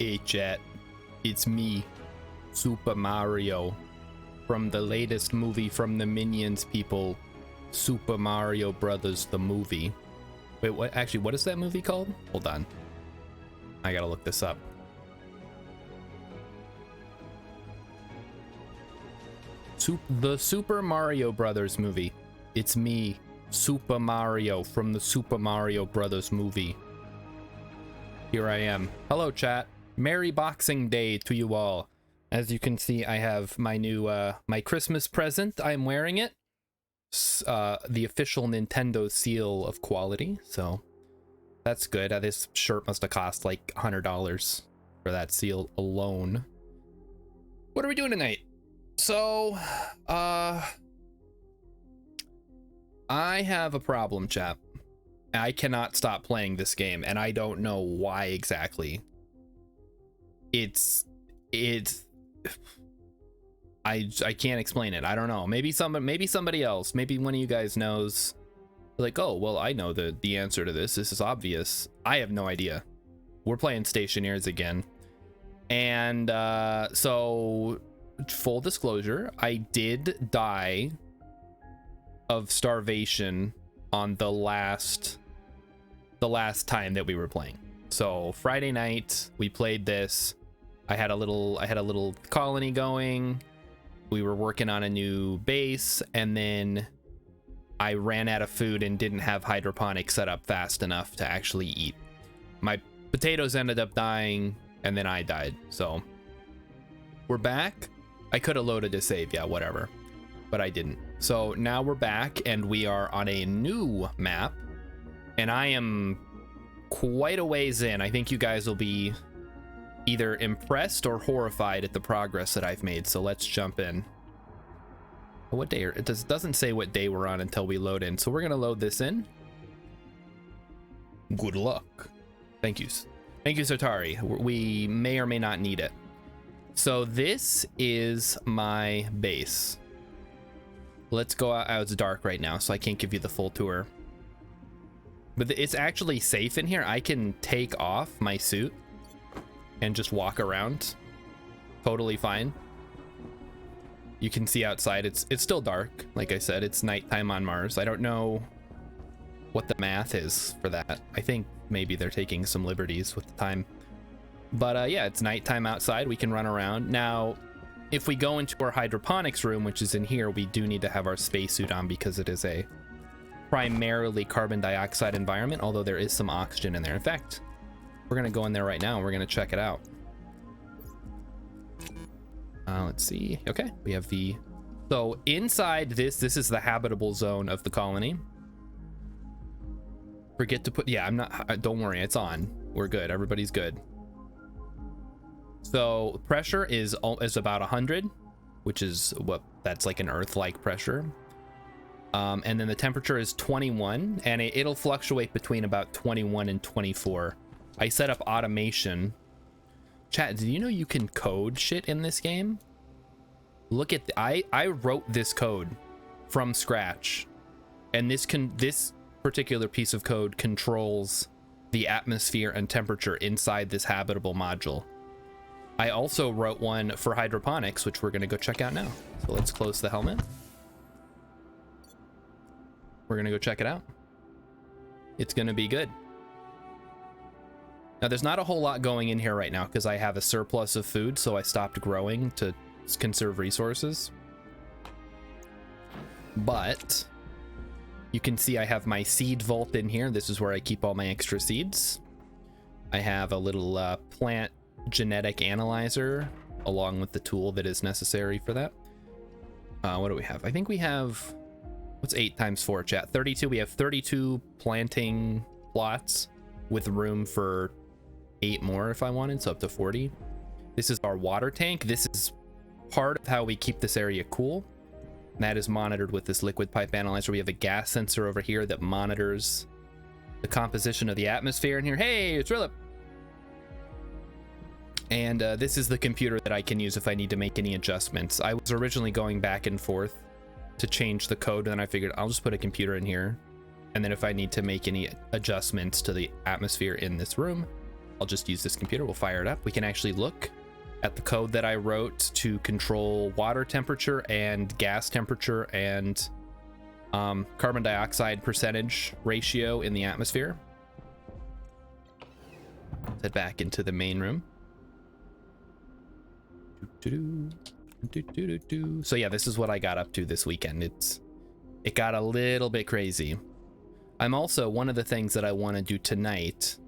Hey chat, it's me, Super Mario, from the latest movie from the Minions people, Super Mario Brothers the movie. Wait, what? Actually, what is that movie called? Hold on. I gotta look this up. The Super Mario Brothers movie. It's me, Super Mario, from the Super Mario Brothers movie. Here I am. Hello, chat. Merry Boxing Day to you all. As you can see, I have my new, my Christmas present. I'm wearing it. The official Nintendo seal of quality, so that's good. This shirt must have cost like $100 for that seal alone. What are we doing tonight? So, I have a problem, chap. I cannot stop playing this game, and I don't know why exactly. I can't explain it. I don't know. Maybe somebody else, maybe one of you guys knows. Like, oh, well, I know the answer to this. This is obvious. I have no idea. We're playing Stationeers again. And so full disclosure, I did die of starvation on the last time that we were playing. So Friday night we played this. I had a little colony going. We were working on a new base, and then I ran out of food and didn't have hydroponics set up fast enough to actually eat. My potatoes ended up dying, and then I died. So we're back. I could have loaded to save, yeah, whatever, but I didn't. So now we're back, and we are on a new map, and I am quite a ways in. I think you guys will be either impressed or horrified at the progress that I've made. So let's jump in. What day? It doesn't say what day we're on until we load in. So we're gonna load this in. Good luck. Thank you, Sotari. We may or may not need it. So this is my base. Let's go out. It's dark right now, so I can't give you the full tour. But it's actually safe in here. I can take off my suit and just walk around totally fine. You can see outside it's still dark. Like I said, it's nighttime on Mars. I don't know what the math is for that. I think maybe they're taking some liberties with the time, but yeah, it's nighttime outside. We can run around. Now if we go into our hydroponics room, which is in here, we do need to have our spacesuit on because it is a primarily carbon dioxide environment, although there is some oxygen in there. In fact, we're gonna go in there right now and we're gonna check it out. Let's see. Okay, we have so inside this is the habitable zone of the colony. Forget to put, yeah, don't worry, it's on. We're good, everybody's good. So pressure is about 100, which is that's like an Earth-like pressure. And then the temperature is 21, and it'll fluctuate between about 21 and 24. I set up automation. Chat, do you know you can code shit in this game? Look at I wrote this code from scratch, and this particular piece of code controls the atmosphere and temperature inside this habitable module. I also wrote one for hydroponics, which we're gonna go check out now. So let's close the helmet. We're gonna go check it out. It's gonna be good. Now there's not a whole lot going in here right now because I have a surplus of food, so I stopped growing to conserve resources. But you can see I have my seed vault in here. This is where I keep all my extra seeds. I have a little plant genetic analyzer along with the tool that is necessary for that. What do we have? I think we have, what's 8 times 4, chat? 32. We have 32 planting plots with room for 8 more if I wanted, so up to 40. This is our water tank. This is part of how we keep this area cool. And that is monitored with this liquid pipe analyzer. We have a gas sensor over here that monitors the composition of the atmosphere in here. Hey, it's Rilip. And this is the computer that I can use if I need to make any adjustments. I was originally going back and forth to change the code, and then I figured I'll just put a computer in here, and then if I need to make any adjustments to the atmosphere in this room, I'll just use this computer. We'll fire it up. We can actually look at the code that I wrote to control water temperature and gas temperature and carbon dioxide percentage ratio in the atmosphere. Let's head back into the main room. So yeah, this is what I got up to this weekend. It got a little bit crazy. I'm also, one of the things that I want to do tonight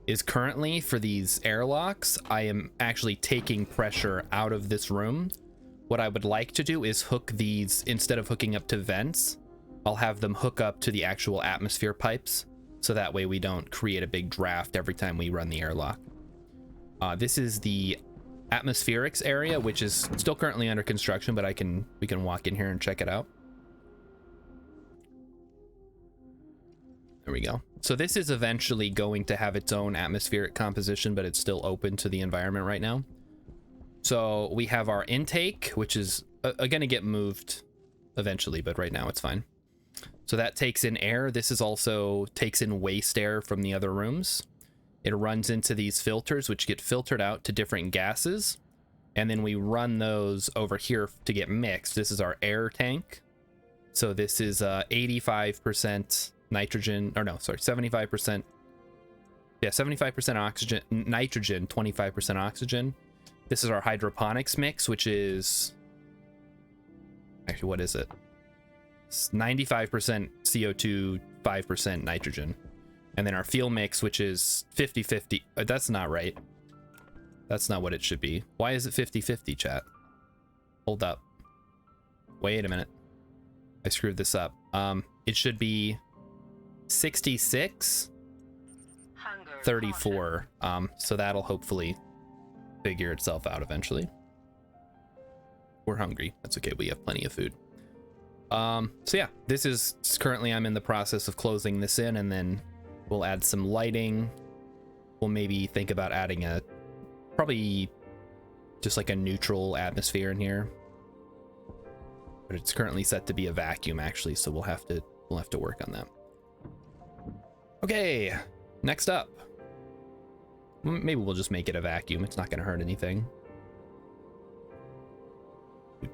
is currently for these airlocks, I am actually taking pressure out of this room. What I would like to do is hook these, instead of hooking up to vents, I'll have them hook up to the actual atmosphere pipes. So that way we don't create a big draft every time we run the airlock. This is the atmospherics area, which is still currently under construction, but we can walk in here and check it out. There we go. So this is eventually going to have its own atmospheric composition, but it's still open to the environment right now. So we have our intake, which is going to get moved eventually, but right now it's fine. So that takes in air. This is also takes in waste air from the other rooms. It runs into these filters, which get filtered out to different gases. And then we run those over here to get mixed. This is our air tank. So this is 85% nitrogen, or no, sorry, 75%. Yeah, 75% oxygen, nitrogen, 25% oxygen. This is our hydroponics mix, which is, actually, what is it? It's 95% CO2, 5% nitrogen. And then our fuel mix, which is 50-50. That's not right. That's not what it should be. Why is it 50-50, chat? Hold up. Wait a minute. I screwed this up. It should be 66, 34. So that'll hopefully figure itself out eventually. We're hungry. That's okay. We have plenty of food. So yeah, this is currently, I'm in the process of closing this in, and then we'll add some lighting. We'll maybe think about adding probably just like a neutral atmosphere in here. But it's currently set to be a vacuum actually, so we'll have to work on that. Okay, next up. Maybe we'll just make it a vacuum. It's not going to hurt anything.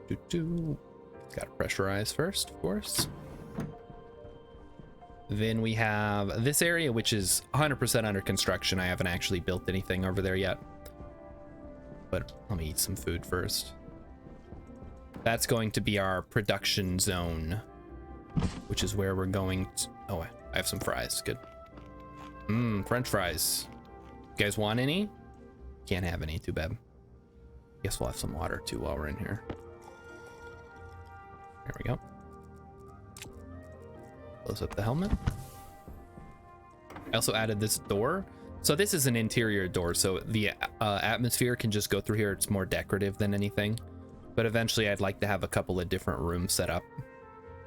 Got to pressurize first, of course. Then we have this area, which is 100% under construction. I haven't actually built anything over there yet. But let me eat some food first. That's going to be our production zone, which is where we're going to... Oh, I have some fries. Good. French fries. You guys want any? Can't have any. Too bad. Guess we'll have some water, too, while we're in here. There we go. Close up the helmet. I also added this door. So this is an interior door, so the atmosphere can just go through here. It's more decorative than anything. But eventually I'd like to have a couple of different rooms set up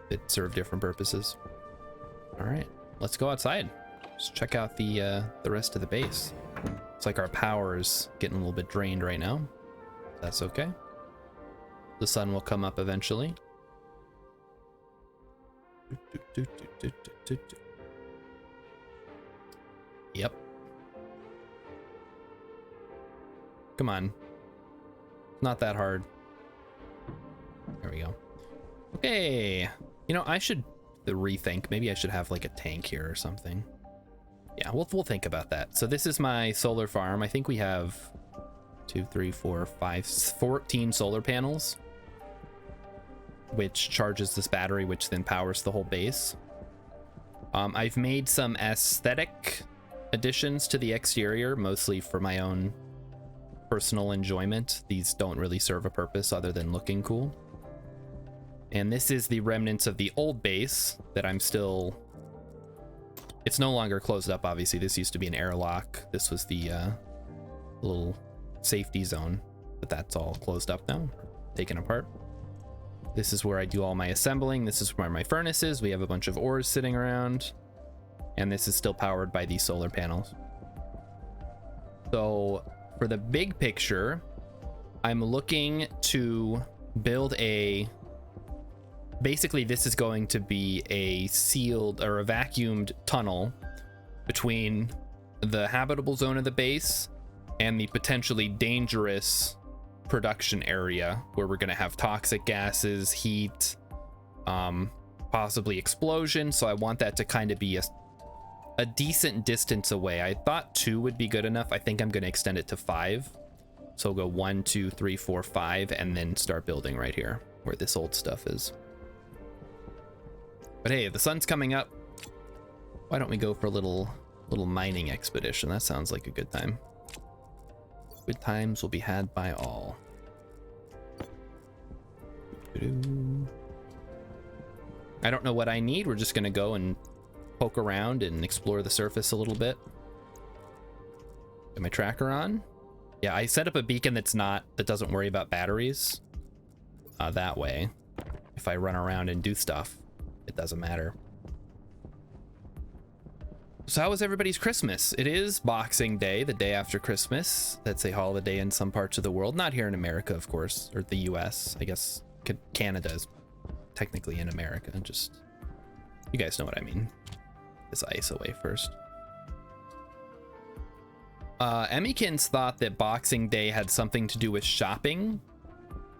that serve different purposes. All right, let's go outside. Let's check out the rest of the base. It's like our power is getting a little bit drained right now. That's okay. The sun will come up eventually. Yep. Come on. Not that hard. There we go. Okay. You know, I should rethink. Maybe I should have like a tank here or something. Yeah, we'll think about that. So this is my solar farm. I think we have 2, 3, 4, 5, 14 solar panels, which charges this battery, which then powers the whole base. I've made some aesthetic additions to the exterior, mostly for my own personal enjoyment. These don't really serve a purpose other than looking cool. And this is the remnants of the old base that I'm still... It's no longer closed up, obviously. This used to be an airlock. This was the little safety zone, but that's all closed up now, taken apart. This is where I do all my assembling. This is where my furnace is. We have a bunch of ores sitting around, and this is still powered by these solar panels. So for the big picture, I'm looking to build a... Basically, this is going to be a sealed or a vacuumed tunnel between the habitable zone of the base and the potentially dangerous production area where we're going to have toxic gases, heat, possibly explosion. So I want that to kind of be a decent distance away. I thought 2 would be good enough. I think I'm going to extend it to 5. So go 1, 2, 3, 4, 5, and then start building right here where this old stuff is. But hey, the sun's coming up. Why don't we go for a little mining expedition? That sounds like a good time. Good times will be had by all. I don't know what I need. We're just gonna go and poke around and explore the surface a little bit. Get my tracker on. Yeah, I set up a beacon that doesn't worry about batteries. That way, if I run around and do stuff, it doesn't matter. So how was everybody's Christmas? It is Boxing Day, the day after Christmas. That's a holiday in some parts of the world. Not here in America, of course, or the US. I guess Canada is technically in America. Just, you guys know what I mean. This ice away first. Emmykins thought that Boxing Day had something to do with shopping.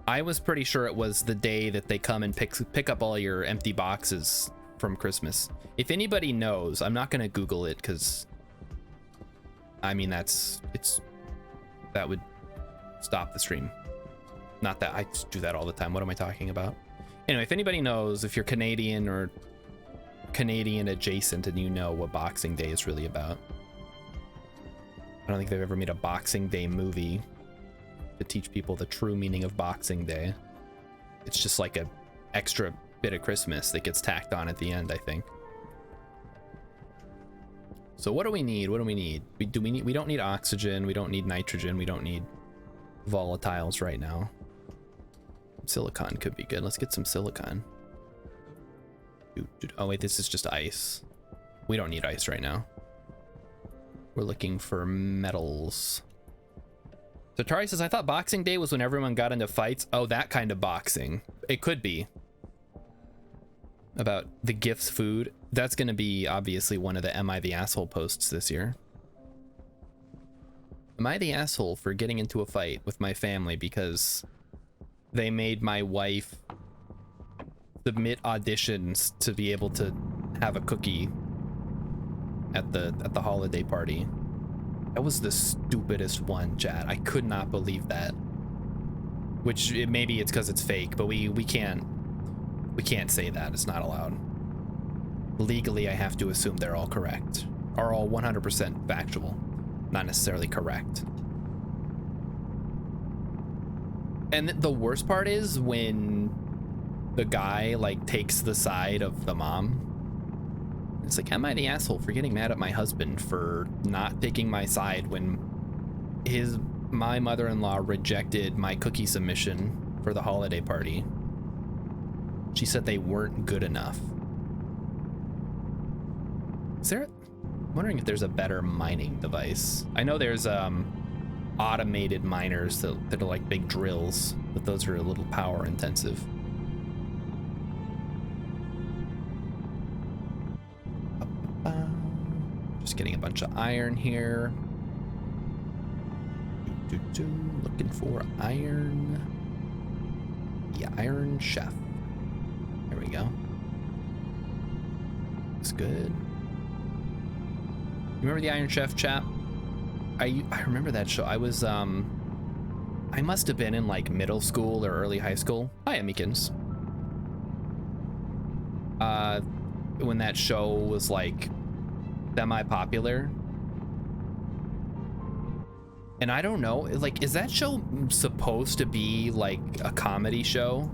I was pretty sure it was the day that they come and pick up all your empty boxes from Christmas. If anybody knows, I'm not gonna Google it because I mean that would stop the stream. Not that I do that all the time. What am I talking about? Anyway, if anybody knows, if you're Canadian or Canadian adjacent and you know what Boxing Day is really about. I don't think they've ever made a Boxing Day movie to teach people the true meaning of Boxing Day. It's just like a extra bit of Christmas that gets tacked on at the end, I think. So what do we need? What do we need? We don't need oxygen, we don't need nitrogen, we don't need volatiles right now. Silicon could be good. Let's get some silicon. Oh wait, this is just ice. We don't need ice right now. We're looking for metals. So Tari says, I thought Boxing Day was when everyone got into fights. Oh, that kind of boxing. It could be. About the gifts food. That's going to be obviously one of the Am I the Asshole posts this year. Am I the asshole for getting into a fight with my family because they made my wife submit auditions to be able to have a cookie at the holiday party? That was the stupidest one, chat. I could not believe that. Which maybe it's because it's fake, but we can't say that. It's not allowed. Legally, I have to assume they're all correct, are all 100% factual, not necessarily correct. And the worst part is when the guy like takes the side of the mom. It's like, am I the asshole for getting mad at my husband for not taking my side when my mother-in-law rejected my cookie submission for the holiday party? She said they weren't good enough. I'm wondering if there's a better mining device. I know there's automated miners that are like big drills, but those are a little power intensive. Just getting a bunch of iron here. Looking for iron. The Iron Chef. There we go. Looks good. You remember the Iron Chef, chap? I remember that show. I was I must have been in like middle school or early high school. Hi, Amikins. When that show was like semi-popular. And I don't know, like, is that show supposed to be like a comedy show?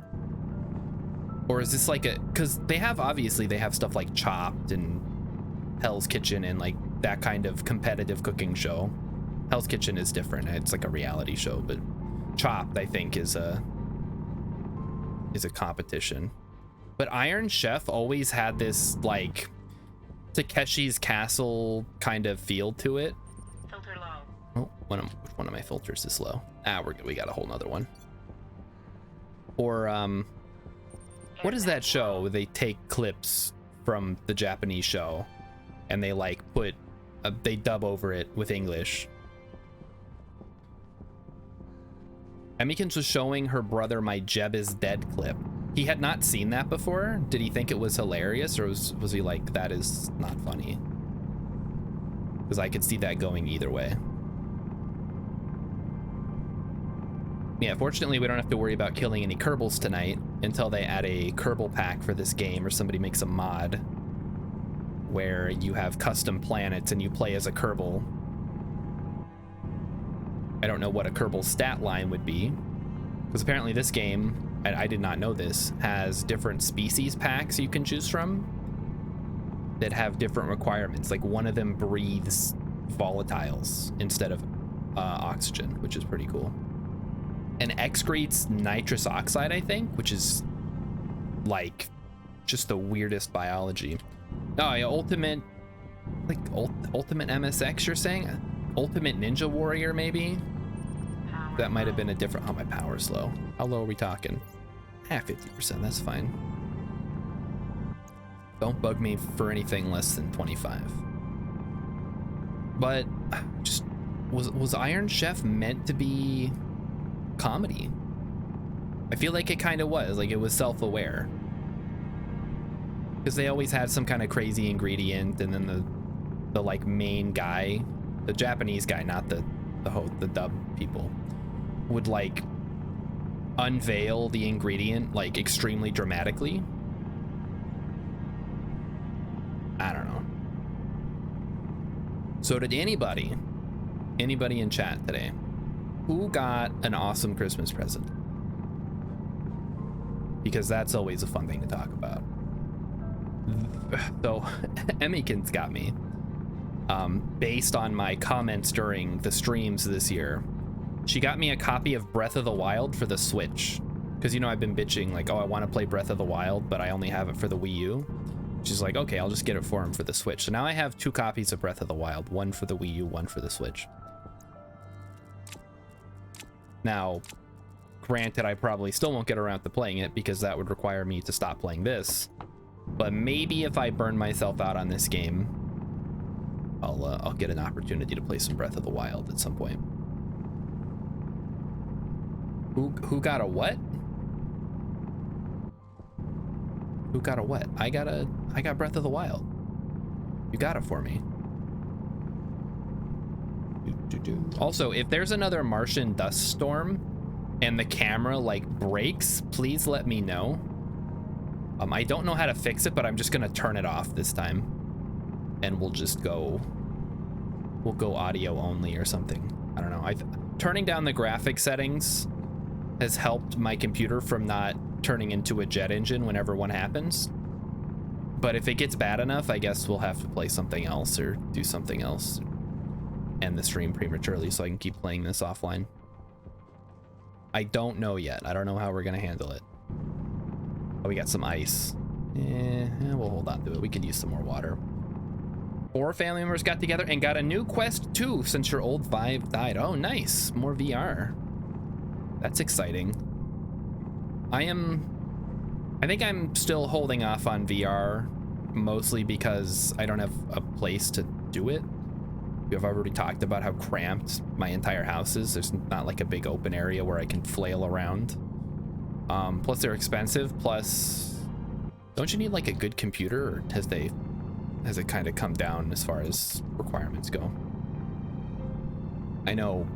Or is this like because they have stuff like Chopped and Hell's Kitchen and like that kind of competitive cooking show. Hell's Kitchen is different. It's like a reality show, but Chopped, I think, is a competition. But Iron Chef always had this like Takeshi's Castle kind of feel to it. Filter low. Oh, which one of my filters is low? Ah, we're good. We got a whole nother one. Or what is that show where they take clips from the Japanese show and they like put they dub over it with English. Emmykins was showing her brother my Jeb is dead clip. He had not seen that before. Did he think it was hilarious, or was he like, that is not funny? Because I could see that going either way. Yeah, fortunately we don't have to worry about killing any Kerbals tonight until they add a Kerbal pack for this game, or somebody makes a mod where you have custom planets and you play as a Kerbal. I don't know what a Kerbal stat line would be, because apparently this game, and I did not know this, has different species packs you can choose from that have different requirements. Like one of them breathes volatiles instead of oxygen, which is pretty cool. And excretes nitrous oxide, I think, which is like just the weirdest biology. Oh yeah, ultimate, like ultimate MSX you're saying? Ultimate Ninja Warrior maybe? That might have been a different, oh, my power's low. How low are we talking? 50%, that's fine. Don't bug me for anything less than 25. But just, was Iron Chef meant to be comedy? I feel like it kind of was, like it was self-aware. Because they always had some kind of crazy ingredient, and then the like main guy, the Japanese guy, not the dub people, would like unveil the ingredient like extremely dramatically. I don't know. So did anybody in chat today, who got an awesome Christmas present? Because that's always a fun thing to talk about. So Emmykins got me, based on my comments during the streams this year, she got me a copy of Breath of the Wild for the Switch. Because, you know, I've been bitching like, oh, I want to play Breath of the Wild, but I only have it for the Wii U. She's like, okay, I'll just get it for him for the Switch. So now I have 2 copies of Breath of the Wild, one for the Wii U, one for the Switch. Now, granted, I probably still won't get around to playing it because that would require me to stop playing this. But maybe if I burn myself out on this game, I'll get an opportunity to play some Breath of the Wild at some point. Who got a what? Who got a what? I got Breath of the Wild. You got it for me. Also, if there's another Martian dust storm and the camera like breaks, please let me know. I don't know how to fix it, but I'm just gonna turn it off this time, and we'll go audio only or something. I don't know. Turning down the graphic settings has helped my computer from not turning into a jet engine whenever one happens. But if it gets bad enough, I guess we'll have to play something else or do something else. End the stream prematurely so I can keep playing this offline. I don't know yet. I don't know how we're gonna handle it. Oh, we got some ice. We'll hold on to it. We could use some more water. 4 family members got together and got a new Quest 2 since your old 5 died. Oh, nice. More VR. That's exciting. I think I'm still holding off on VR, mostly because I don't have a place to do it. I've already talked about how cramped my entire house is. There's not like a big open area where I can flail around. Plus they're expensive, plus don't you need like a good computer, or has it kind of come down as far as requirements go? I know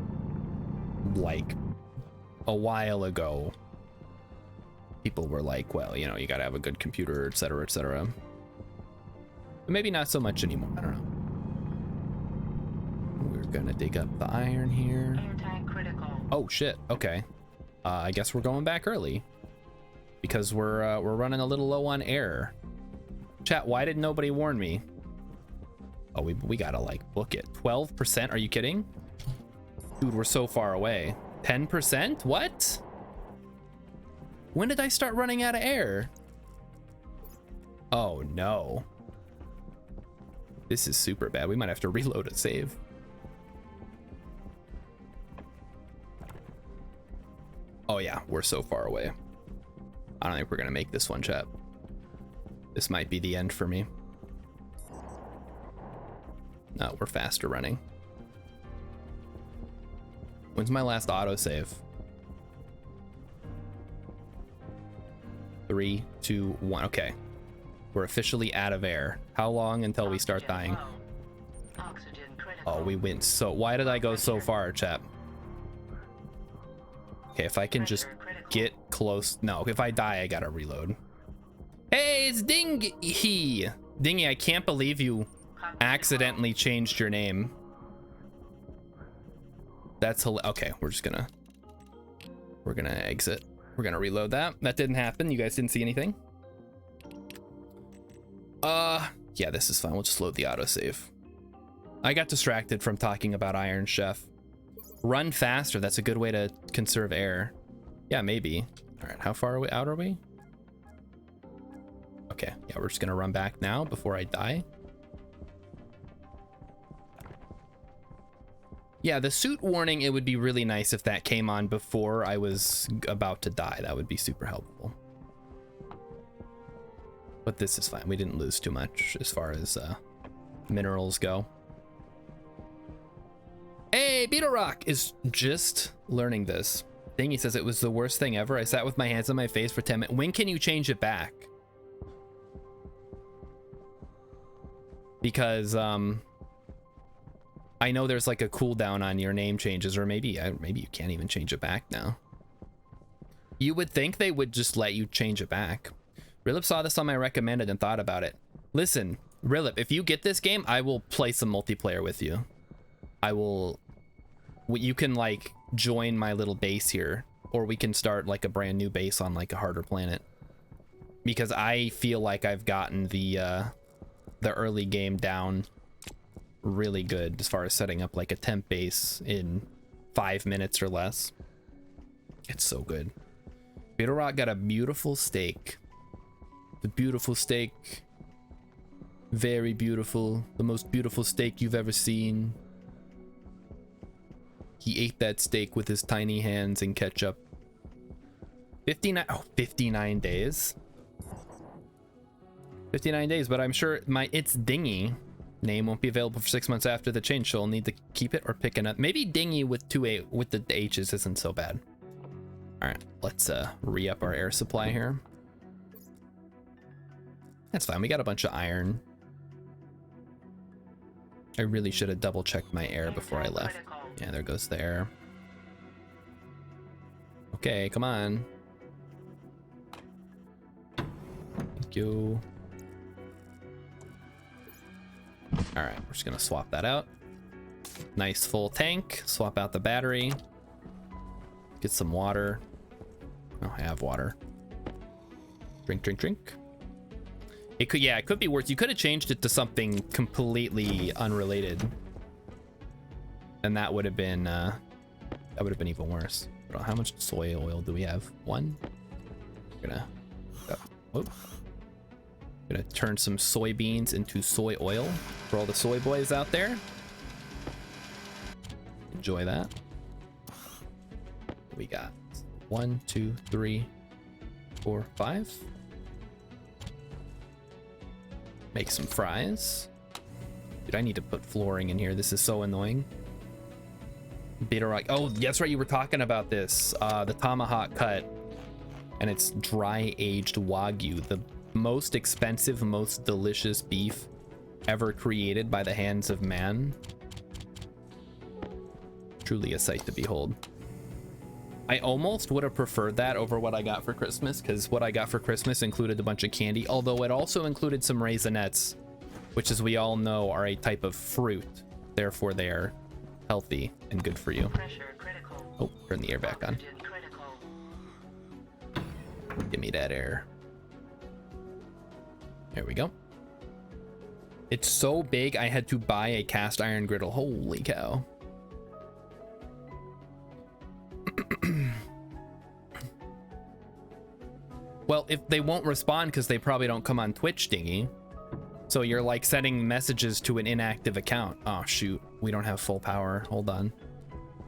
like a while ago people were like, well, you know, you gotta have a good computer, etc., etc. But maybe not so much anymore. I don't know. We're gonna dig up the iron here. Oh shit, okay. I guess we're going back early because we're running a little low on air. Chat, why did nobody warn me? Oh, we gotta like book it. 12%? Are you kidding? Dude, we're so far away. 10%? What? When did I start running out of air? Oh no. This is super bad. We might have to reload a save. Oh yeah, we're so far away. I don't think we're gonna make this one, chat. This might be the end for me. No, we're faster running. When's my last autosave? 3, 2, 1. Okay. We're officially out of air. How long until we start dying? Oh, we went so... Why did I go so far, chap? Okay, if I can just get close... No, if I die, I gotta reload. Hey, it's Dingy! Dingy, I can't believe you accidentally changed your name. That's okay, we're gonna exit. We're gonna reload that. That didn't happen. You guys didn't see anything. Yeah, this is fine. We'll just load the autosave. I got distracted from talking about Iron Chef. Run faster. That's a good way to conserve air. Yeah, maybe. All right, how far out are we? Okay, yeah, we're just gonna run back now before I die. Yeah, the suit warning, it would be really nice if that came on before I was about to die. That would be super helpful. But this is fine. We didn't lose too much as far as minerals go. Hey, Beetle Rock is just learning this thing. He says it was the worst thing ever. I sat with my hands on my face for 10 minutes. When can you change it back? Because I know there's like a cooldown on your name changes, or maybe you can't even change it back now. You would think they would just let you change it back. Rilip saw this on my recommended and thought about it. Listen, Rilip, if you get this game, I will play some multiplayer with you. You can like join my little base here, or we can start like a brand new base on like a harder planet. Because I feel like I've gotten the early game down really good as far as setting up like a temp base in 5 minutes or less. It's so good. Beetle Rock got a beautiful steak. The beautiful steak. Very beautiful. The most beautiful steak you've ever seen. He ate that steak with his tiny hands and ketchup. 59 days. 59 days, but I'm sure It's Dingy name won't be available for 6 months after the change, so I'll need to keep it or pick it up. Maybe Dingy with with the H's isn't so bad. All right, let's re-up our air supply here. That's fine. We got a bunch of iron. I really should have double checked my air before I left. Yeah, there goes the air. Okay, come on. Thank you. All right, we're just gonna swap that out. Nice full tank. Swap out the battery. Get some water. Oh, I have water. Drink, drink, drink. It could be worse. You could have changed it to something completely unrelated, and that would have been even worse. How much soy oil do we have? 1. Gonna turn some soybeans into soy oil for all the soy boys out there. Enjoy that. We got 1, 2, 3, 4, 5. Make some fries. Dude, I need to put flooring in here. This is so annoying. Beetle Rock. Oh, that's right. You were talking about this. The tomahawk cut. And it's dry aged Wagyu. The most expensive, most delicious beef ever created by the hands of man. Truly a sight to behold. I almost would have preferred that over what I got for Christmas, because what I got for Christmas included a bunch of candy, although it also included some raisinets, which, as we all know, are a type of fruit. Therefore, they are healthy and good for you. Oh, turn the air back on. Give me that air. There we go. It's so big, I had to buy a cast iron griddle. Holy cow. Well, if they won't respond because they probably don't come on Twitch, Dingy. So you're like sending messages to an inactive account. Oh shoot, we don't have full power. Hold on.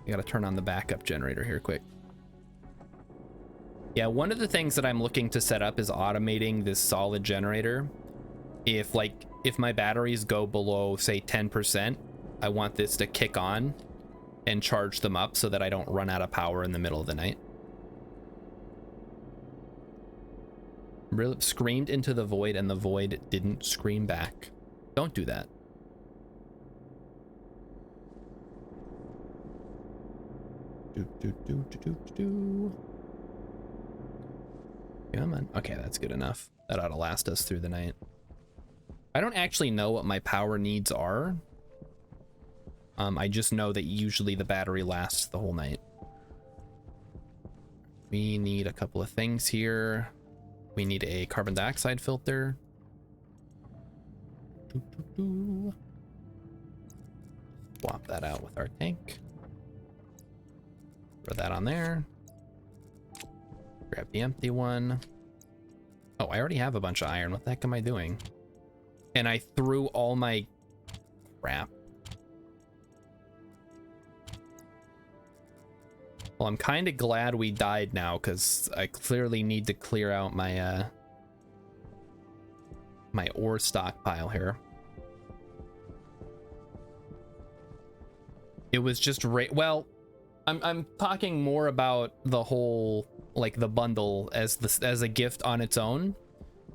I gotta turn on the backup generator here quick. Yeah, one of the things that I'm looking to set up is automating this solid generator. if my batteries go below, say, 10%, I want this to kick on and charge them up so that I don't run out of power in the middle of the night. Really screamed into the void and the void didn't scream back. Don't do that. Come on. Okay, that's good enough. That ought to last us through the night. I don't actually know what my power needs are. I just know that usually the battery lasts the whole night. We need a couple of things here. We need a carbon dioxide filter. Swap that out with our tank. Throw that on there. Grab the empty one. Oh, I already have a bunch of iron. What the heck am I doing? And I threw all my crap. Well, I'm kind of glad we died now, because I clearly need to clear out my my ore stockpile here. It was just well, I'm talking more about the whole, like, the bundle as a gift on its own,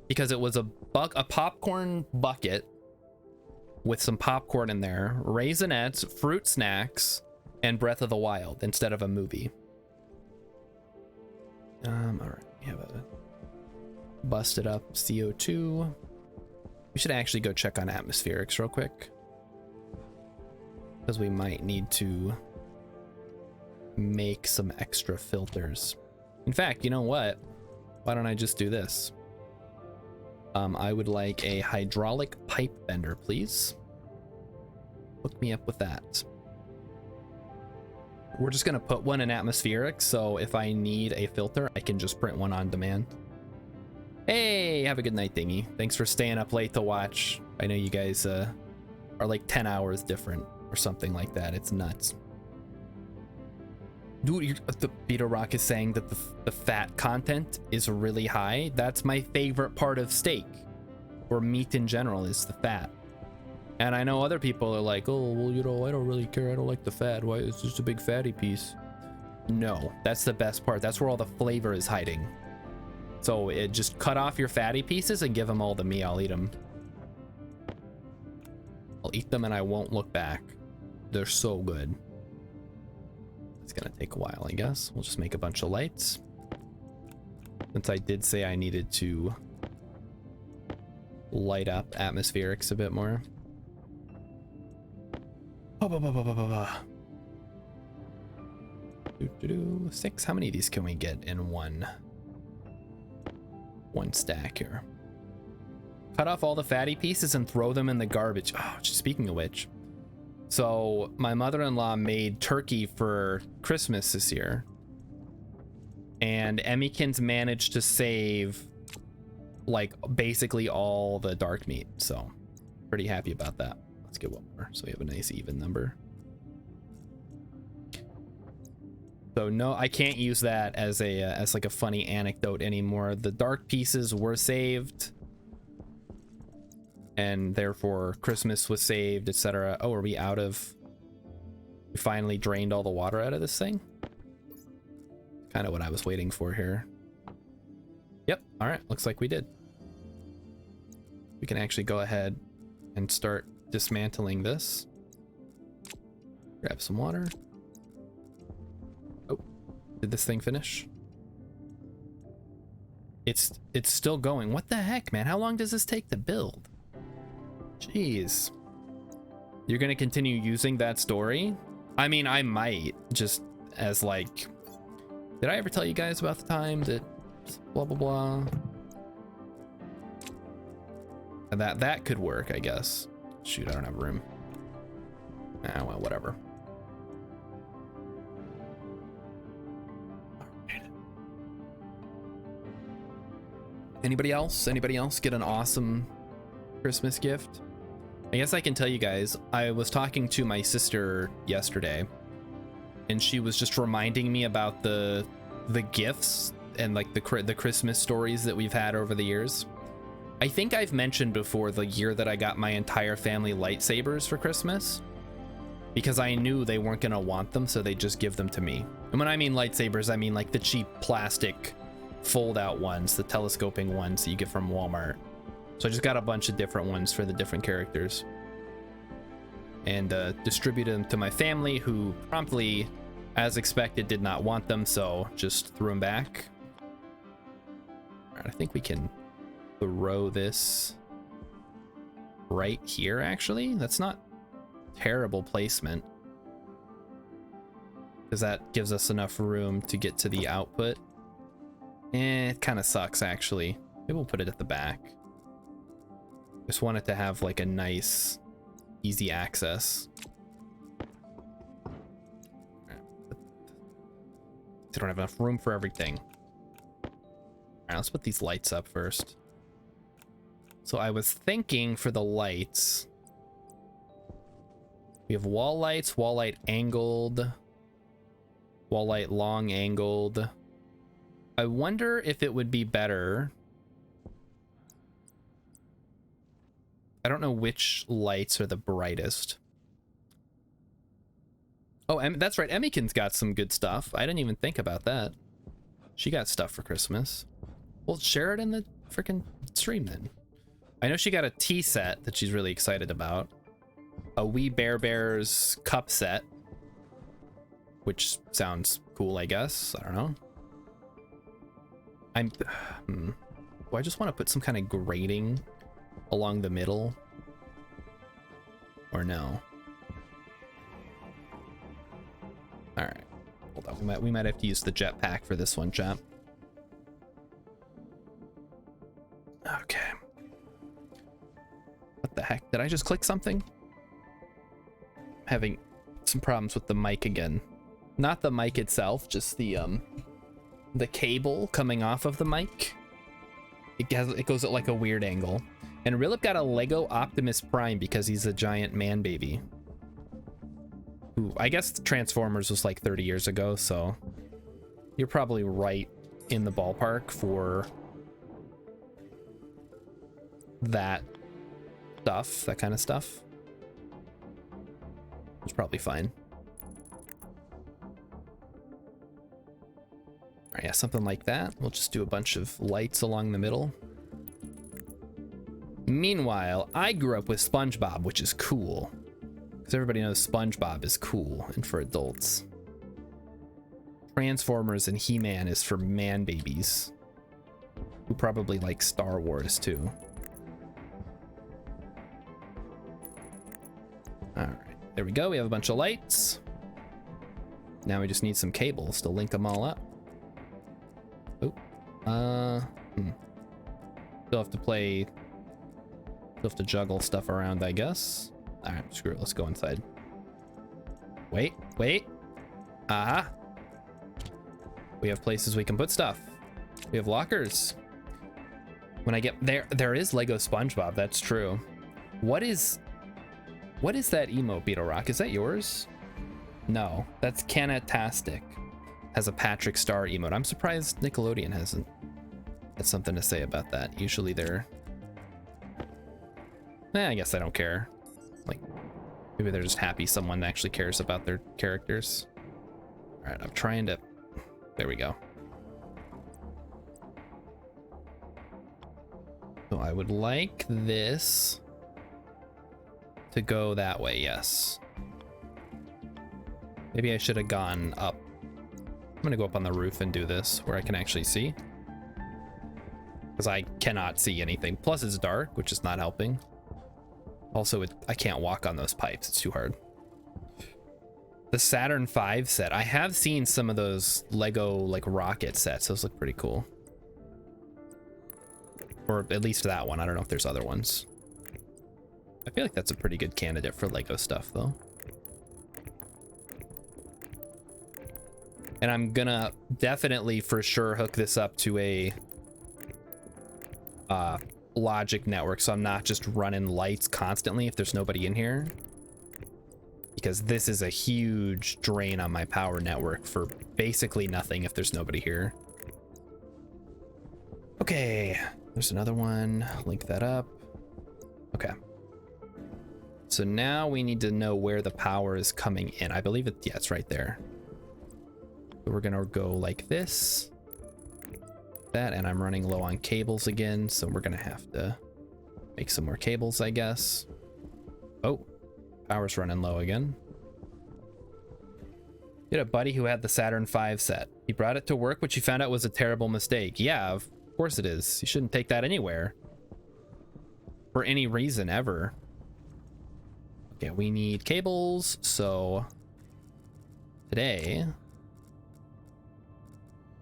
because it was a popcorn bucket with some popcorn in there, raisinets, fruit snacks, and Breath of the Wild instead of a movie. All right, we have a busted up CO2. We should actually go check on atmospherics real quick, because we might need to make some extra filters. In fact, you know what? Why don't I just do this? I would like a hydraulic pipe bender, please. Hook me up with that. We're just gonna put one in atmospheric, so if I need a filter, I can just print one on demand. Hey, have a good night, Dingy. Thanks for staying up late to watch. I know you guys are like 10 hours different or something like that. It's nuts. Dude, the Beta Rock is saying that the fat content is really high. That's my favorite part of steak, or meat in general, is the fat. And I know other people are like, oh, well, you know, I don't really care. I don't like the fat. Why? It's just a big fatty piece. No, that's the best part. That's where all the flavor is hiding. So it just cut off your fatty pieces and give them all to me. I'll eat them. I'll eat them and I won't look back. They're so good. It's gonna take a while, I guess. We'll just make a bunch of lights. Since I did say I needed to light up atmospherics a bit more. 6. How many of these can we get in one stack here? Cut off all the fatty pieces and throw them in the garbage. Oh, speaking of which, so my mother-in-law made turkey for Christmas this year, and Emmykins managed to save like basically all the dark meat, so pretty happy about that. Let's get one more so we have a nice even number. So no, I can't use that as a as like a funny anecdote anymore. The dark pieces were saved, and therefore Christmas was saved, etc. Oh, are we out of... We finally drained all the water out of this thing? Kind of what I was waiting for here. Yep, all right, looks like we did. We can actually go ahead and start dismantling this. Grab some water. Oh, did this thing finish? It's still going. What the heck, man? How long does this take to build? Jeez. You're gonna continue using that story? I mean, I might, just as like... Did I ever tell you guys about the time that blah blah blah? And that could work, I guess. Shoot, I don't have room. Ah, well, whatever. Anybody else? Anybody else get an awesome Christmas gift? I guess I can tell you guys, I was talking to my sister yesterday, and she was just reminding me about the gifts and like the Christmas stories that we've had over the years. I think I've mentioned before the year that I got my entire family lightsabers for Christmas, because I knew they weren't gonna want them, so they just give them to me. And when I mean lightsabers, I mean like the cheap plastic fold out ones, the telescoping ones that you get from Walmart. So I just got a bunch of different ones for the different characters and distributed them to my family, who promptly, as expected, did not want them, so just threw them back. All right, I think we can throw this right here, actually. That's not terrible placement, because that gives us enough room to get to the output. It kind of sucks, actually. Maybe we'll put it at the back. Just want it to have like a nice, easy access. They don't have enough room for everything. All right, let's put these lights up first. So I was thinking for the lights, we have wall lights, wall light angled, wall light long angled. I wonder if it would be better. I don't know which lights are the brightest. Oh, that's right. Emmykin's got some good stuff. I didn't even think about that. She got stuff for Christmas. Well, share it in the freaking stream then. I know she got a tea set that she's really excited about. A Wee Bear Bears cup set, which sounds cool, I guess. I don't know. Do I just want to put some kind of grating along the middle? Or no? All right, hold on. We might have to use the jetpack for this one, chap. Okay. What the heck? Did I just click something? I'm having some problems with the mic again. Not the mic itself, just the cable coming off of the mic. It goes at like a weird angle. And Rilip got a Lego Optimus Prime because he's a giant man baby. Ooh, I guess Transformers was like 30 years ago, so you're probably right in the ballpark for that stuff, that kind of stuff. It's probably fine. All right, yeah, something like that. We'll just do a bunch of lights along the middle. Meanwhile, I grew up with SpongeBob, which is cool. Because everybody knows SpongeBob is cool and for adults. Transformers and He-Man is for man babies, who probably like Star Wars too. All right, there we go. We have a bunch of lights. Now we just need some cables to link them all up. Oh, Still have to play. Still have to juggle stuff around, I guess. All right, screw it. Let's go inside. Wait. Aha. We have places we can put stuff. We have lockers. When I get there is Lego SpongeBob. That's true. What is that emote, Beetle Rock? Is that yours? No, that's Canatastic. Has a Patrick Star emote. I'm surprised Nickelodeon hasn't had something to say about that. Usually they're... I guess I don't care. Like, maybe they're just happy someone actually cares about their characters. All right, I'm trying to... There we go. So I would like this to go that way, yes. Maybe I should have gone up. I'm gonna go up on the roof and do this where I can actually see. Because I cannot see anything. Plus it's dark, which is not helping. Also, I can't walk on those pipes. It's too hard. The Saturn V set. I have seen some of those Lego like rocket sets. Those look pretty cool. Or at least that one. I don't know if there's other ones. I feel like that's a pretty good candidate for Lego stuff, though. And I'm gonna definitely for sure hook this up to a logic network, so I'm not just running lights constantly if there's nobody in here, because this is a huge drain on my power network for basically nothing if there's nobody here. Okay, There's another one. Link that up. Okay. So now we need to know where the power is coming in. I believe it, yeah, it's right there. So we're gonna go like this. That, and I'm running low on cables again, so we're gonna have to make some more cables, I guess. Oh, power's running low again. You had a buddy who had the Saturn V set. He brought it to work, which he found out was a terrible mistake. Yeah, of course it is. You shouldn't take that anywhere. For any reason, ever. Okay, we need cables, so today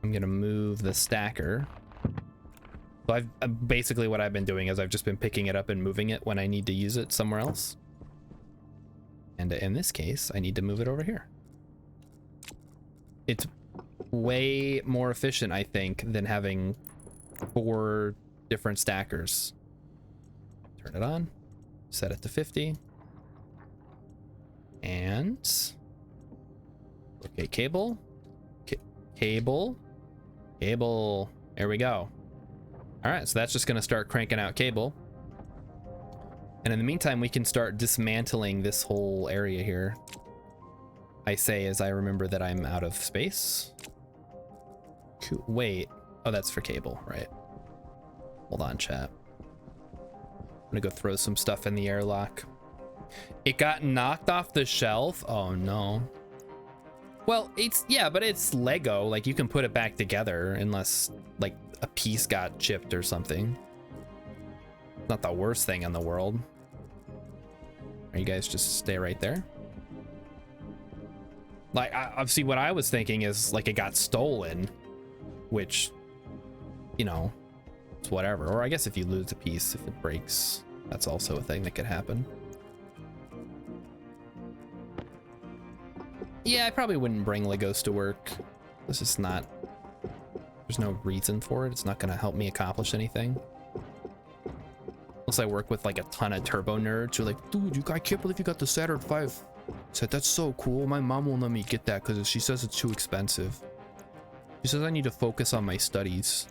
I'm gonna move the stacker. So I've basically what I've been doing is I've just been picking it up and moving it when I need to use it somewhere else. And in this case, I need to move it over here. It's way more efficient, I think, than having 4 different stackers. Turn it on, set it to 50. And okay, cable, cable. There we go. All right, so that's just gonna start cranking out cable. And in the meantime, we can start dismantling this whole area here. I say as I remember that I'm out of space. Wait, oh, that's for cable, right? Hold on, chat. I'm gonna go throw some stuff in the airlock. It got knocked off the shelf. Oh no. Well, it's, yeah, but it's Lego. Like, you can put it back together unless like a piece got chipped or something. Not the worst thing in the world. Are you guys just stay right there? Like, obviously what I was thinking is like it got stolen, which, you know, it's whatever. Or I guess if you lose a piece, if it breaks, that's also a thing that could happen. Yeah, I probably wouldn't bring Legos to work. This is not, there's no reason for it. It's not gonna help me accomplish anything. Unless I work with like a ton of turbo nerds who are like, dude, I can't believe you got the Saturn V. Said, that's so cool. My mom won't let me get that because she says it's too expensive. She says I need to focus on my studies.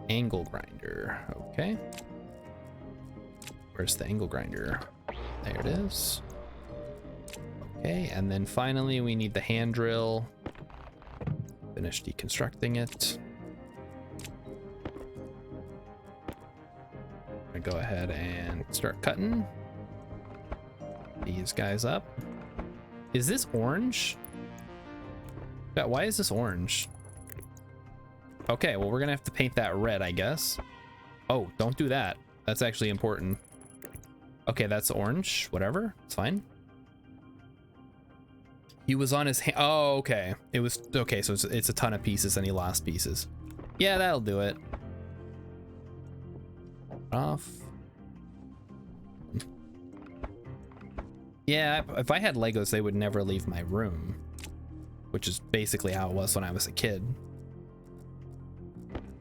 Angle grinder, okay. Where's the angle grinder? There it is. Okay, and then finally we need the hand drill. Finish deconstructing it. I go ahead and start cutting these guys up. Is this orange? Yeah, why is this orange? Okay, well, we're gonna have to paint that red, I guess. Oh, don't do that. That's actually important. Okay, that's orange. Whatever, it's fine. He was on his hand. Oh, okay. It was okay. So it's a ton of pieces, and he lost pieces. Yeah, that'll do it. Off. Yeah, if I had Legos, they would never leave my room, which is basically how it was when I was a kid.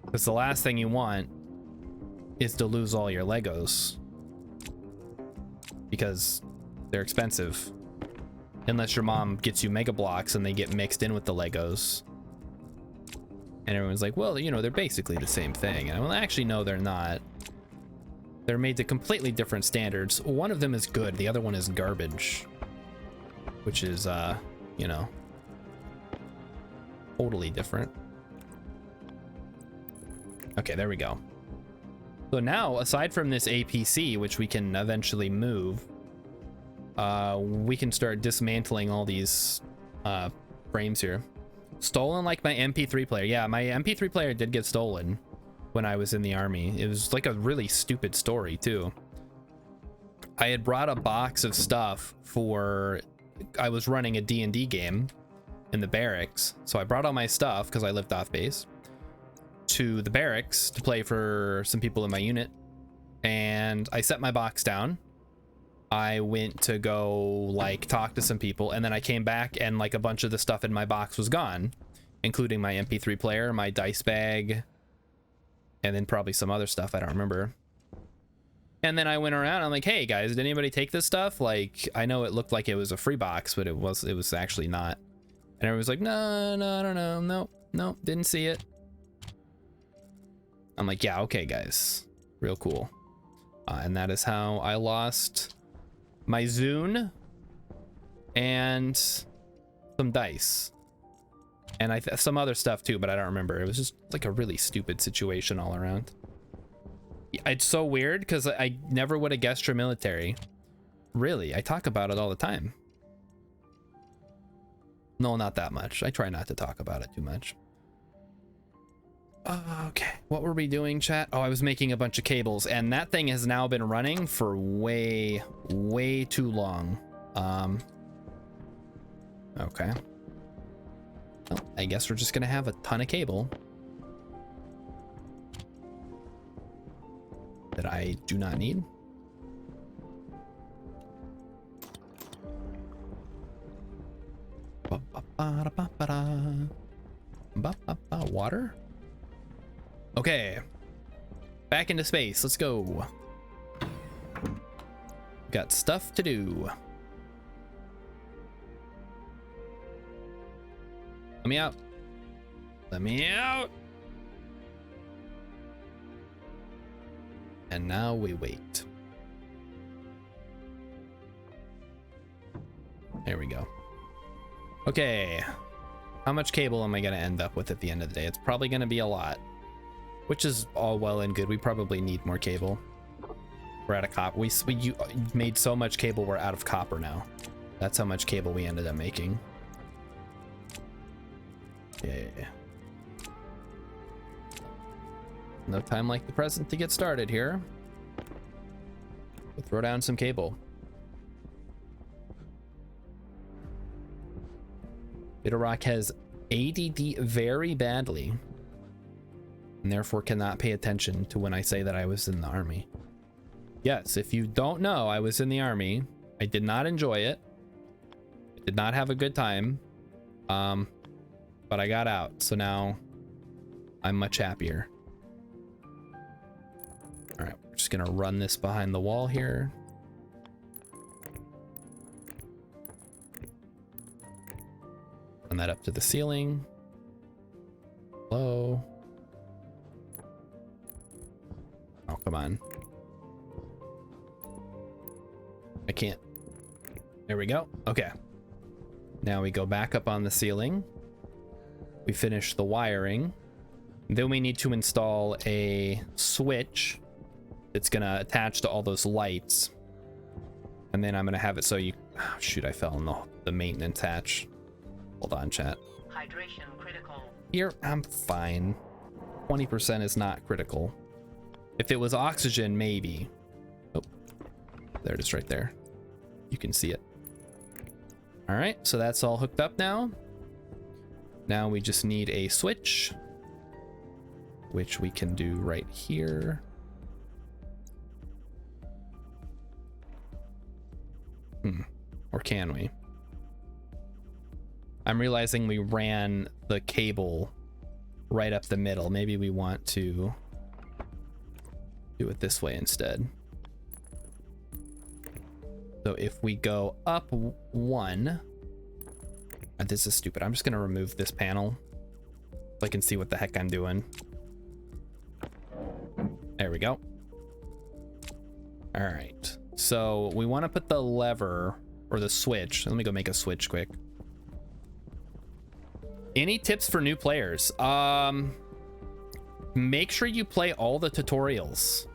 Because the last thing you want is to lose all your Legos, because they're expensive. Unless your mom gets you Mega Blocks and they get mixed in with the Legos. And everyone's like, well, you know, they're basically the same thing. And well, actually, no, they're not. They're made to completely different standards. One of them is good, the other one is garbage. Which is, you know, totally different. Okay, there we go. So now, aside from this APC, which we can eventually move, we can start dismantling all these frames here. Stolen like my MP3 player. Yeah, my MP3 player did get stolen when I was in the army. It was like a really stupid story too. I had brought a box of stuff for, I was running a D&D game in the barracks. So I brought all my stuff, because I lived off base, to the barracks to play for some people in my unit. And I set my box down. I went to go like talk to some people, and then I came back and like a bunch of the stuff in my box was gone, including my MP3 player, my dice bag, and then probably some other stuff I don't remember. And then I went around, I'm like, hey guys, did anybody take this stuff? Like, I know it looked like it was a free box, but it was actually not. And everyone's like, no, I don't know. No, didn't see it. I'm like, yeah, okay, guys. Real cool. And that is how I lost my Zune and some dice. And some other stuff too, but I don't remember. It was just like a really stupid situation all around. It's so weird because I never would have guessed your military. Really, I talk about it all the time. No, not that much. I try not to talk about it too much. Okay, what were we doing, chat? Oh, I was making a bunch of cables, and that thing has now been running for way too long. Okay. Well, I guess we're just gonna have a ton of cable that I do not need. Water? Okay. Back into space. Let's go. Got stuff to do. Let me out. Let me out. And now we wait. There we go. Okay. How much cable am I going to end up with at the end of the day? It's probably going to be a lot, which is all well and good. We probably need more cable. We're out of copper. You made so much cable, we're out of copper now. That's how much cable we ended up making. Yeah. No time like the present to get started here. We'll throw down some cable. Bitterrock has ADD very badly, and therefore cannot pay attention to when I say that I was in the army. Yes, if you don't know, I was in the army. I did not enjoy it. I did not have a good time. But I got out, so now I'm much happier. All right, we're just gonna run this behind the wall here. Run that up to the ceiling. Hello. Oh, come on. I can't. There we go. Okay. Now we go back up on the ceiling. We finish the wiring. Then we need to install a switch that's gonna attach to all those lights. And then I'm gonna have it so you... Oh, shoot, I fell in the maintenance hatch. Hold on, chat. Hydration critical. Here, I'm fine. 20% is not critical. If it was oxygen, maybe. Oh, there it is right there. You can see it. All right, so that's all hooked up now. Now we just need a switch, which we can do right here. Or can we? I'm realizing we ran the cable right up the middle. Maybe we want to do it this way instead. So if we go up one, this is stupid. I'm just gonna remove this panel so I can see what the heck I'm doing. There we go. All right, so we want to put the lever or the switch. Let me go make a switch quick. Any tips for new players? Make sure you play all the tutorials.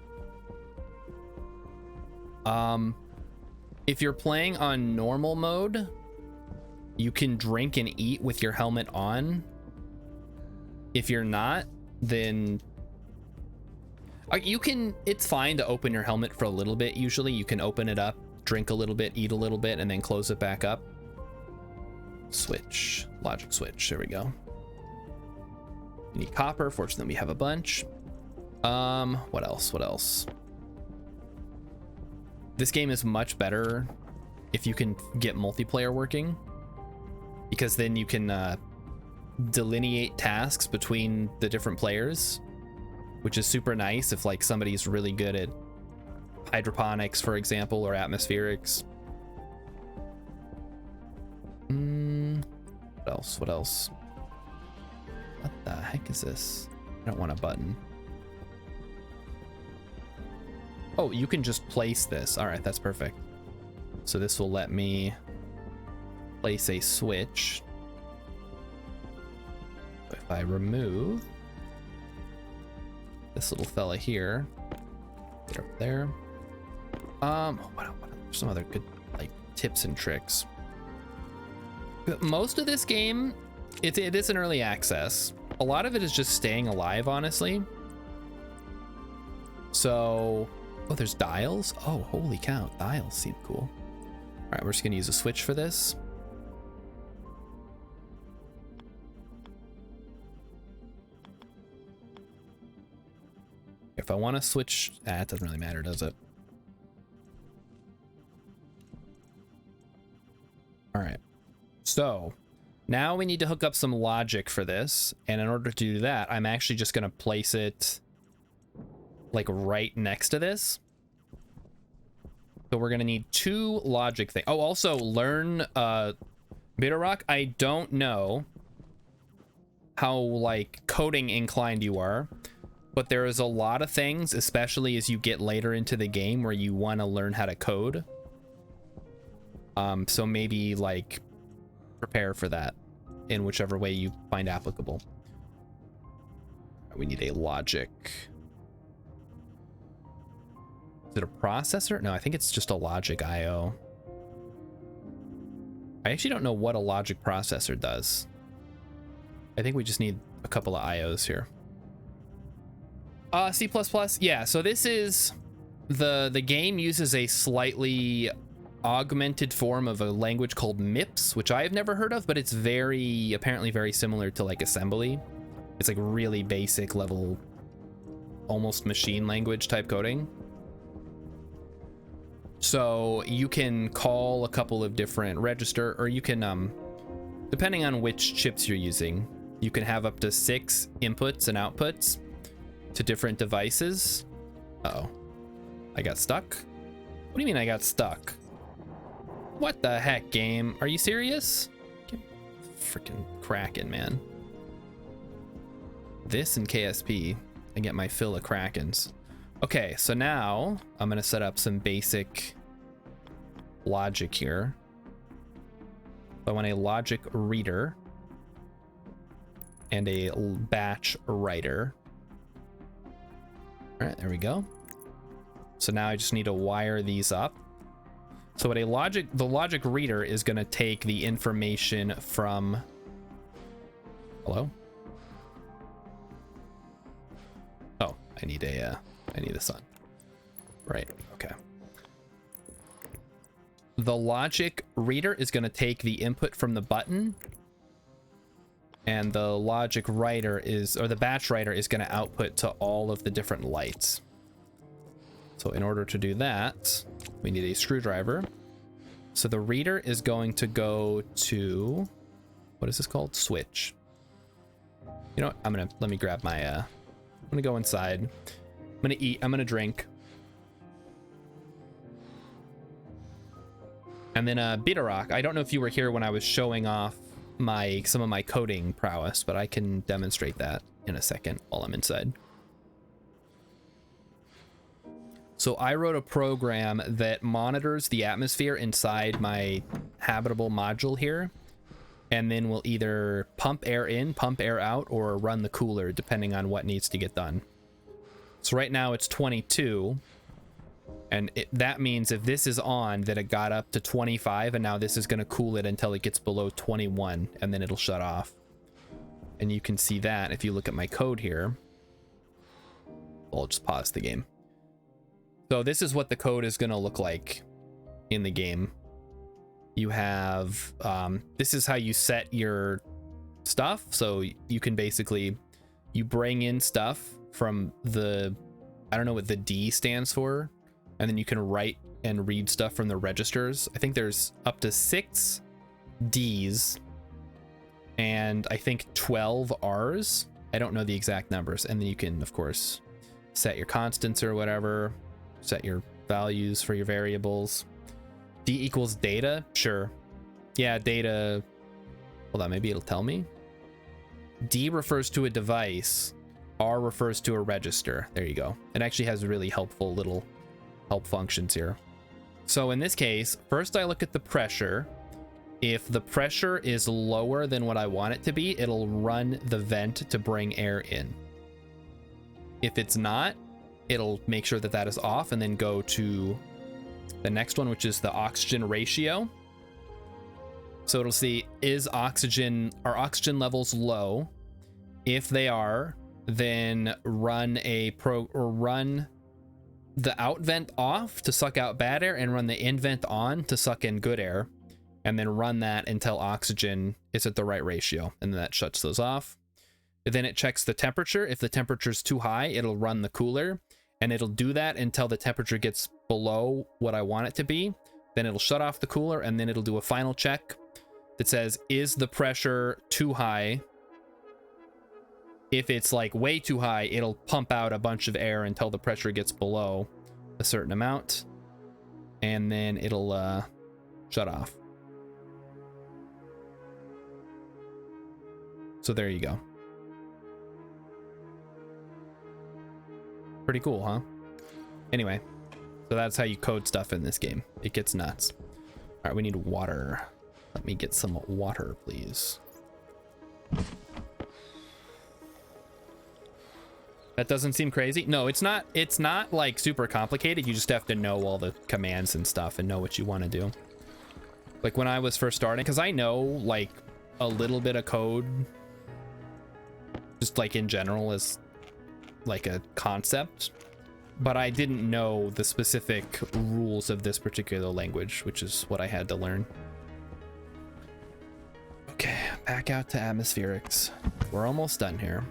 If you're playing on normal mode, you can drink and eat with your helmet on. If you're not, then you can, it's fine to open your helmet for a little bit. Usually you can open it up, drink a little bit, eat a little bit, and then close it back up. Switch, logic switch, there we go. We need copper, fortunately we have a bunch. What else? This game is much better if you can get multiplayer working, because then you can delineate tasks between the different players, which is super nice if like somebody's really good at hydroponics, for example, or atmospherics. What else? What else? What the heck is this? I don't want a button. Oh, you can just place this. All right, that's perfect. So this will let me place a switch. If I remove this little fella here, get up there. What are some other good like tips and tricks? Most of this game, it is an early access. A lot of it is just staying alive, honestly. So, oh, there's dials. Oh, holy cow, dials seem cool. All right, we're just gonna use a switch for this. If I want to switch, it doesn't really matter, does it? All right. So now we need to hook up some logic for this. And in order to do that, I'm actually just going to place it like right next to this. So we're going to need 2 logic things. Oh, also learn Bitterrock. I don't know how like coding inclined you are, but there is a lot of things, especially as you get later into the game, where you want to learn how to code. So maybe like prepare for that in whichever way you find applicable. We need a logic. Is it a processor? No, I think it's just a logic IO. I actually don't know what a logic processor does. I think we just need a couple of IOs here. C++, yeah, so this is the game uses a slightly augmented form of a language called MIPS, which I've never heard of, but it's apparently very similar to like assembly. It's like really basic level, almost machine language type coding. So you can call a couple of different register, or you can, depending on which chips you're using, you can have up to 6 inputs and outputs to different devices. Uh-oh, I got stuck. What do you mean I got stuck? What the heck, game? Are you serious? Get freaking cracking, man. This and KSP, I get my fill of Krakens. Okay, so now I'm gonna set up some basic logic here. I want a logic reader and a batch writer. All right, there we go. So now I just need to wire these up. So what the logic reader is going to take the information from, hello? Oh, I need a sun. Right, okay. The logic reader is going to take the input from the button, and the logic writer or the batch writer is going to output to all of the different lights. So in order to do that, we need a screwdriver. So the reader is going to go to, what is this called? Switch. You know what? Let me grab my, I'm gonna go inside. I'm gonna eat, I'm gonna drink. And then Bitterrock, I don't know if you were here when I was showing off some of my coding prowess, but I can demonstrate that in a second while I'm inside. So I wrote a program that monitors the atmosphere inside my habitable module here, and then will either pump air in, pump air out, or run the cooler depending on what needs to get done. So right now it's 22, and that means if this is on, that it got up to 25, and now this is going to cool it until it gets below 21, and then it'll shut off. And you can see that if you look at my code here. I'll just pause the game. So this is what the code is going to look like in the game. You have, this is how you set your stuff. So you can basically, you bring in stuff from the, I don't know what the D stands for, and then you can write and read stuff from the registers. I think there's up to 6 Ds and I think 12 Rs. I don't know the exact numbers. And then you can, of course, set your constants or whatever. Set your values for your variables. D equals data, sure. Yeah, data Hold on, maybe it'll tell me. D refers to a device. R refers to a register. There you go. It actually has really helpful little help functions here. So in this case, first I look at the pressure. If the pressure is lower than what I want it to be, it'll run the vent to bring air in. If it's not, it'll make sure that that is off and then go to the next one, which is the oxygen ratio. So it'll see, are oxygen levels low? If they are, then run the out vent off to suck out bad air and run the in vent on to suck in good air, and then run that until oxygen is at the right ratio, and then that shuts those off. Then it checks the temperature. If the temperature is too high, it'll run the cooler, and it'll do that until the temperature gets below what I want it to be. Then it'll shut off the cooler, and then it'll do a final check that says, is the pressure too high? If it's like way too high, it'll pump out a bunch of air until the pressure gets below a certain amount, and then it'll shut off. So there you go. Pretty cool, huh? Anyway, so that's how you code stuff in this game. It gets nuts. All right, we need water. Let me get some water, please. That doesn't seem crazy. No, it's not like super complicated. You just have to know all the commands and stuff and know what you want to do. Like when I was first starting, because I know like a little bit of code, just like in general as like a concept, but I didn't know the specific rules of this particular language, which is what I had to learn. Okay, back out to atmospherics. We're almost done here.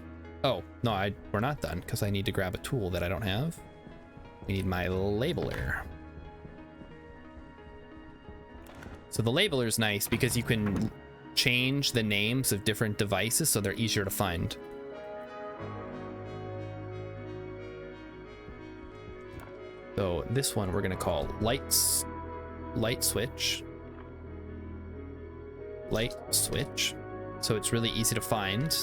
Oh, no, we're not done because I need to grab a tool that I don't have. We need my labeler. So the labeler is nice because you can change the names of different devices so they're easier to find. So this one we're gonna call light switch. Light switch. So it's really easy to find.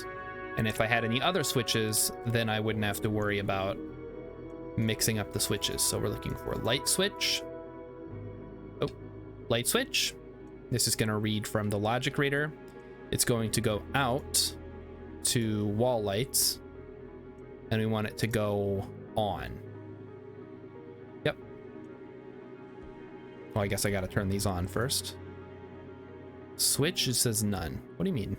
And if I had any other switches, then I wouldn't have to worry about mixing up the switches. So we're looking for light switch. Oh, light switch. This is gonna read from the logic reader. It's going to go out to wall lights, and we want it to go on. Yep. Well, I guess I gotta turn these on first. Switch, it says none. What do you mean?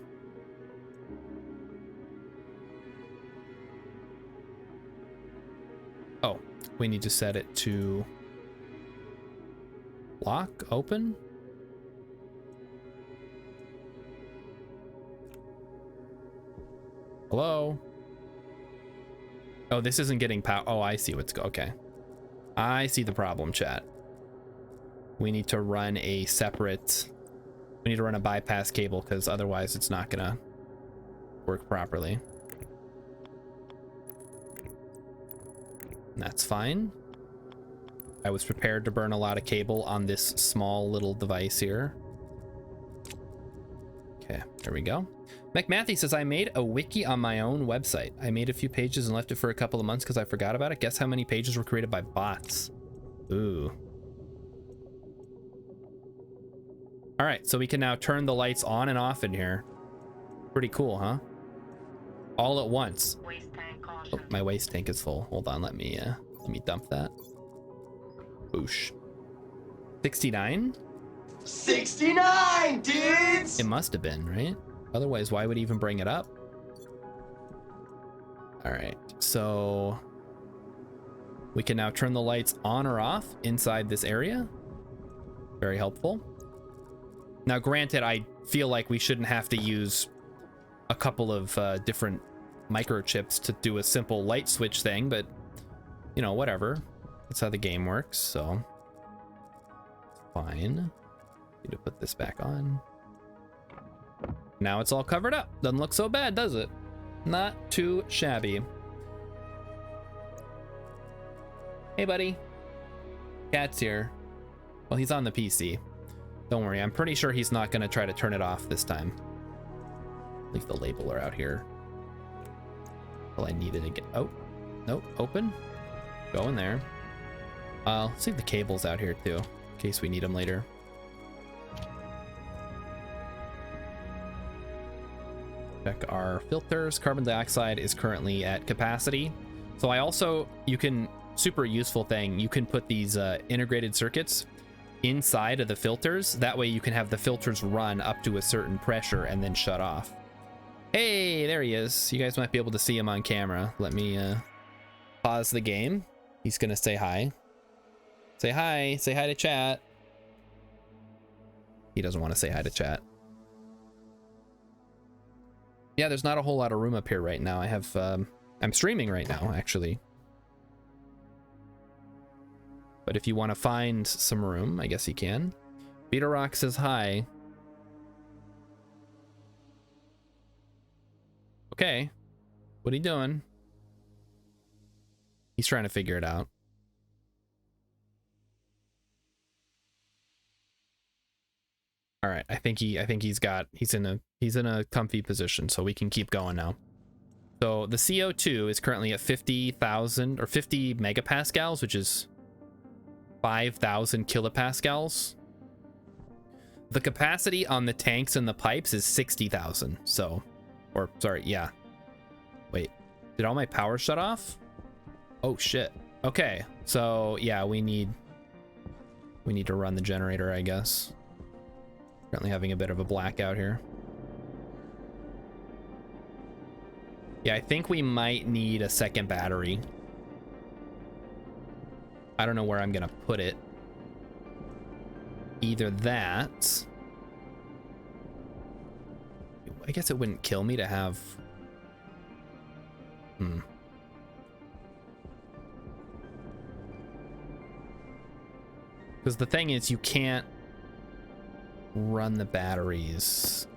Oh, we need to set it to lock, open. Hello? Oh, this isn't getting power. Oh, I see what's okay. I see the problem, chat. We need to run a separate, we need to run a bypass cable because otherwise it's not gonna work properly. That's fine. I was prepared to burn a lot of cable on this small little device here. Okay, there we go. McMathy says, I made a wiki on my own website. I made a few pages and left it for a couple of months because I forgot about it. Guess how many pages were created by bots? Ooh. All right, so we can now turn the lights on and off in here. Pretty cool, huh? All at once. Waste tank Oh, caution. my waste tank is full. Hold on, let me dump that. Boosh. 69? 69, dudes! It must have been, right? Otherwise, why would he even bring it up? All right, so we can now turn the lights on or off inside this area. Very helpful. Now, granted, I feel like we shouldn't have to use a couple of different microchips to do a simple light switch thing, but you know, whatever. That's how the game works, so fine. Need to put this back on. Now it's all covered up. Doesn't look so bad, does it? Not too shabby. Hey, buddy. Cat's here. Well, he's on the PC. Don't worry, I'm pretty sure he's not gonna try to turn it off this time. Leave the labeler out here. Well, I needed to get... Oh, nope, open. Go in there. Let's leave the cables out here too, in case we need them later. Check our filters. Carbon dioxide is currently at capacity. So I also, you can, super useful thing, you can put these integrated circuits inside of the filters. That way you can have the filters run up to a certain pressure and then shut off. Hey, there he is. You guys might be able to see him on camera. Let me pause the game. He's gonna say hi. Say hi. Say hi to chat. He doesn't want to say hi to chat. Yeah, there's not a whole lot of room up here right now. I have, I'm streaming right now, actually. But if you want to find some room, I guess you can. Beta Rock says hi. Okay. What are you doing? He's trying to figure it out. All right, I think he's in a comfy position, so we can keep going now. So the CO2 is currently at 50,000 or 50 megapascals, which is 5,000 kilopascals. The capacity on the tanks and the pipes is 60,000. So, or sorry, yeah. Wait, did all my power shut off? Oh shit. Okay, so yeah, we need to run the generator, I guess. Currently having a bit of a blackout here. Yeah, I think we might need a second battery. I don't know where I'm gonna put it. Either that. I guess it wouldn't kill me to have... Because the thing is, you can't run the batteries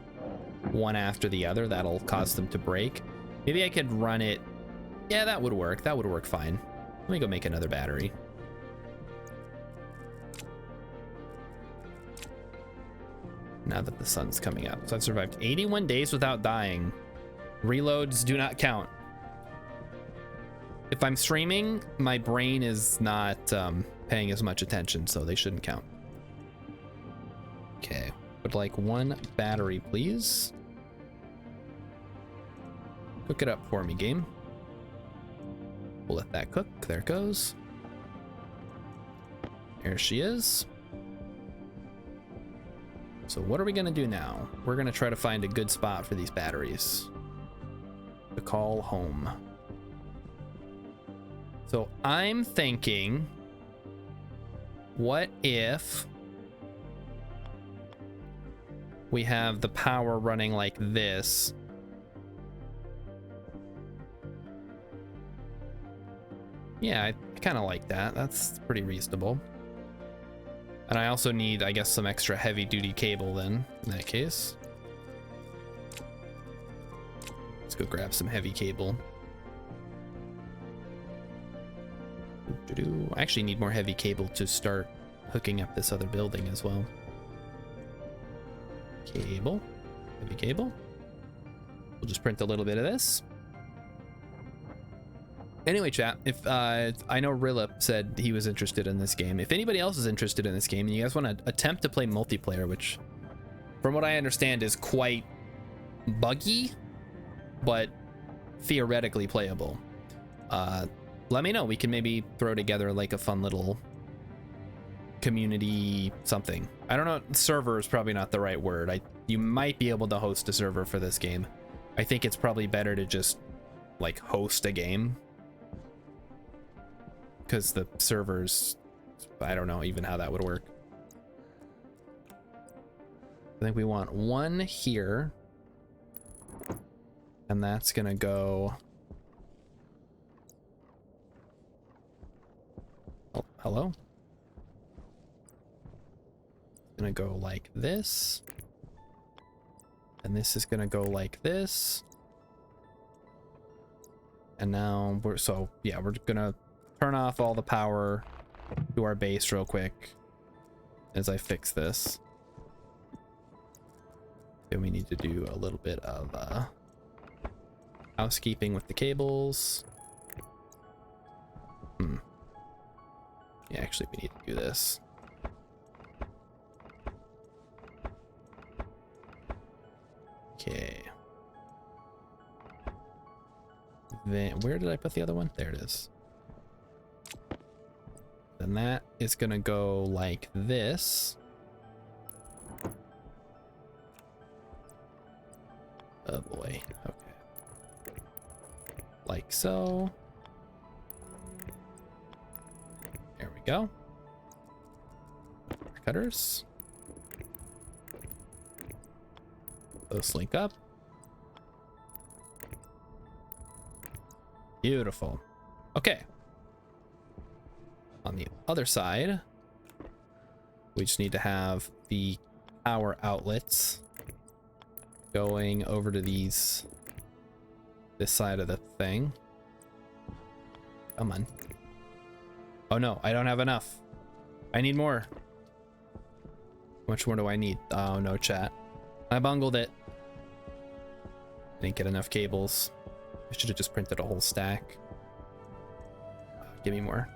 one after the other. That'll cause them to break. Maybe I could run it. Yeah, that would work. That would work fine. Let me go make another battery. Now that the sun's coming up. So I've survived 81 days without dying. Reloads do not count. If I'm streaming, my brain is not paying as much attention, so they shouldn't count. Okay, would like one battery, please. Cook it up for me, game. We'll let that cook. There it goes. There she is. So what are we gonna do now? We're gonna try to find a good spot for these batteries to call home. So I'm thinking, what if we have the power running like this? Yeah, I kind of like that. That's pretty reasonable. And I also need, I guess, some extra heavy duty cable then, in that case. Let's go grab some heavy cable. I actually need more heavy cable to start hooking up this other building as well. Cable, heavy cable. We'll just print a little bit of this. Anyway, chat, if I know Rillip said he was interested in this game. If anybody else is interested in this game and you guys want to attempt to play multiplayer, which from what I understand is quite buggy, but theoretically playable, let me know. We can maybe throw together like a fun little community something. I don't know, server is probably not the right word. You might be able to host a server for this game. I think it's probably better to just like host a game, because the servers, I don't know even how that would work. I think we want one here, and that's gonna go... Oh, hello? Gonna go like this, and this is gonna go like this, and now we're gonna turn off all the power to our base real quick as I fix this. Then we need to do a little bit of housekeeping with the cables. Yeah, actually, we need to do this. Okay. Then where did I put the other one? There it is. Then that is gonna go like this. Oh boy. Okay. Like so. There we go. Cutters. Those link up. Beautiful. Okay. On the other side, we just need to have the power outlets going over to this side of the thing. Come on. Oh no, I don't have enough. I need more. How much more do I need? Oh no, chat. I bungled it. Didn't get enough cables. I should have just printed a whole stack. Give me more.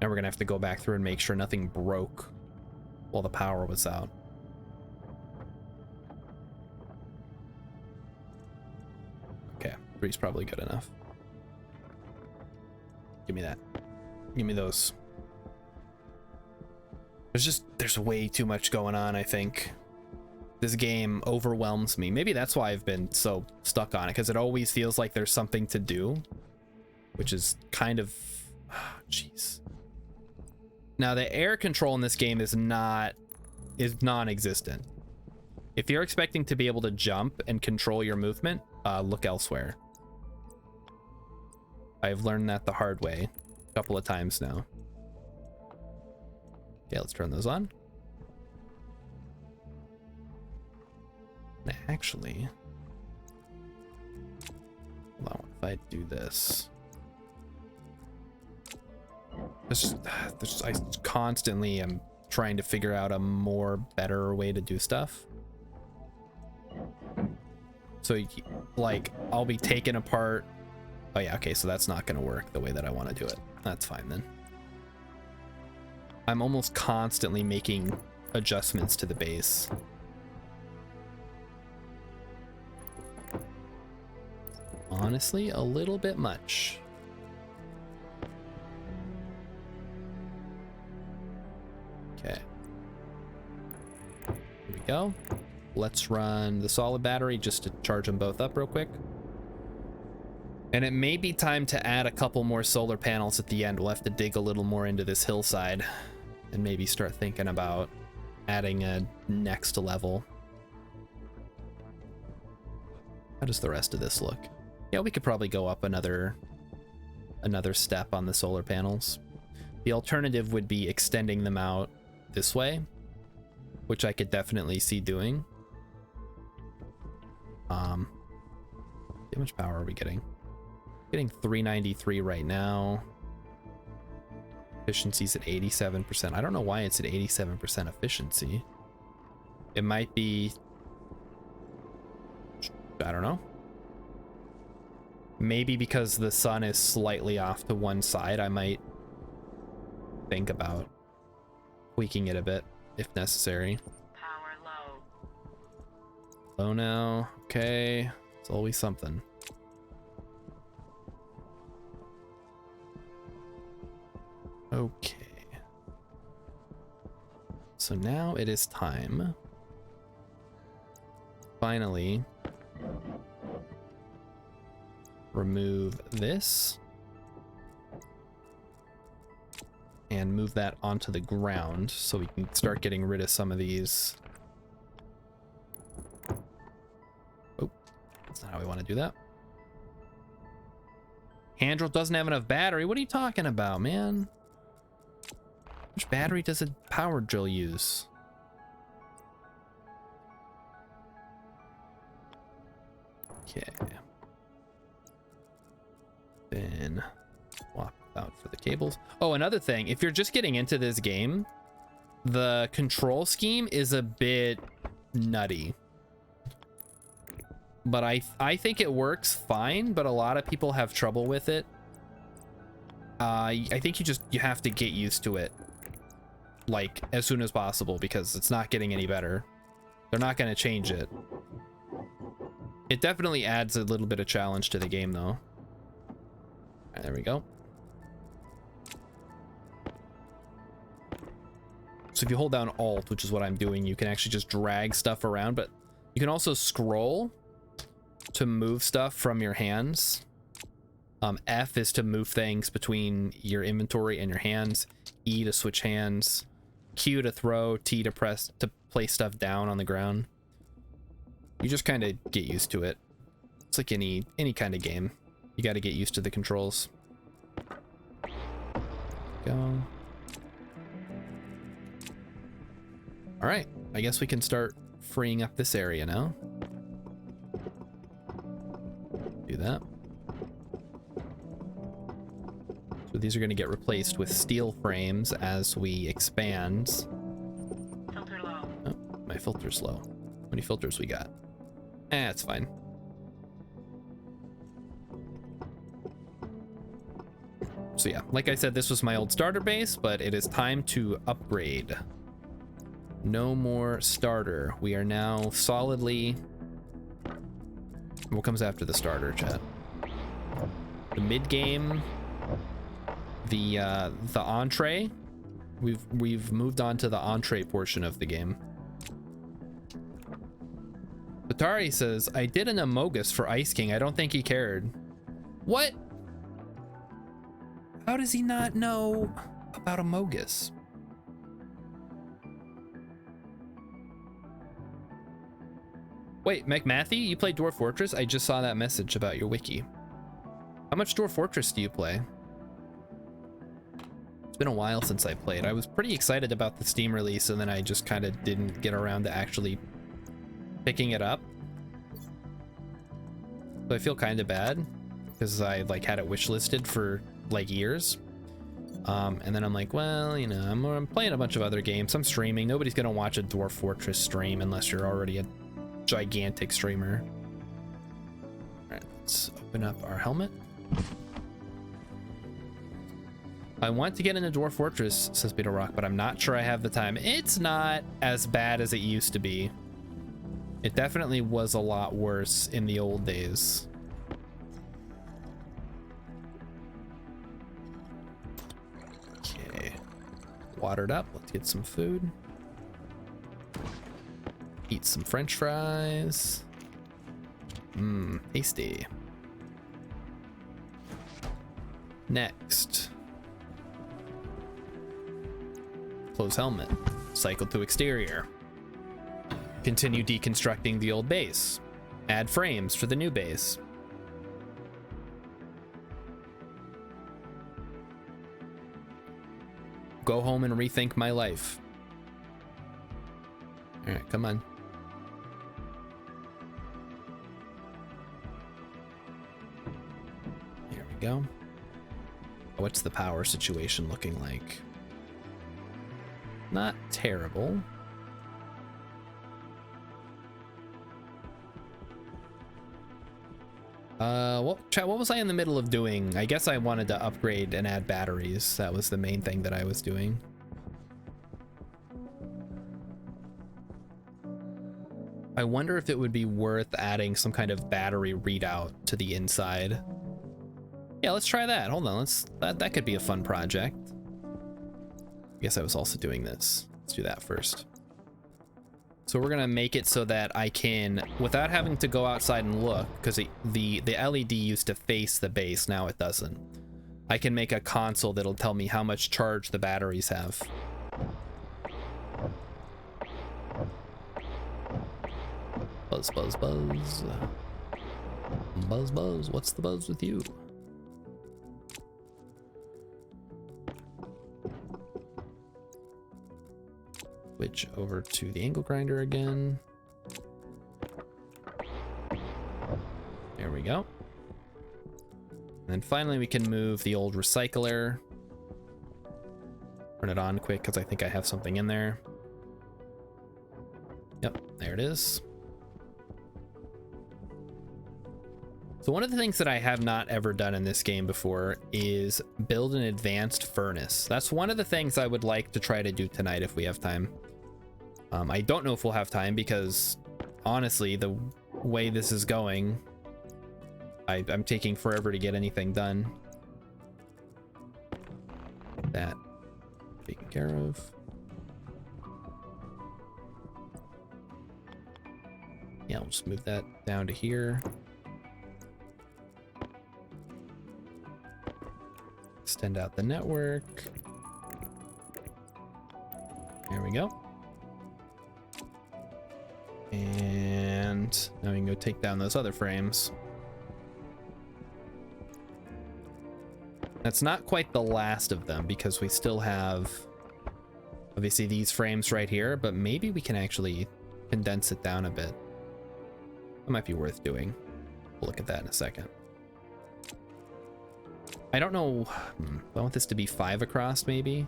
Now we're gonna have to go back through and make sure nothing broke while the power was out. Okay, 3's probably good enough. Give me that. Give me those. There's way too much going on, I think. This game overwhelms me. Maybe that's why I've been so stuck on it, because it always feels like there's something to do, which is kind of... Jeez. Now, the air control in this game is non-existent. If you're expecting to be able to jump and control your movement, look elsewhere. I've learned that the hard way a couple of times now. Okay, let's turn those on. Actually, hold on, if I do this, I constantly am trying to figure out a better way to do stuff. So like I'll be taken apart. Oh yeah, okay, so that's not gonna work the way that I want to do it. That's fine then. I'm almost constantly making adjustments to the base. Honestly, a little bit much. Okay. Here we go. Let's run the solid battery just to charge them both up real quick. And it may be time to add a couple more solar panels at the end. We'll have to dig a little more into this hillside and maybe start thinking about adding a next level. How does the rest of this look? Yeah, we could probably go up another step on the solar panels. The alternative would be extending them out this way, which I could definitely see doing. How much power are we getting? Getting 393 right now. Efficiency's at 87%. I don't know why it's at 87% efficiency. It might be, I don't know. Maybe because the sun is slightly off to one side, I might think about tweaking it a bit if necessary. Power low. Low now. Okay. It's always something. Okay. So now it is time. Finally. Remove this. And move that onto the ground so we can start getting rid of some of these. Oh, that's not how we want to do that. Hand drill doesn't have enough battery. What are you talking about, man? How much battery does a power drill use? Okay. Then swap out for the cables. Oh, another thing, if you're just getting into this game, the control scheme is a bit nutty. But I think it works fine, but a lot of people have trouble with it. I think you have to get used to it, like, as soon as possible, because it's not getting any better. They're not going to change it. It definitely adds a little bit of challenge to the game, though. All right, there we go. So if you hold down Alt, which is what I'm doing, you can actually just drag stuff around, but you can also scroll to move stuff from your hands. F is to move things between your inventory and your hands. E to switch hands. Q to throw. T to press to place stuff down on the ground. You just kind of get used to it. It's like any kind of game. You got to get used to the controls. Go. All right, I guess we can start freeing up this area now. Do that. So these are going to get replaced with steel frames as we expand. Filter low. Oh, my filter's low. How many filters we got? It's fine. So yeah, like I said, this was my old starter base, but it is time to upgrade. No more starter. We are now solidly... What comes after the starter, chat? The mid-game... The entree. We've moved on to the entree portion of the game. Batari says, I did an Amogus for Ice King. I don't think he cared. What? How does he not know about Amogus? Wait, McMathy, you play Dwarf Fortress? I just saw that message about your wiki. How much Dwarf Fortress do you play? It's been a while since I played. I was pretty excited about the Steam release, and then I just kind of didn't get around to actually picking it up. So I feel kind of bad because I like had it wishlisted for like years. And then I'm like, well, you know, I'm playing a bunch of other games. I'm streaming. Nobody's gonna watch a Dwarf Fortress stream unless you're already a gigantic streamer. All right, let's open up our helmet. I want to get into Dwarf Fortress, says Beetle Rock, but I'm not sure I have the time. It's not as bad as it used to be. It definitely was a lot worse in the old days. Okay. Watered up. Let's get some food. Eat some French fries. Mmm, tasty. Next. Close helmet. Cycle to exterior. Continue deconstructing the old base. Add frames for the new base. Go home and rethink my life. All right, come on. Here we go. What's the power situation looking like? Not terrible. Well, chat, what was I in the middle of doing? I guess I wanted to upgrade and add batteries. That was the main thing that I was doing. I wonder if it would be worth adding some kind of battery readout to the inside. Yeah, let's try that. Hold on, that could be a fun project. I guess I was also doing this. Let's do that first. So we're gonna make it so that I can, without having to go outside and look, because the LED used to face the base, now it doesn't. I can make a console that'll tell me how much charge the batteries have. Buzz, buzz, buzz. Buzz, buzz. What's the buzz with you? Switch over to the angle grinder again. There we go. And then finally we can move the old recycler Turn it on quick because I think I have something in there. Yep, there it is. So one of the things that I have not ever done in this game before is build an advanced furnace. That's one of the things I would like to try to do tonight if we have time. I don't know if we'll have time because honestly, the way this is going, I'm taking forever to get anything done. That taken care of. Yeah, we'll just move that down to here. Extend out the network. There we go. And now we can go take down those other frames. That's not quite the last of them because we still have obviously these frames right here, but maybe we can actually condense it down a bit. It might be worth doing. We'll look at that in a second. I don't know. I want this to be 5 across, maybe.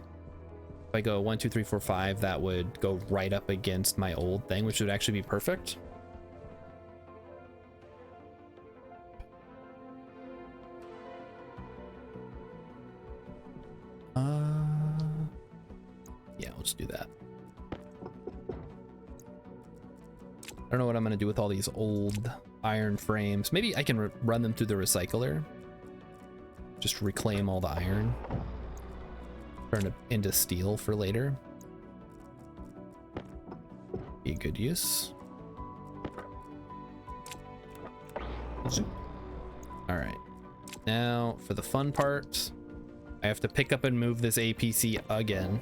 If I go 1, 2, 3, 4, 5, that would go right up against my old thing, which would actually be perfect. Yeah, let's do that. I don't know what I'm gonna do with all these old iron frames. Maybe I can run them through the recycler. Just reclaim all the iron. Turn it into steel for later. Be a good use. All right. Now for the fun part, I have to pick up and move this APC again.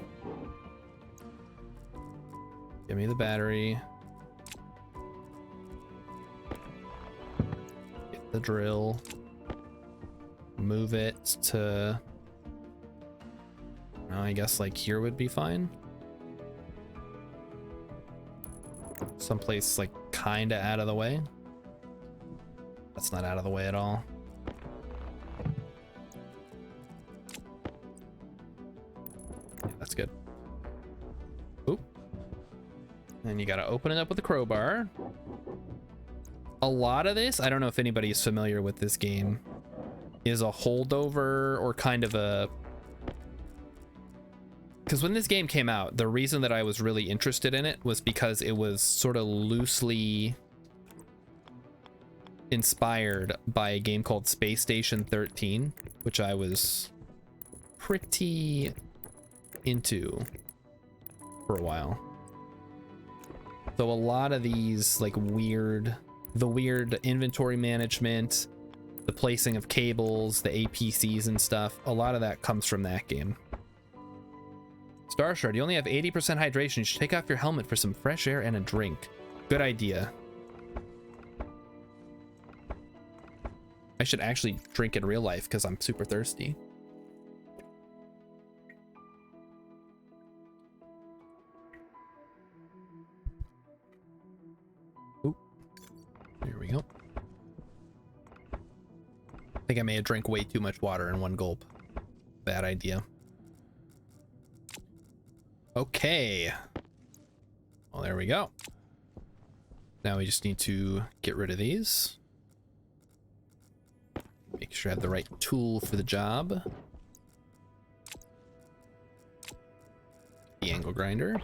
Give me the battery. Get the drill. Move it to, I guess like here would be fine. Someplace like kind of out of the way. That's not out of the way at all. Yeah, that's good. Oop. And you got to open it up with a crowbar. A lot of this, I don't know if anybody is familiar with this game, is a holdover or kind of a, because when this game came out, the reason that I was really interested in it was because it was sort of loosely inspired by a game called Space Station 13, which I was pretty into for a while. So a lot of these like the weird inventory management, the placing of cables, the APCs and stuff, a lot of that comes from that game. Star Shard, you only have 80% hydration. You should take off your helmet for some fresh air and a drink. Good idea. I should actually drink in real life because I'm super thirsty. Oop. There we go. I think I may have drank way too much water in one gulp. Bad idea. Okay. Well, there we go. Now we just need to get rid of these. Make sure I have the right tool for the job. The angle grinder.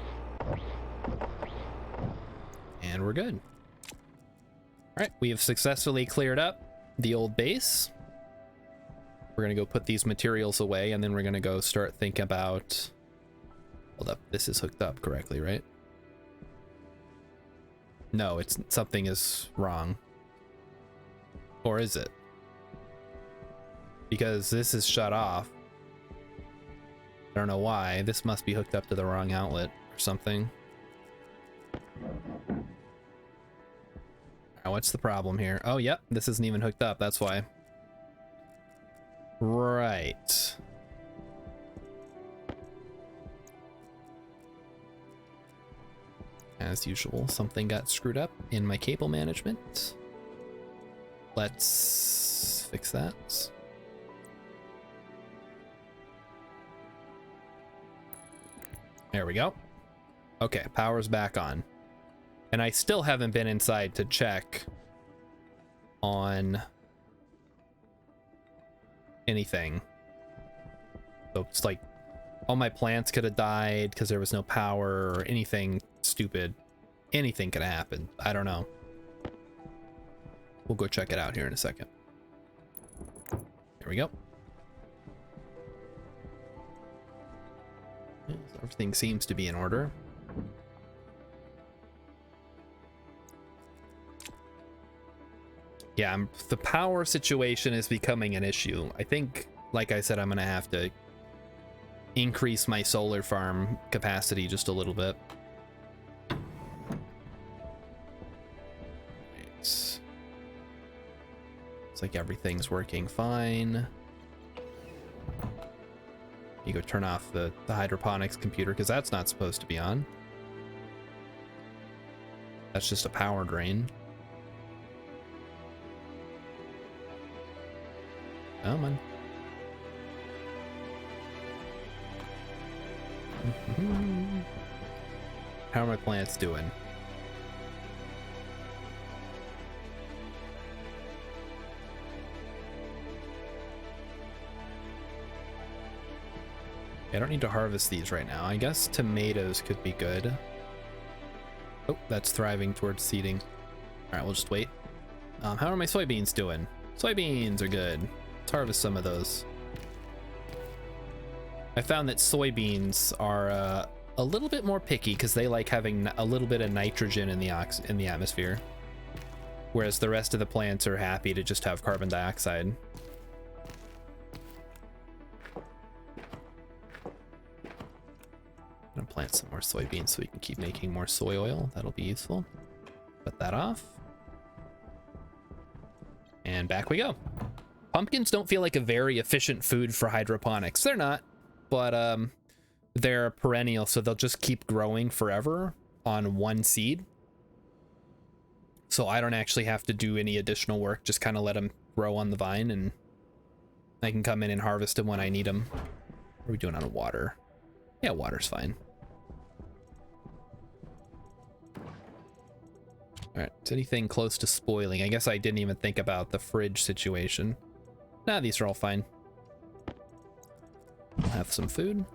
And we're good. All right, we have successfully cleared up the old base. We're gonna go put these materials away, and then we're gonna go start thinking about, hold up, this is hooked up correctly, right? No, it's, something is wrong. Or is it? Because this is shut off. I don't know why. This must be hooked up to the wrong outlet or something. What's the problem here? Oh, yep, this isn't even hooked up, that's why. Right. As usual, something got screwed up in my cable management. Let's fix that. There we go. Okay, power's back on. And I still haven't been inside to check on anything. So it's like all my plants could have died because there was no power or anything stupid. Anything could have happened. I don't know. We'll go check it out here in a second. Here we go. Everything seems to be in order. Yeah, the power situation is becoming an issue. I think, like I said, I'm gonna have to increase my solar farm capacity just a little bit. It's like everything's working fine. You go turn off the hydroponics computer because that's not supposed to be on. That's just a power drain. Oh man. How are my plants doing? I don't need to harvest these right now. I guess tomatoes could be good. Oh, that's thriving towards seeding. All right, we'll just wait. How are my soybeans doing? Soybeans are good. Let's harvest some of those. I found that soybeans are a little bit more picky because they like having a little bit of nitrogen in the atmosphere, whereas the rest of the plants are happy to just have carbon dioxide. I'm gonna plant some more soybeans so we can keep making more soy oil. That'll be useful. Put that off. And back we go. Pumpkins don't feel like a very efficient food for hydroponics. They're not, but they're perennial, so they'll just keep growing forever on one seed. So I don't actually have to do any additional work, just kind of let them grow on the vine, and I can come in and harvest them when I need them. What are we doing on water? Yeah, water's fine. All right, is anything close to spoiling? I guess I didn't even think about the fridge situation. Nah, these are all fine. We'll have some food.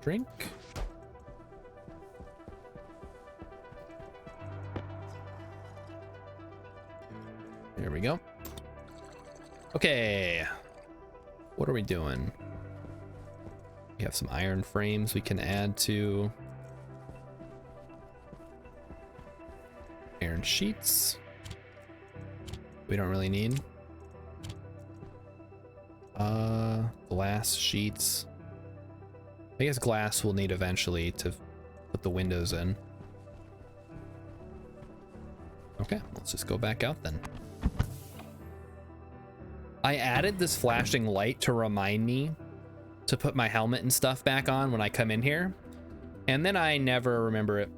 Drink. There we go. Okay. What are we doing? We have some iron frames we can add to. Iron sheets. We don't really need. Glass sheets. I guess glass we'll need eventually to put the windows in. Okay, let's just go back out then. I added this flashing light to remind me to put my helmet and stuff back on when I come in here, and then I never remember it.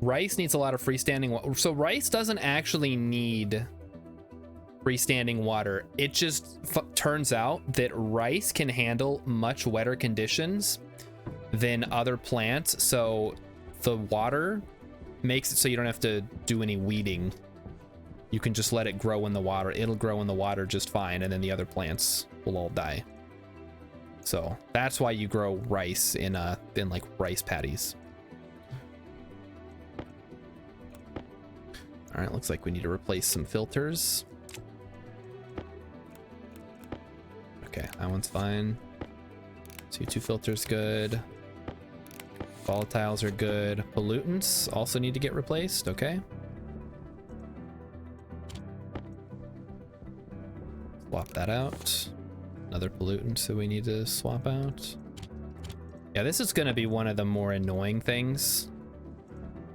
Rice needs a lot of freestanding water. So rice doesn't actually need freestanding water. It just turns out that rice can handle much wetter conditions than other plants. So the water makes it so you don't have to do any weeding. You can just let it grow in the water. It'll grow in the water just fine, and then the other plants will all die. So that's why you grow rice in like rice paddies. All right, looks like we need to replace some filters. Okay, that one's fine. CO2 filter's good. Volatiles are good. Pollutants also need to get replaced. Okay. Swap that out. Another pollutant, so we need to swap out. Yeah, this is going to be one of the more annoying things,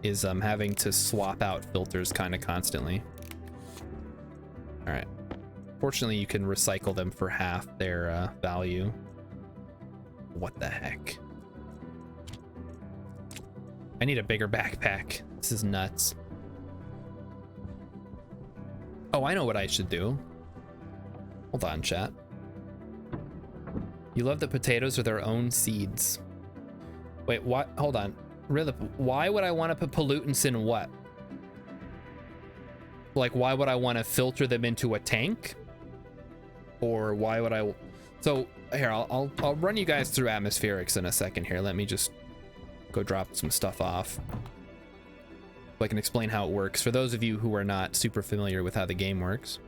is having to swap out filters kind of constantly. All right. Fortunately, you can recycle them for half their value. What the heck? I need a bigger backpack. This is nuts. Oh, I know what I should do. Hold on, chat. You love that potatoes are their own seeds. Wait, what? Hold on. Really? Why would I want to put pollutants in what? Like, why would I want to filter them into a tank? Or why would I? So here, I'll run you guys through atmospherics in a second here. Let me just go drop some stuff off so I can explain how it works for those of you who are not super familiar with how the game works.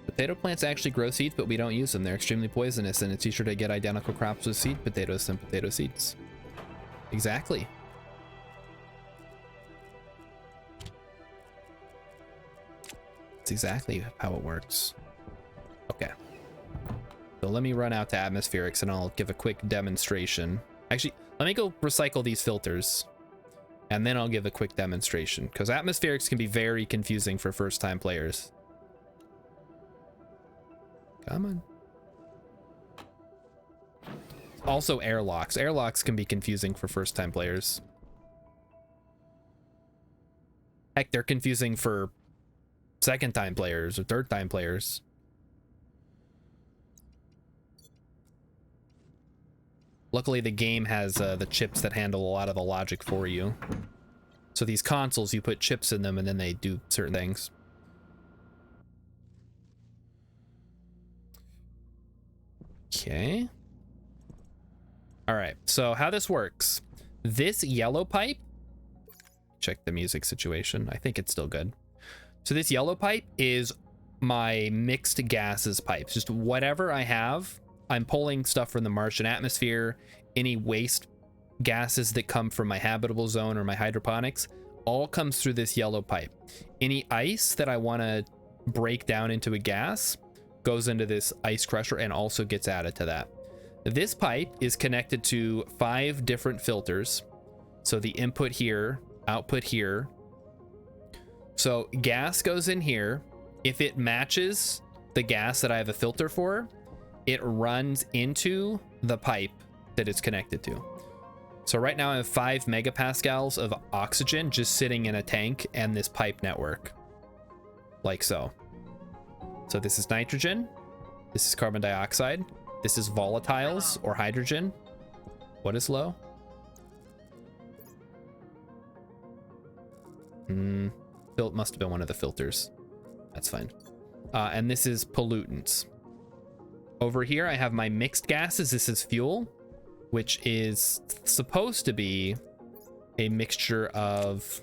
Potato plants actually grow seeds, but we don't use them. They're extremely poisonous, and it's easier to get identical crops with seed potatoes than potato seeds. Exactly. That's exactly how it works. Okay. So let me run out to atmospherics and I'll give a quick demonstration. Actually, let me go recycle these filters and then I'll give a quick demonstration because atmospherics can be very confusing for first-time players. Come on. Also airlocks. Airlocks can be confusing for first-time players. Heck, they're confusing for second-time players or third-time players. Luckily, the game has the chips that handle a lot of the logic for you. So these consoles, you put chips in them and then they do certain things. Okay. All right, so how this works. This yellow pipe, check the music situation. I think it's still good. So this yellow pipe is my mixed gases pipes. Just whatever I have, I'm pulling stuff from the Martian atmosphere, any waste gases that come from my habitable zone or my hydroponics, all comes through this yellow pipe. Any ice that I want to break down into a gas goes into this ice crusher and also gets added to that. This pipe is connected to 5 different filters. So the input here, output here. So gas goes in here. If it matches the gas that I have a filter for, it runs into the pipe that it's connected to. So right now I have 5 megapascals of oxygen just sitting in a tank and this pipe network. Like so. So this is nitrogen. This is carbon dioxide. This is volatiles or hydrogen. What is low? It must have been one of the filters. That's fine. And this is pollutants. Over here, I have my mixed gases. This is fuel, which is supposed to be a mixture of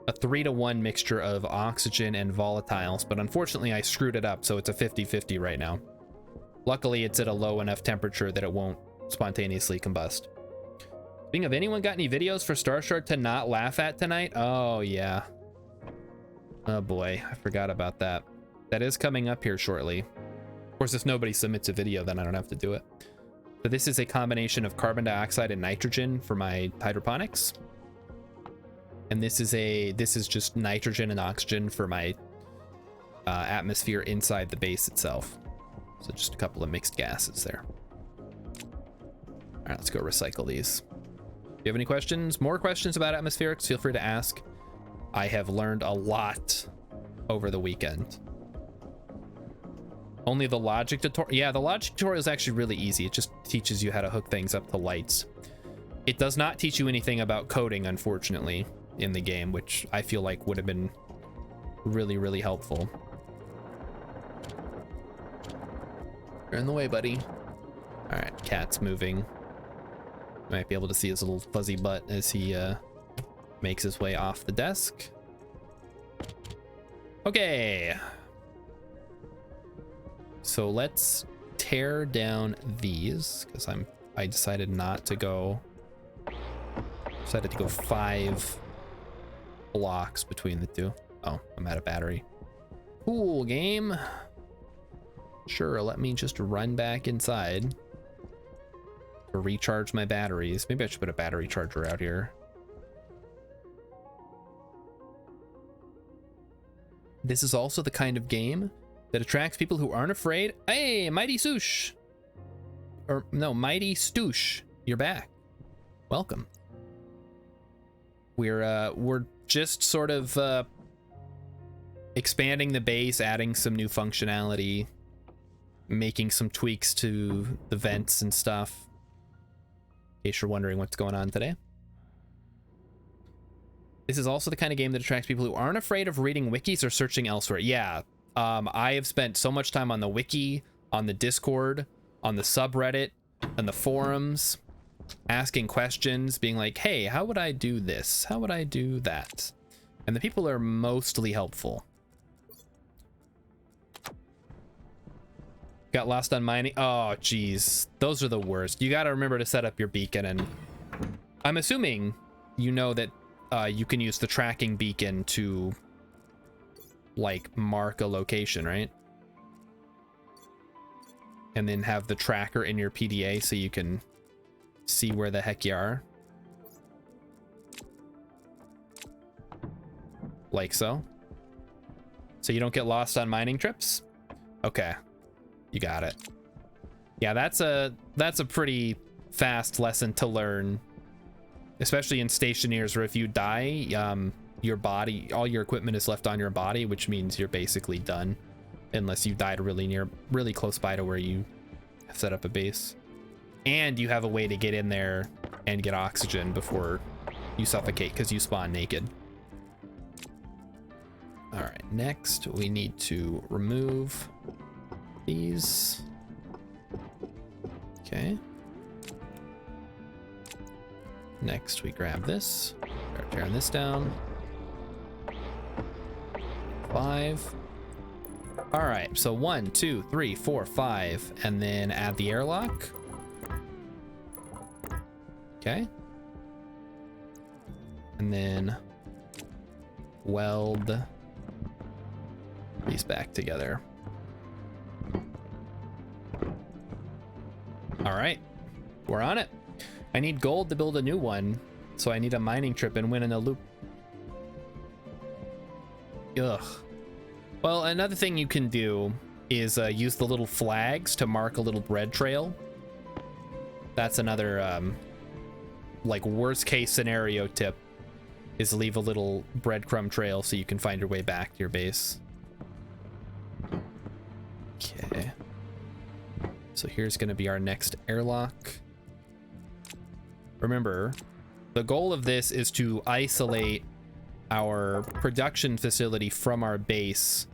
a 3-to-1 mixture of oxygen and volatiles, but unfortunately I screwed it up, so it's a 50-50 right now. Luckily, it's at a low enough temperature that it won't spontaneously combust. Speaking of, anyone got any videos for Star Shard to not laugh at tonight? Oh, yeah. Oh boy, I forgot about that. That is coming up here shortly. Of course, if nobody submits a video, then I don't have to do it. So this is a combination of carbon dioxide and nitrogen for my hydroponics. And this is just nitrogen and oxygen for my atmosphere inside the base itself. So just a couple of mixed gases there. All right, let's go recycle these. If you have any questions, more questions about atmospherics, feel free to ask. I have learned a lot over the weekend. Only the logic tutorial. Yeah, the logic tutorial is actually really easy. It just teaches you how to hook things up to lights. It does not teach you anything about coding, unfortunately, in the game, which I feel like would have been really, really helpful. You're in the way, buddy. All right, cat's moving. Might be able to see his little fuzzy butt as he makes his way off the desk. Okay. So let's tear down these because I decided not to go. Decided to go 5 blocks between the two. Oh, I'm out of battery. Cool game. Sure, let me just run back inside to recharge my batteries. Maybe I should put a battery charger out here. This is also the kind of game that attracts people who aren't afraid. Hey, Mighty Swoosh. Or no, Mighty Stoosh. You're back. Welcome. We're just sort of expanding the base, adding some new functionality, making some tweaks to the vents and stuff. In case you're wondering what's going on today. This is also the kind of game that attracts people who aren't afraid of reading wikis or searching elsewhere. Yeah, I have spent so much time on the wiki, on the Discord, on the subreddit, and the forums, asking questions, being like, hey, how would I do this? How would I do that? And the people are mostly helpful. Got lost on mining. Oh, geez. Those are the worst. You got to remember to set up your beacon. And I'm assuming you know that you can use the tracking beacon to, like, mark a location, right? And then have the tracker in your PDA so you can see where the heck you are. Like so. So you don't get lost on mining trips? Okay. You got it. Yeah, that's a pretty fast lesson to learn, especially in Stationeers, where if you die, your body, all your equipment is left on your body, which means you're basically done unless you died really close by to where you set up a base. And you have a way to get in there and get oxygen before you suffocate because you spawn naked. All right, next we need to remove these. Okay. Next we grab this, start tearing this down. 5. All right, so 1, 2, 3, 4, 5, and then add the airlock. Okay. And then weld these back together. All right, we're on it. I need gold to build a new one, so I need a mining trip and win in a loop. Ugh. Well, another thing you can do is use the little flags to mark a little bread trail. That's another like worst case scenario tip, is leave a little breadcrumb trail so you can find your way back to your base. Okay. So here's going to be our next airlock. Remember, the goal of this is to isolate our production facility from our base,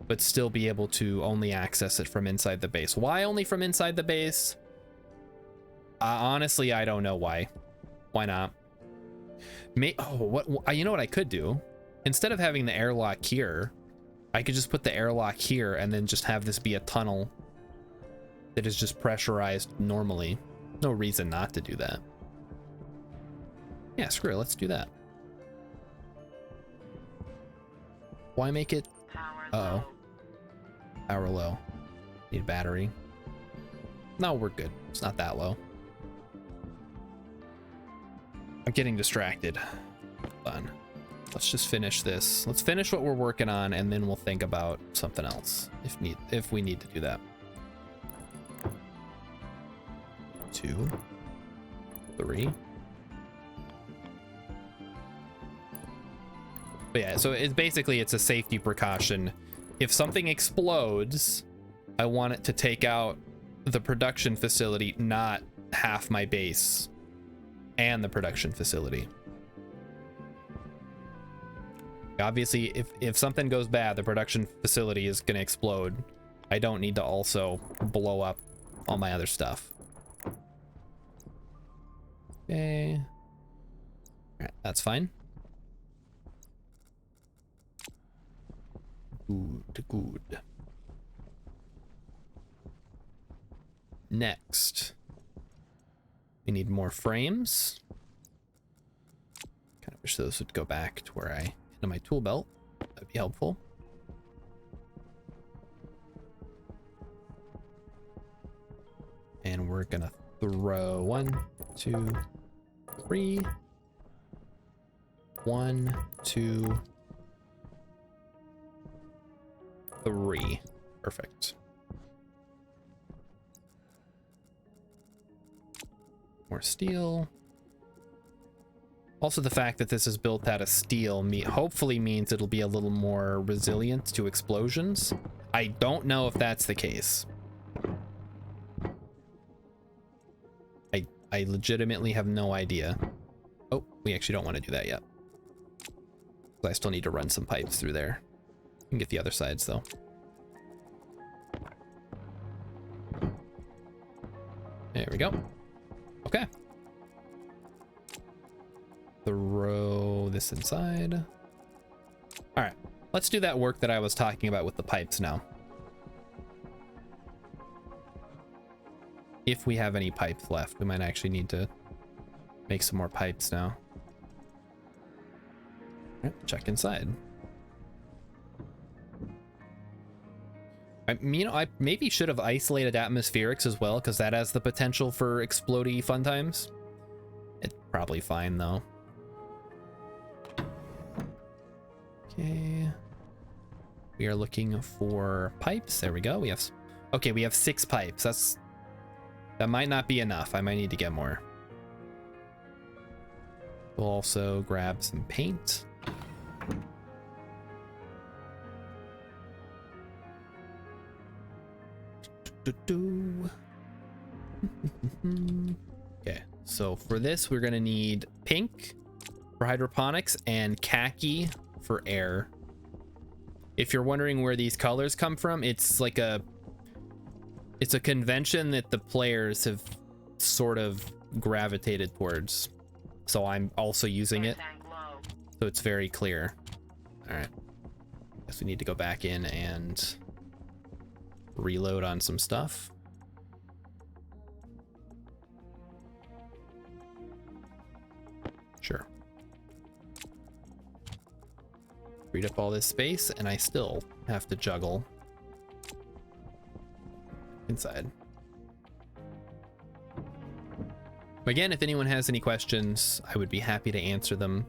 but still be able to only access it from inside the base. Why only from inside the base? Honestly, I don't know why. Why not? You know what I could do? Instead of having the airlock here, I could just put the airlock here and then just have this be a tunnel that is just pressurized normally. No reason not to do that. Yeah, screw it, let's do that. Why make it? Uh-oh. Power low. Need a battery. No, we're good. It's not that low. I'm getting distracted. Hold on. Let's just finish this. Let's finish what we're working on, and then we'll think about something else if we need to do that. 2, 3. But yeah, so it's basically, it's a safety precaution. If something explodes, I want it to take out the production facility, not half my base and the production facility. Obviously, if something goes bad, the production facility is going to explode. I don't need to also blow up all my other stuff. Okay. All right, that's fine. Good. Next, we need more frames. Kind of wish those would go back to where into my tool belt. That'd be helpful. And we're gonna throw 1, 2, 3. 1, 2, 3. Perfect. More steel. Also, the fact that this is built out of steel hopefully means it'll be a little more resilient to explosions. I don't know if that's the case. I legitimately have no idea. Oh, we actually don't want to do that yet. I still need to run some pipes through there. We can get the other sides though. There we go. Okay. Throw this inside. All right, let's do that work that I was talking about with the pipes now. If we have any pipes left, we might actually need to make some more pipes now. All right, check inside. I maybe should have isolated atmospherics as well, because that has the potential for explodey fun times. It's probably fine though. Okay. We are looking for pipes. There we go. We have, okay, we have 6 pipes. That might not be enough. I might need to get more. We'll also grab some paint. Okay, so for this, we're gonna need pink for hydroponics and khaki for air. If you're wondering where these colors come from, it's like it's a convention that the players have sort of gravitated towards. So I'm also using it, so it's very clear. All right, guess we need to go back in and reload on some stuff. Sure. Freed up all this space, and I still have to juggle inside. Again, if anyone has any questions, I would be happy to answer them.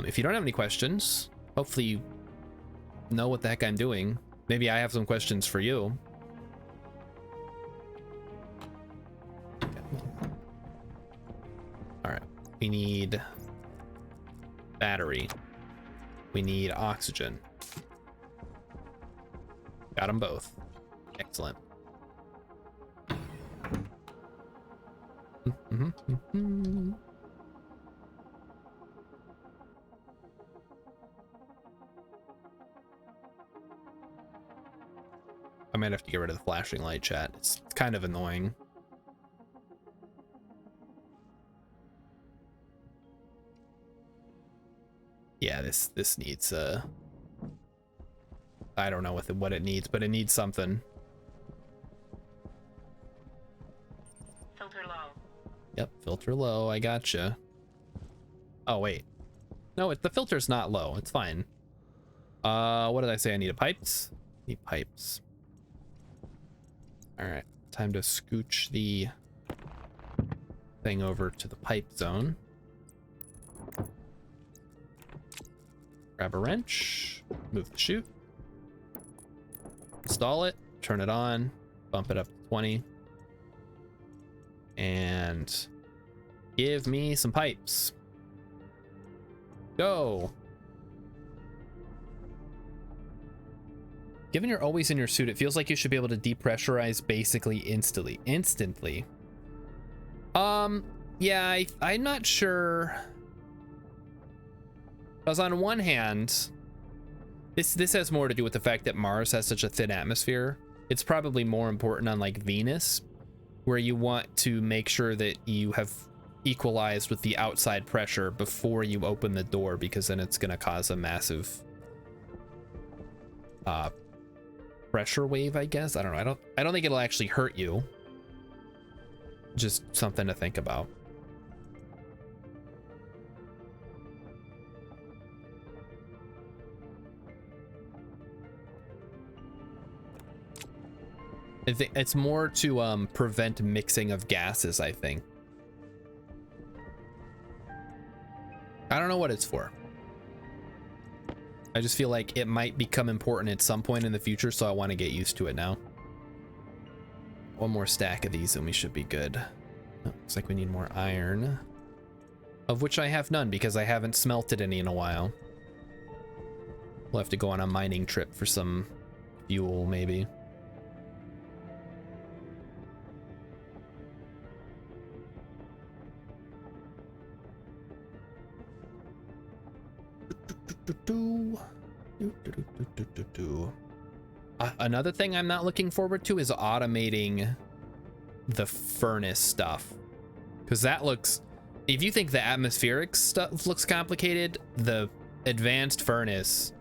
If you don't have any questions, hopefully you know what the heck I'm doing. Maybe I have some questions for you. All right, we need battery. We need oxygen. Got them both. Excellent. I might have to get rid of the flashing light, chat. It's kind of annoying. Yeah, this needs I don't know what it needs, but it needs something. Filter low. Yep, filter low. I gotcha. Oh wait, no, the filter's not low. It's fine. What did I say? I need pipes. Need pipes. All right, time to scooch the thing over to the pipe zone. Grab a wrench, move the chute, install it, turn it on, bump it up to 20, and give me some pipes. Go. Given you're always in your suit, it feels like you should be able to depressurize basically instantly. Yeah, I'm not sure. Because on one hand, this has more to do with the fact that Mars has such a thin atmosphere. It's probably more important on like Venus, where you want to make sure that you have equalized with the outside pressure before you open the door, because then it's going to cause a massive pressure wave, I guess. I don't know. I don't think it'll actually hurt you. Just something to think about. I think it's more to prevent mixing of gases, I think. I don't know what it's for. I just feel like it might become important at some point in the future, so I want to get used to it now. One more stack of these and we should be good. Oh, looks like we need more iron. of which I have none because I haven't smelted any in a while. We'll have to go on a mining trip for some fuel, maybe. Another thing I'm not looking forward to is automating the furnace stuff, because that looks, if you think the atmospheric stuff looks complicated, the advanced furnace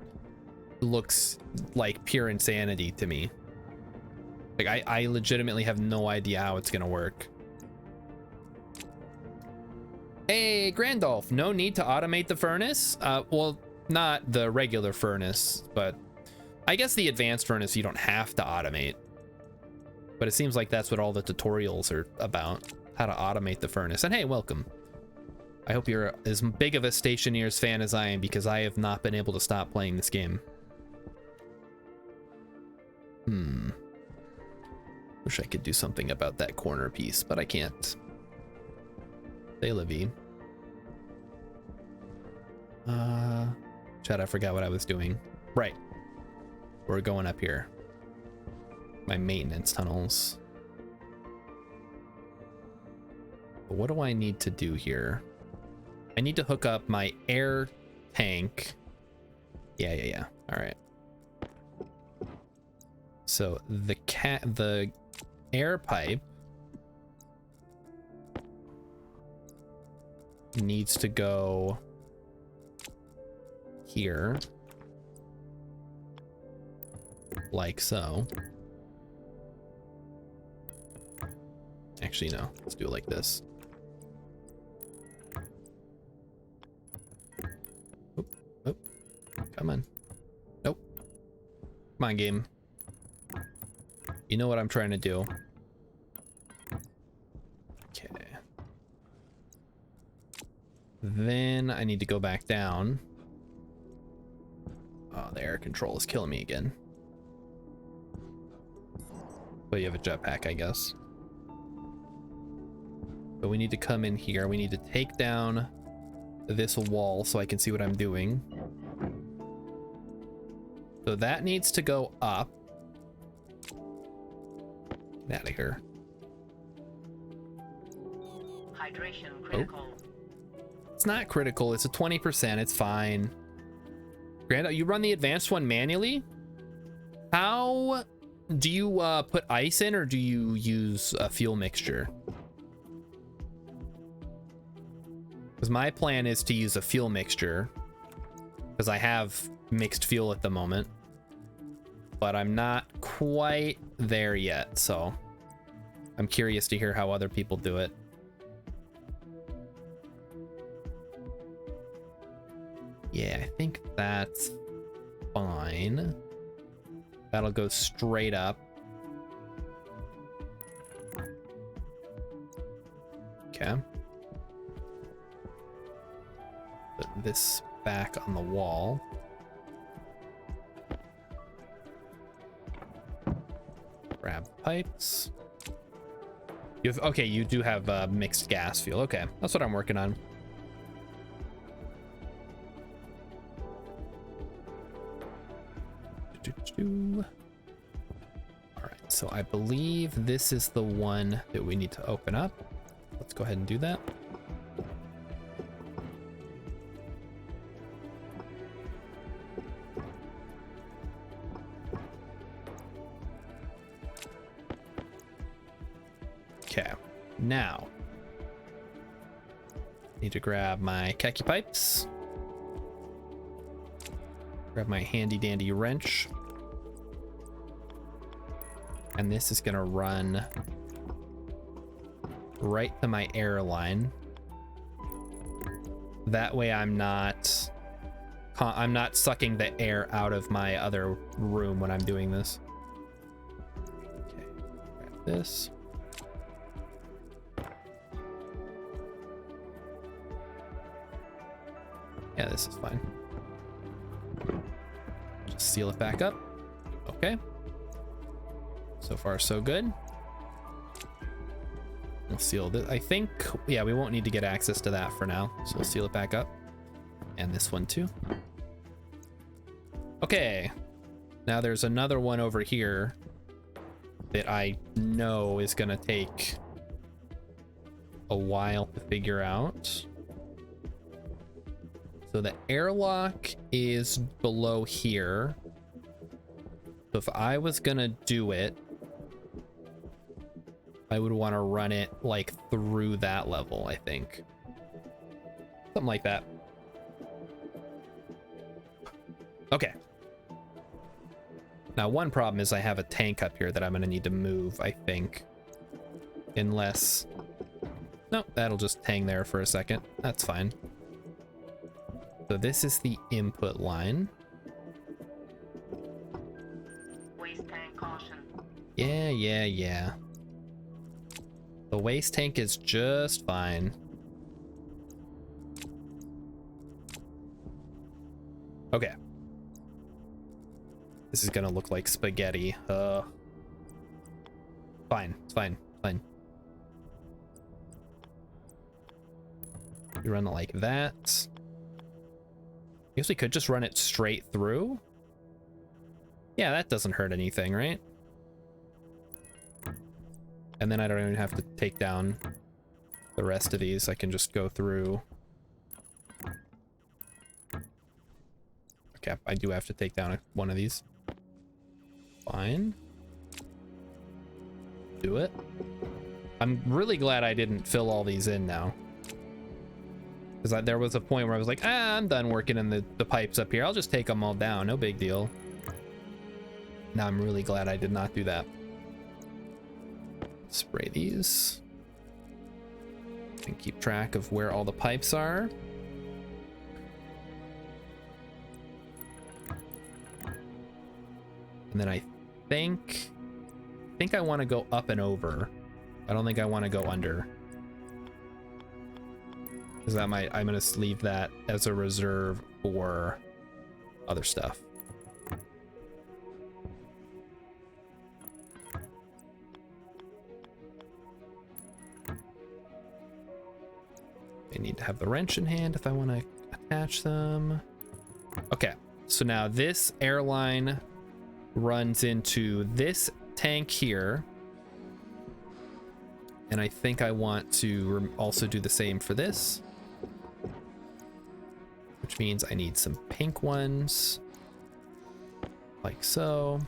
looks like pure insanity to me. Like I legitimately have no idea how it's gonna work. Hey, Grandolph, no need to automate the furnace? Well, not the regular furnace, but I guess the advanced furnace you don't have to automate. But it seems like that's what all the tutorials are about, how to automate the furnace. And hey, welcome. I hope you're as big of a Stationeers fan as I am, because I have not been able to stop playing this game. Wish I could do something about that corner piece, but I can't. Say la vie. Chad, I forgot what I was doing. Right. We're going up here. My maintenance tunnels. But what do I need to do here? I need to hook up my air tank. Yeah. All right. So the air pipe needs to go here, like so. Actually, no, let's do it like this. Oh, come on. Nope. Come on, game. You know what I'm trying to do. Okay. Then I need to go back down. Oh, the air control is killing me again. But you have a jetpack, I guess. But we need to come in here. We need to take down this wall so I can see what I'm doing. So that needs to go up. Get out of here. Hydration critical. Oh. It's not critical. It's a 20%. It's fine. Grant, you run the advanced one manually? How do you put ice in, or do you use a fuel mixture? Because my plan is to use a fuel mixture, because I have mixed fuel at the moment, but I'm not quite there yet, so I'm curious to hear how other people do it. Yeah, I think that's fine. That'll go straight up. Okay. Put this back on the wall. Grab pipes. You have, okay, you do have mixed gas fuel. Okay, that's what I'm working on. All right, so I believe this is the one that we need to open up. Let's go ahead and do that. Okay, now need to grab my khaki pipes, grab my handy dandy wrench, and this is gonna run right to my air line. That way I'm not sucking the air out of my other room when I'm doing this. Okay, grab this. Yeah, this is fine. Just seal it back up. Okay. So far, so good. We'll seal this. I think, yeah, we won't need to get access to that for now. So we'll seal it back up. And this one too. Okay. Now there's another one over here that I know is gonna take a while to figure out. So the airlock is below here. So if I was gonna do it, I would want to run it like through that level, I think. Something like that. Okay. Now, one problem is I have a tank up here that I'm going to need to move, I think. Unless... Nope, that'll just hang there for a second. That's fine. So this is the input line. Waste tank caution. Yeah. The waste tank is just fine. Okay. This is gonna look like spaghetti. Fine, it's fine. You run it like that. I guess we could just run it straight through. Yeah, that doesn't hurt anything, right? And then I don't even have to take down the rest of these. I can just go through. Okay, I do have to take down one of these. Fine. Do it. I'm really glad I didn't fill all these in now. Because there was a point where I was like, I'm done working in the pipes up here. I'll just take them all down. No big deal. Now I'm really glad I did not do that. Spray these. And keep track of where all the pipes are. And then I think I want to go up and over. I don't think I want to go under. Because I'm gonna leave that as a reserve for other stuff. I need to have the wrench in hand if I want to attach them. Okay, so now this airline runs into this tank here. And I think I want to also do the same for this. Which means I need some pink ones. Like so.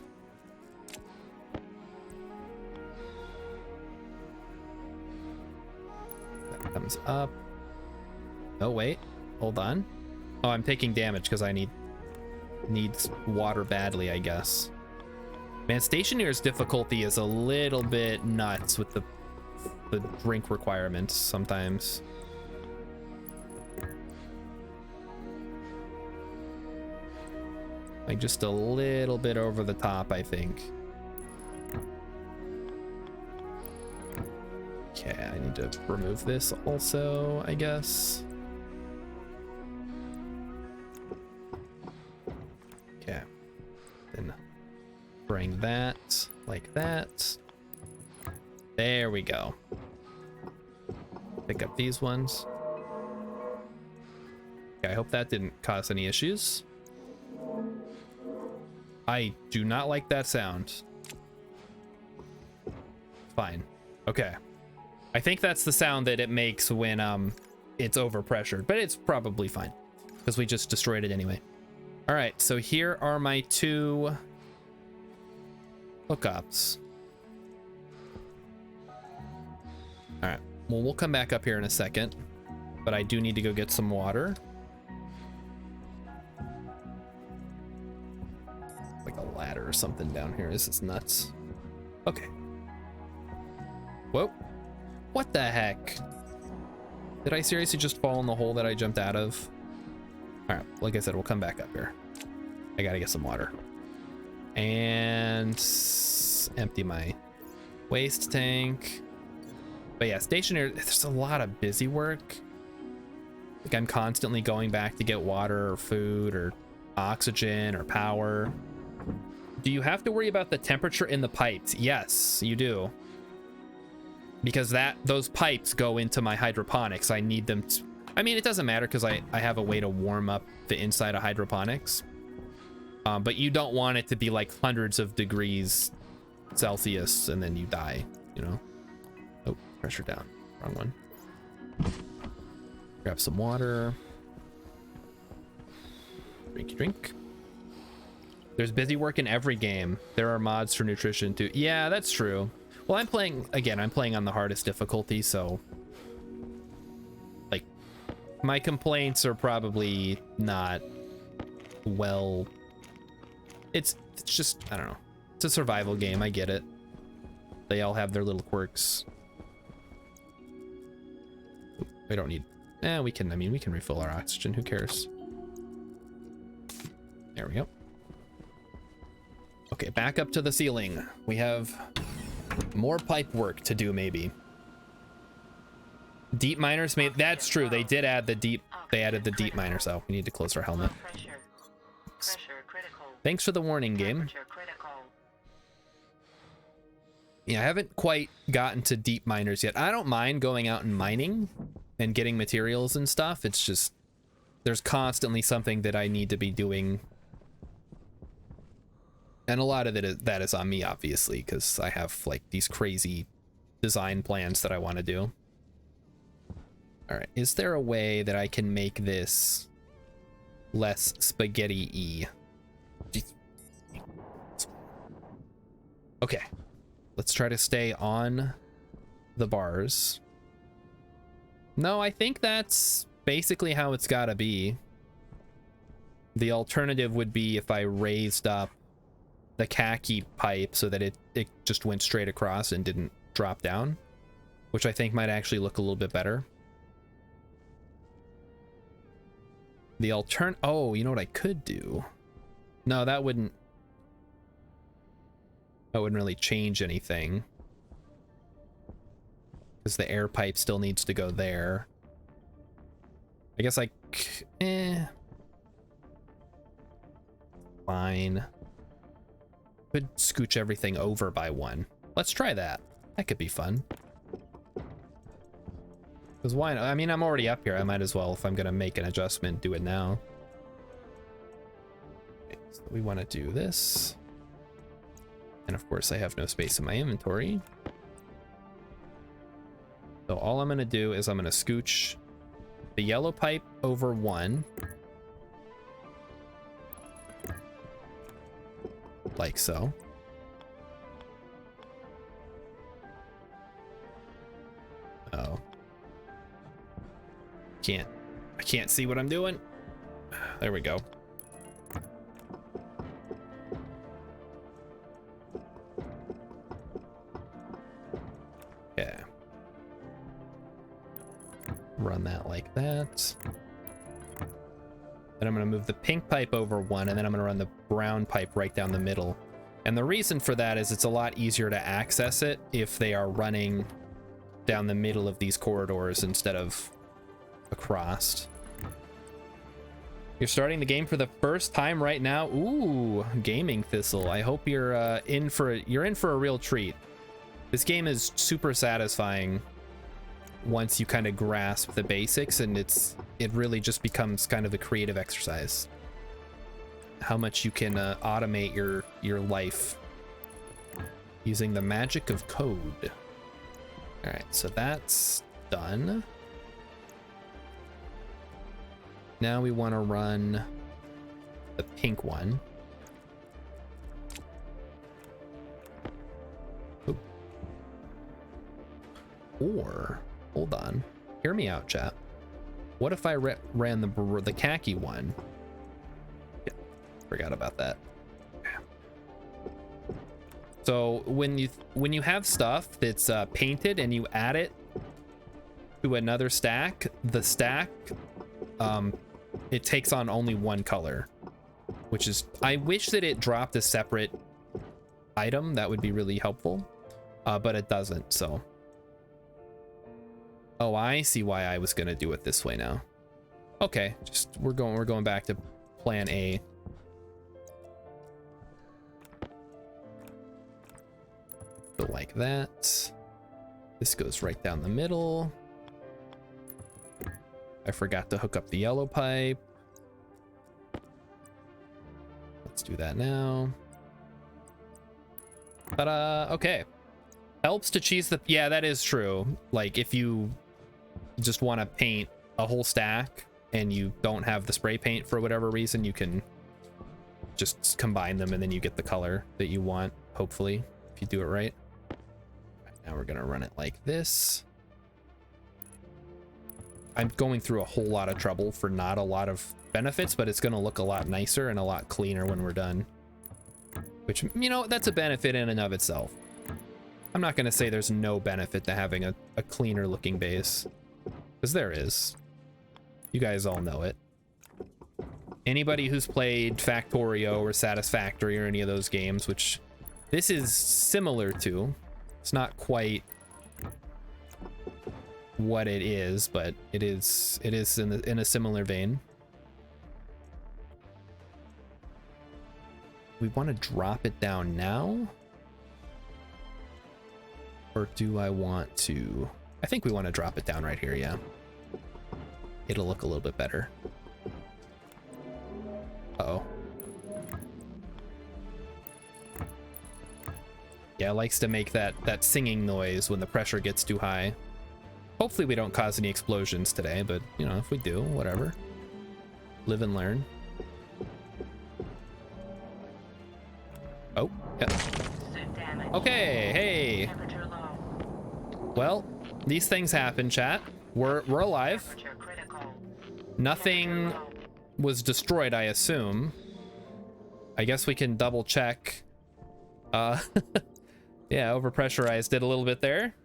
That comes up. Oh, wait. Hold on. Oh, I'm taking damage because I needs water badly, I guess. Man, Stationeers difficulty is a little bit nuts with the drink requirements sometimes. Like just a little bit over the top, I think. Okay, I need to remove this also, I guess. Okay. Then bring that like that. There we go. Pick up these ones. Okay, I hope that didn't cause any issues. I do not like that sound. Fine. Okay. I think that's the sound that it makes when it's overpressured, but it's probably fine because we just destroyed it anyway. All right, so here are my two hookups. All right, well, we'll come back up here in a second, but I do need to go get some water. Like a ladder or something down here. This is nuts. Okay. Whoa. What the heck? Did I seriously just fall in the hole that I jumped out of? All right, like I said, we'll come back up here. I gotta get some water. And empty my waste tank. But yeah, Stationeers, there's a lot of busy work. Like I'm constantly going back to get water or food or oxygen or power. Do you have to worry about the temperature in the pipes? Yes, you do. because those pipes go into my hydroponics. I need them to, I mean, it doesn't matter because I have a way to warm up the inside of hydroponics. But you don't want it to be like hundreds of degrees Celsius and then you die, you know? Oh, pressure down. Wrong one. Grab some water. Drink. There's busy work in every game. There are mods for nutrition too. Yeah, that's true. Well, I'm playing on the hardest difficulty, so like my complaints are probably not well. It's just, I don't know. It's a survival game. I get it. They all have their little quirks. We don't need, we can refill our oxygen. Who cares? There we go. Okay, back up to the ceiling. We have more pipe work to do, maybe. Deep miners made, that's true. They did add the deep, they added the deep miner, so we need to close our helmet. Pressure critical. Thanks for the warning, game. Temperature critical. Yeah, I haven't quite gotten to deep miners yet. I don't mind going out and mining and getting materials and stuff. It's just, there's constantly something that I need to be doing. And a lot of that is on me, obviously, because I have like these crazy design plans that I want to do. All right, is there a way that I can make this less spaghetti-y? Okay, let's try to stay on the bars. No, I think that's basically how it's gotta be. The alternative would be if I raised up the khaki pipe so that it just went straight across and didn't drop down, which I think might actually look a little bit better. The oh, you know what I could do? No, that wouldn't really change anything, because the air pipe still needs to go there. I guess fine. Could scooch everything over by one. Let's try that. That could be fun. Because why not? I mean, I'm already up here. I might as well, if I'm gonna make an adjustment, do it now. Okay, so we want to do this. And of course I have no space in my inventory. So all I'm gonna do is I'm gonna scooch the yellow pipe over one. Like so. Oh. I can't see what I'm doing. There we go. Yeah. Run that like that. Then I'm going to move the pink pipe over one, and then I'm going to run the brown pipe right down the middle. And the reason for that is it's a lot easier to access it if they are running down the middle of these corridors instead of across. You're starting the game for the first time right now. Ooh, Gaming Thistle. I hope you're in for a real treat. This game is super satisfying once you kind of grasp the basics, and it really just becomes kind of a creative exercise. How much you can automate your life using the magic of code. All right, so that's done. Now we want to run the pink one. Oop. Or, hold on, hear me out, chat. What if I ran the khaki one? Yeah, forgot about that. So when you have stuff that's painted and you add it to another stack, the stack it takes on only one color, which is, I wish that it dropped a separate item. That would be really helpful, but it doesn't. So, oh, I see why I was gonna do it this way now. Okay, just we're going back to plan A. So like that. This goes right down the middle. I forgot to hook up the yellow pipe. Let's do that now. Ta-da! Okay. Helps to cheese the... Yeah, that is true. Like, if you just want to paint a whole stack and you don't have the spray paint for whatever reason, you can just combine them and then you get the color that you want, hopefully, if you do it right. Now we're going to run it like this. I'm going through a whole lot of trouble for not a lot of benefits, but it's going to look a lot nicer and a lot cleaner when we're done. Which, you know, that's a benefit in and of itself. I'm not going to say there's no benefit to having a cleaner looking base, because there is. You guys all know it. Anybody who's played Factorio or Satisfactory or any of those games, which this is similar to, it's not quite what it is, but it is in a similar vein. We want to drop it down now, or do I want to? I think we want to drop it down right here. Yeah, it'll look a little bit better. Uh-oh. Yeah, it likes to make that singing noise when the pressure gets too high. Hopefully we don't cause any explosions today, but you know, if we do, whatever. Live and learn. Oh, yeah. Okay, hey. Well, these things happen, chat. We're alive. Nothing was destroyed, I assume. I guess we can double check. Yeah, overpressurized it a little bit there.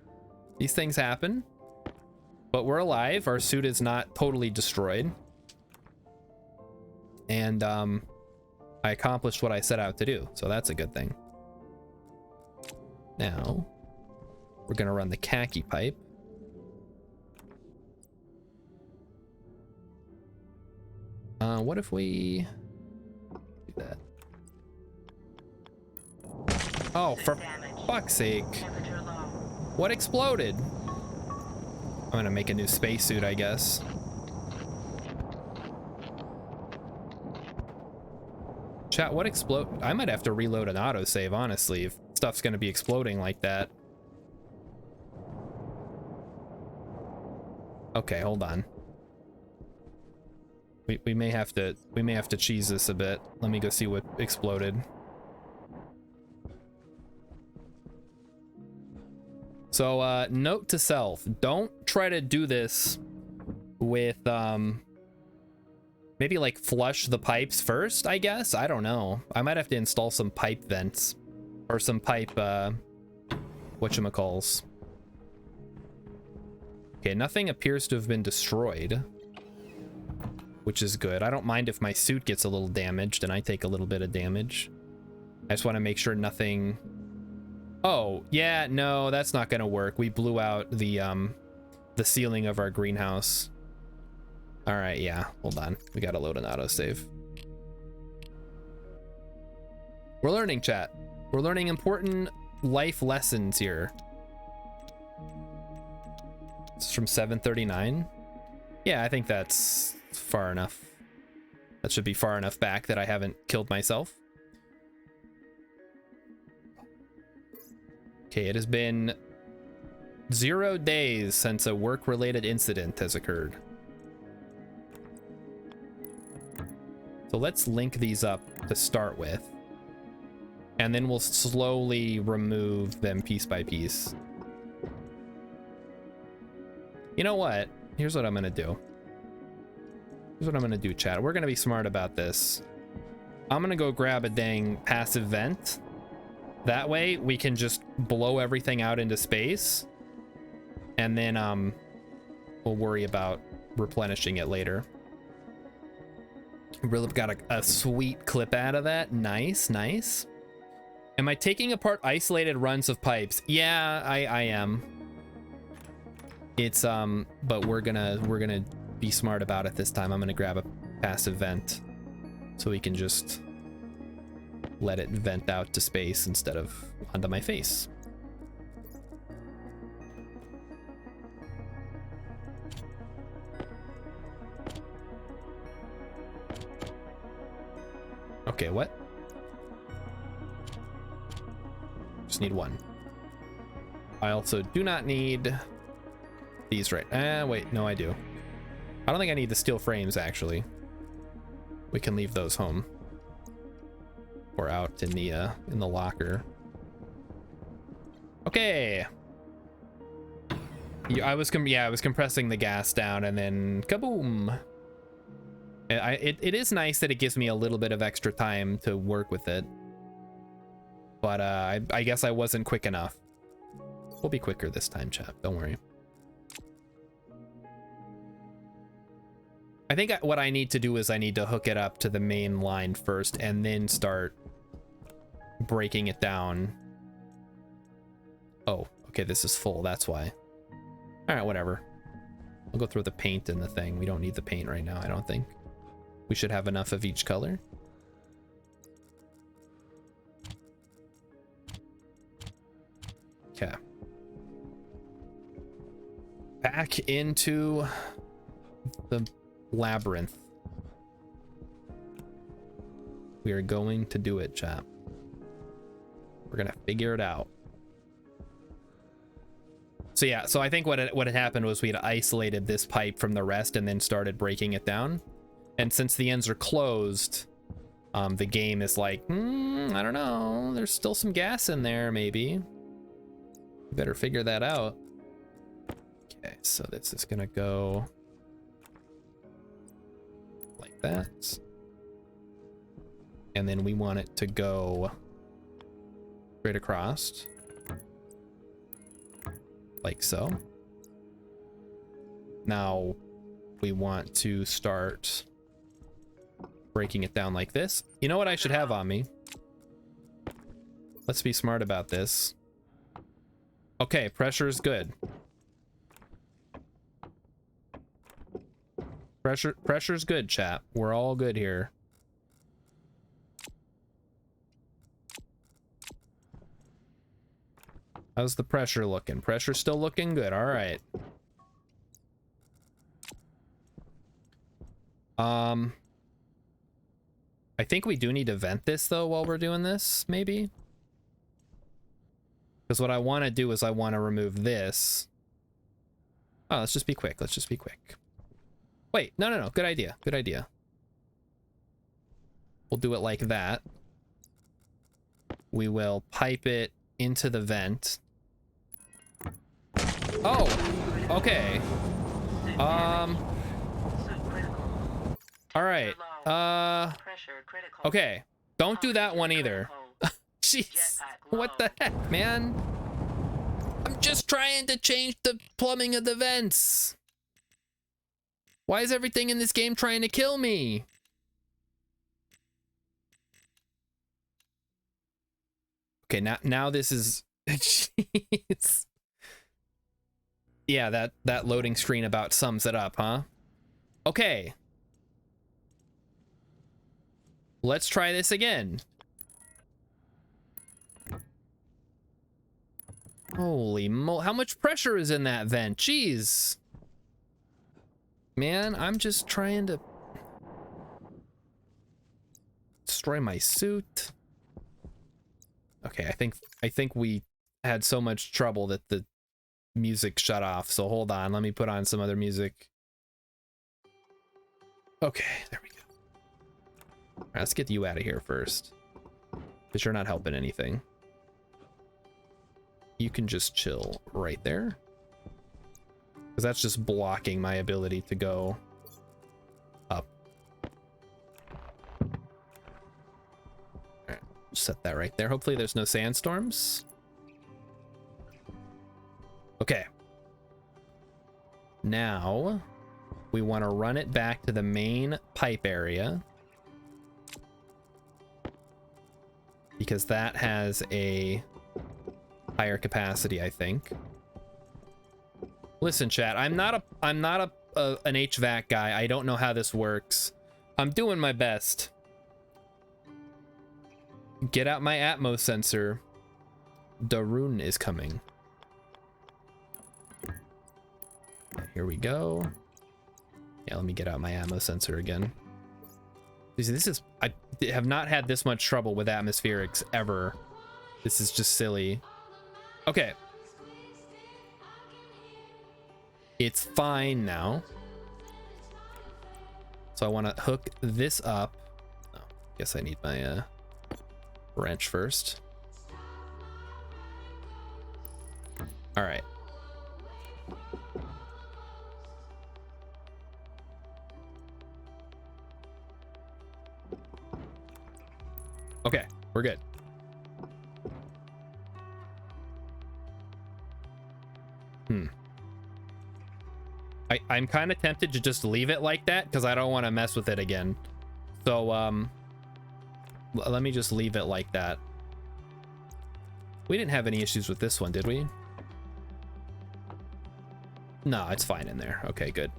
These things happen. But we're alive. Our suit is not totally destroyed. And I accomplished what I set out to do, so that's a good thing. Now, we're gonna run the khaki pipe. What if we do that? Oh, for fuck's sake. What exploded? I'm gonna make a new spacesuit, I guess. Chat, what explode? I might have to reload an autosave, honestly, if stuff's gonna be exploding like that. Okay, hold on. We may have to cheese this a bit. Let me go see what exploded. So note to self, don't try to do this with maybe like flush the pipes first, I guess. I don't know. I might have to install some pipe vents or some pipe whatchamacalls. Okay, nothing appears to have been destroyed, which is good. I don't mind if my suit gets a little damaged and I take a little bit of damage. I just want to make sure nothing... Oh, yeah, no, that's not gonna work. We blew out the ceiling of our greenhouse. All right, yeah, hold on. We gotta load an autosave. We're learning, chat. We're learning important life lessons here. It's from 739. Yeah, I think that's far enough. That should be far enough back that I haven't killed myself. Okay, it has been 0 days since a work-related incident has occurred. So let's link these up to start with. And then we'll slowly remove them piece by piece. You know what? Here's what I'm gonna do. Here's what I'm gonna do, chat. We're gonna be smart about this. I'm gonna go grab a dang passive vent. That way we can just blow everything out into space. And then we'll worry about replenishing it later. Really got a sweet clip out of that. Nice, nice. Am I taking apart isolated runs of pipes? Yeah, I am. It's but we're gonna be smart about it this time. I'm gonna grab a passive vent so we can just let it vent out to space instead of onto my face. Okay, what? Just need one. I also do not need these right. Wait, no, I do. I don't think I need the steel frames, actually. We can leave those home. Or out in the locker. Okay. Yeah, I was compressing the gas down and then kaboom. It is nice that it gives me a little bit of extra time to work with it. But I guess I wasn't quick enough. We'll be quicker this time, chap. Don't worry. I think what I need to do is I need to hook it up to the main line first and then start breaking it down. Oh, okay, this is full. That's why. All right, whatever. I'll go throw the paint in the thing. We don't need the paint right now, I don't think. We should have enough of each color. Okay. Back into the labyrinth. We are going to do it, chap. We're gonna figure it out. So yeah, so I think what had happened was we had isolated this pipe from the rest and then started breaking it down. And since the ends are closed, the game is like, I don't know, there's still some gas in there, maybe. Better figure that out. Okay, so this is gonna go like that. And then we want it to go straight across. Like so. Now we want to start breaking it down like this. You know what I should have on me? Let's be smart about this. Okay, pressure is good. Pressure's good, chat. We're all good here. How's the pressure looking? Pressure's still looking good. All right. I think we do need to vent this though while we're doing this, maybe. Because what I want to do is I want to remove this. Oh, let's just be quick. Let's just be quick. Wait, no. Good idea. Good idea. We'll do it like that. We will pipe it into the vent. Oh, okay. All right. Okay. Don't do that one either. Jeez. What the heck, man? I'm just trying to change the plumbing of the vents. Why is everything in this game trying to kill me? Okay, now this is jeez. Yeah, that loading screen about sums it up, huh? Okay. Let's try this again. Holy moly, how much pressure is in that vent? Jeez. Man, I'm just trying to destroy my suit. Okay, I think we had so much trouble that the music shut off. So hold on, let me put on some other music. Okay, there we go. All right, let's get you out of here first, because you're not helping anything. You can just chill right there, because that's just blocking my ability to go up. All right, set that right there. Hopefully there's no sandstorms. Okay. Now we want to run it back to the main pipe area, because that has a higher capacity, I think. Listen, chat, I'm not an HVAC guy. I don't know how this works. I'm doing my best. Get out my Atmos sensor. Darun is coming. Here we go. Yeah, let me get out my ammo sensor again. See, this is, I have not had this much trouble with atmospherics ever. This is just silly. Okay. It's fine now. So I want to hook this up. Oh, guess I need my wrench first. All right. Okay, we're good. I'm kind of tempted to just leave it like that because I don't want to mess with it again. So let me just leave it like that. We didn't have any issues with this one, did we? No, it's fine in there. Okay, good.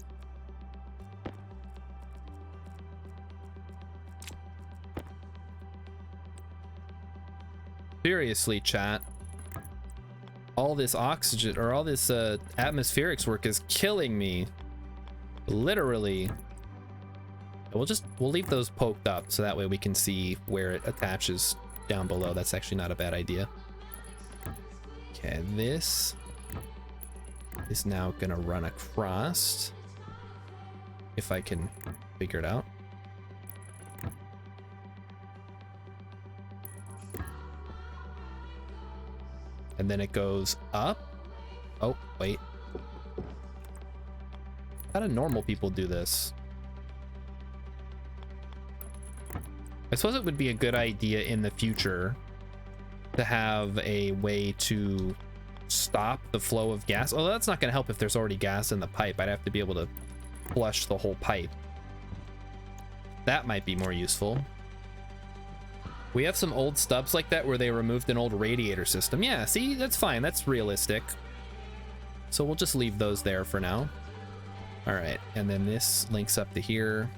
Seriously, chat. All this oxygen or all this atmospherics work is killing me. Literally. We'll leave those poked up so that way we can see where it attaches down below. That's actually not a bad idea. Okay, this is now gonna run across. If I can figure it out. And then it goes up. Oh, wait. How do normal people do this? I suppose it would be a good idea in the future to have a way to stop the flow of gas. Oh, that's not going to help if there's already gas in the pipe. I'd have to be able to flush the whole pipe. That might be more useful. We have some old stubs like that where they removed an old radiator system. Yeah, see, that's fine. That's realistic. So we'll just leave those there for now. All right, and then this links up to here.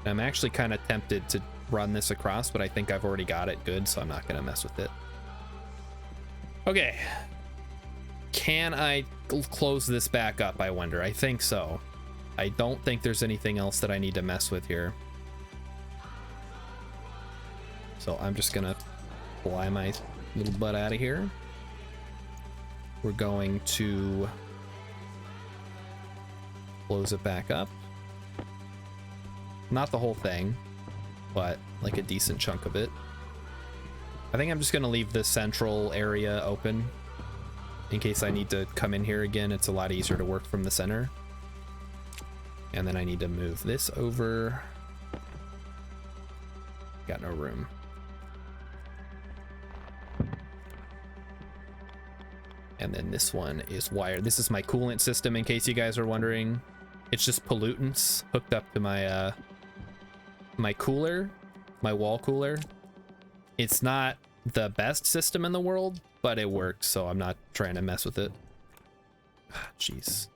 I'm actually kind of tempted to run this across, but I think I've already got it good, so I'm not going to mess with it. Okay. Can I close this back up, I wonder? I think so. I don't think there's anything else that I need to mess with here. So I'm just gonna fly my little butt out of here. We're going to close it back up. Not the whole thing, but like a decent chunk of it. I think I'm just gonna leave the central area open in case I need to come in here again. It's a lot easier to work from the center. And then I need to move this over. Got no room. And then this one is wired. This is my coolant system, in case you guys are wondering. It's just pollutants hooked up to my my cooler, my wall cooler. It's not the best system in the world, but it works, so I'm not trying to mess with it. Jeez.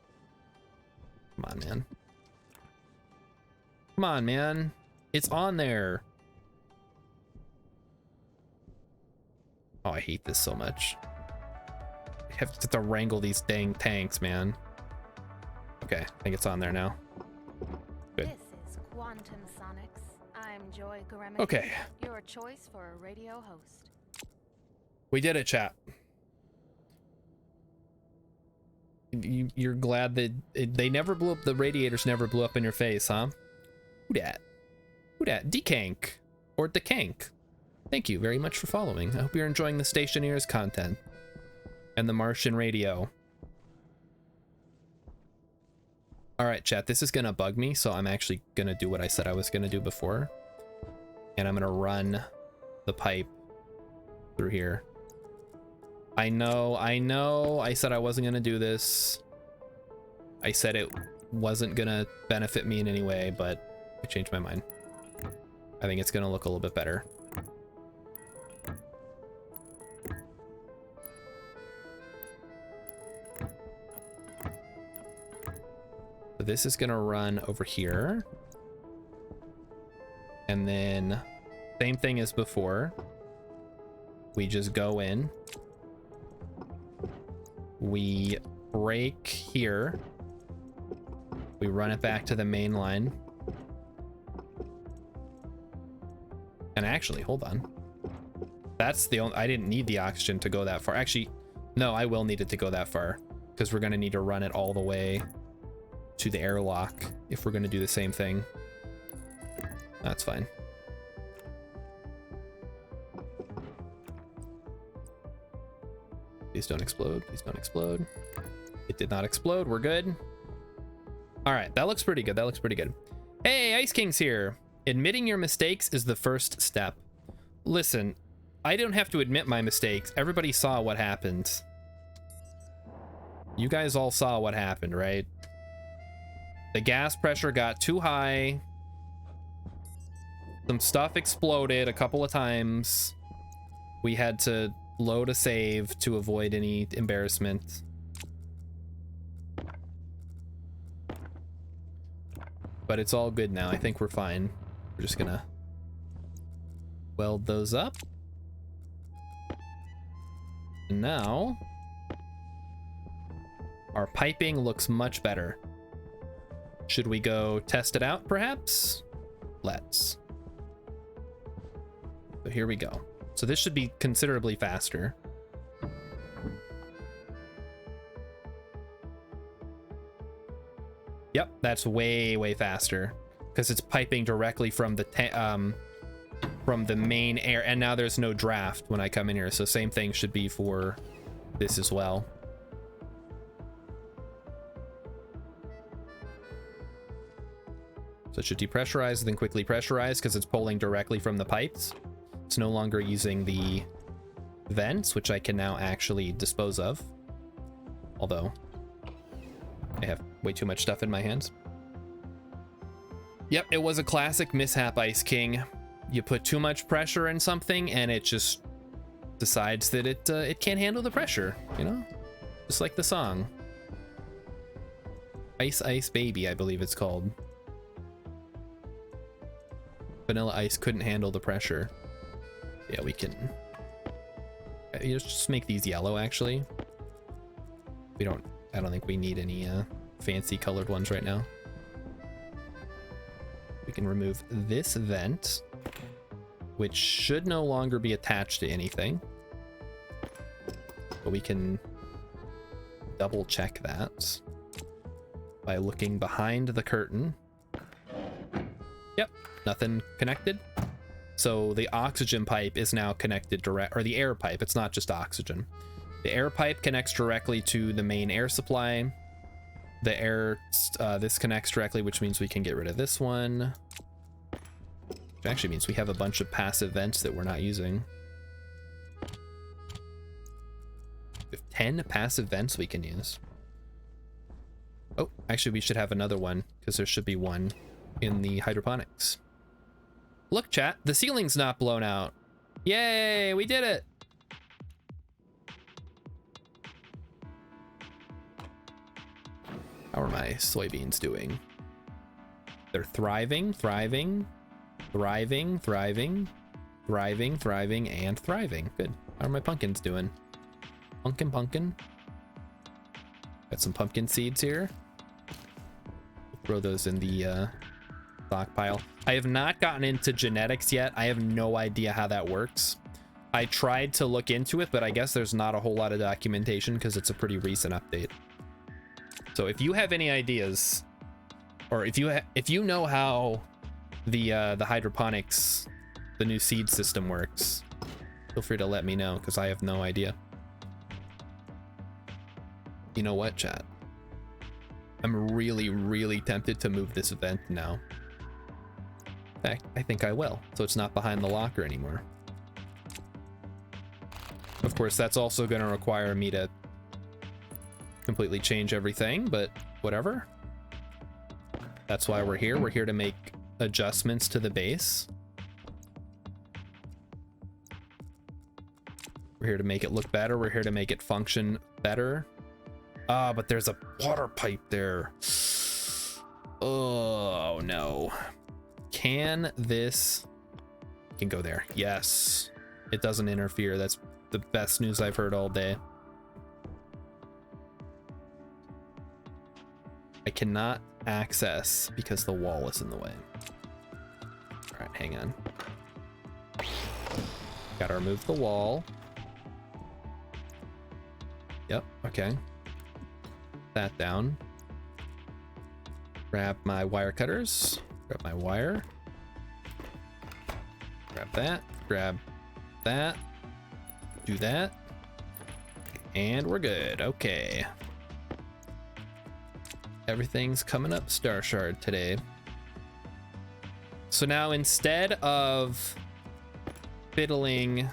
Come on, man. Come on, man. It's on there. Oh, I hate this so much. I have to wrangle these dang tanks, man. Okay, I think it's on there now. Good. This is Quantum Sonics. I'm Joy Garemick. Okay. Your choice for a radio host. We did it, chat. You're glad that they never blew up, the radiators never blew up in your face, huh? Who dat? Who dat? Dekank. Or Dekank. Thank you very much for following. I hope you're enjoying the Stationeers content. And the Martian radio. Alright, chat, this is gonna bug me, so I'm actually gonna do what I said I was gonna do before. And I'm gonna run the pipe through here. I know, I said I wasn't gonna do this. I said it wasn't gonna benefit me in any way, but I changed my mind. I think it's gonna look a little bit better. So this is gonna run over here. And then same thing as before. We just go in. We break here. We run it back to the main line. And actually, hold on. That's the only, I didn't need the oxygen to go that far. Actually, no, I will need it to go that far because we're going to need to run it all the way to the airlock if we're going to do the same thing. That's fine. Please don't explode. Please don't explode. It did not explode. We're good. All right, that looks pretty good. That looks pretty good. Hey, Ice King's here. Admitting your mistakes is the first step. Listen, I don't have to admit my mistakes. Everybody saw what happened. You guys all saw what happened, right? The gas pressure got too high. Some stuff exploded a couple of times. We had to load a save to avoid any embarrassment. But it's all good now. I think we're fine. We're just gonna weld those up. And now our piping looks much better. Should we go test it out, perhaps? Let's. So here we go. So this should be considerably faster. Yep, that's way faster because it's piping directly from the main air, and now there's no draft when I come in here. So same thing should be for this as well. So it should depressurize, then quickly pressurize because it's pulling directly from the pipes. It's no longer using the vents, which I can now actually dispose of. Although I have way too much stuff in my hands. Yep, it was a classic mishap, Ice King. You put too much pressure in something and it just decides that it can't handle the pressure, you know? Just like the song. Ice Ice Baby, I believe it's called. Vanilla Ice couldn't handle the pressure. Yeah, we can just make these yellow, actually. I don't think we need any fancy colored ones right now. We can remove this vent, which should no longer be attached to anything. But we can double check that by looking behind the curtain. Yep, nothing connected. So the oxygen pipe is now connected direct, or the air pipe, it's not just oxygen. The air pipe connects directly to the main air supply. The air, this connects directly, which means we can get rid of this one. Which actually means we have a bunch of passive vents that we're not using. We have 10 passive vents we can use. Oh, actually we should have another one because there should be one in the hydroponics. Look, chat, the ceiling's not blown out. Yay, we did it. How are my soybeans doing? They're thriving, thriving, thriving, thriving, thriving, thriving, and thriving. Good. How are my pumpkins doing? Pumpkin. Got some pumpkin seeds here. Throw those in the stockpile. I have not gotten into genetics yet. I have no idea how that works. I tried to look into it, but I guess there's not a whole lot of documentation because it's a pretty recent update. So if you have any ideas, or if you know how the hydroponics, the new seed system works, feel free to let me know because I have no idea. You know what, chat? I'm really tempted to move this event now. In fact, I think I will, so it's not behind the locker anymore. Of course, that's also going to require me to completely change everything, but whatever. That's why we're here. We're here to make adjustments to the base. We're here to make it look better. We're here to make it function better. Ah, but there's a water pipe there. Oh, no. Can this... Can go there. Yes. It doesn't interfere. That's the best news I've heard all day. I cannot access because the wall is in the way. All right, hang on. Gotta remove the wall. Yep, okay. That down. Grab my wire cutters. Grab my wire. Grab that. Grab that. Do that. And we're good. Okay. Everything's coming up Star Shard today. So now instead of fiddling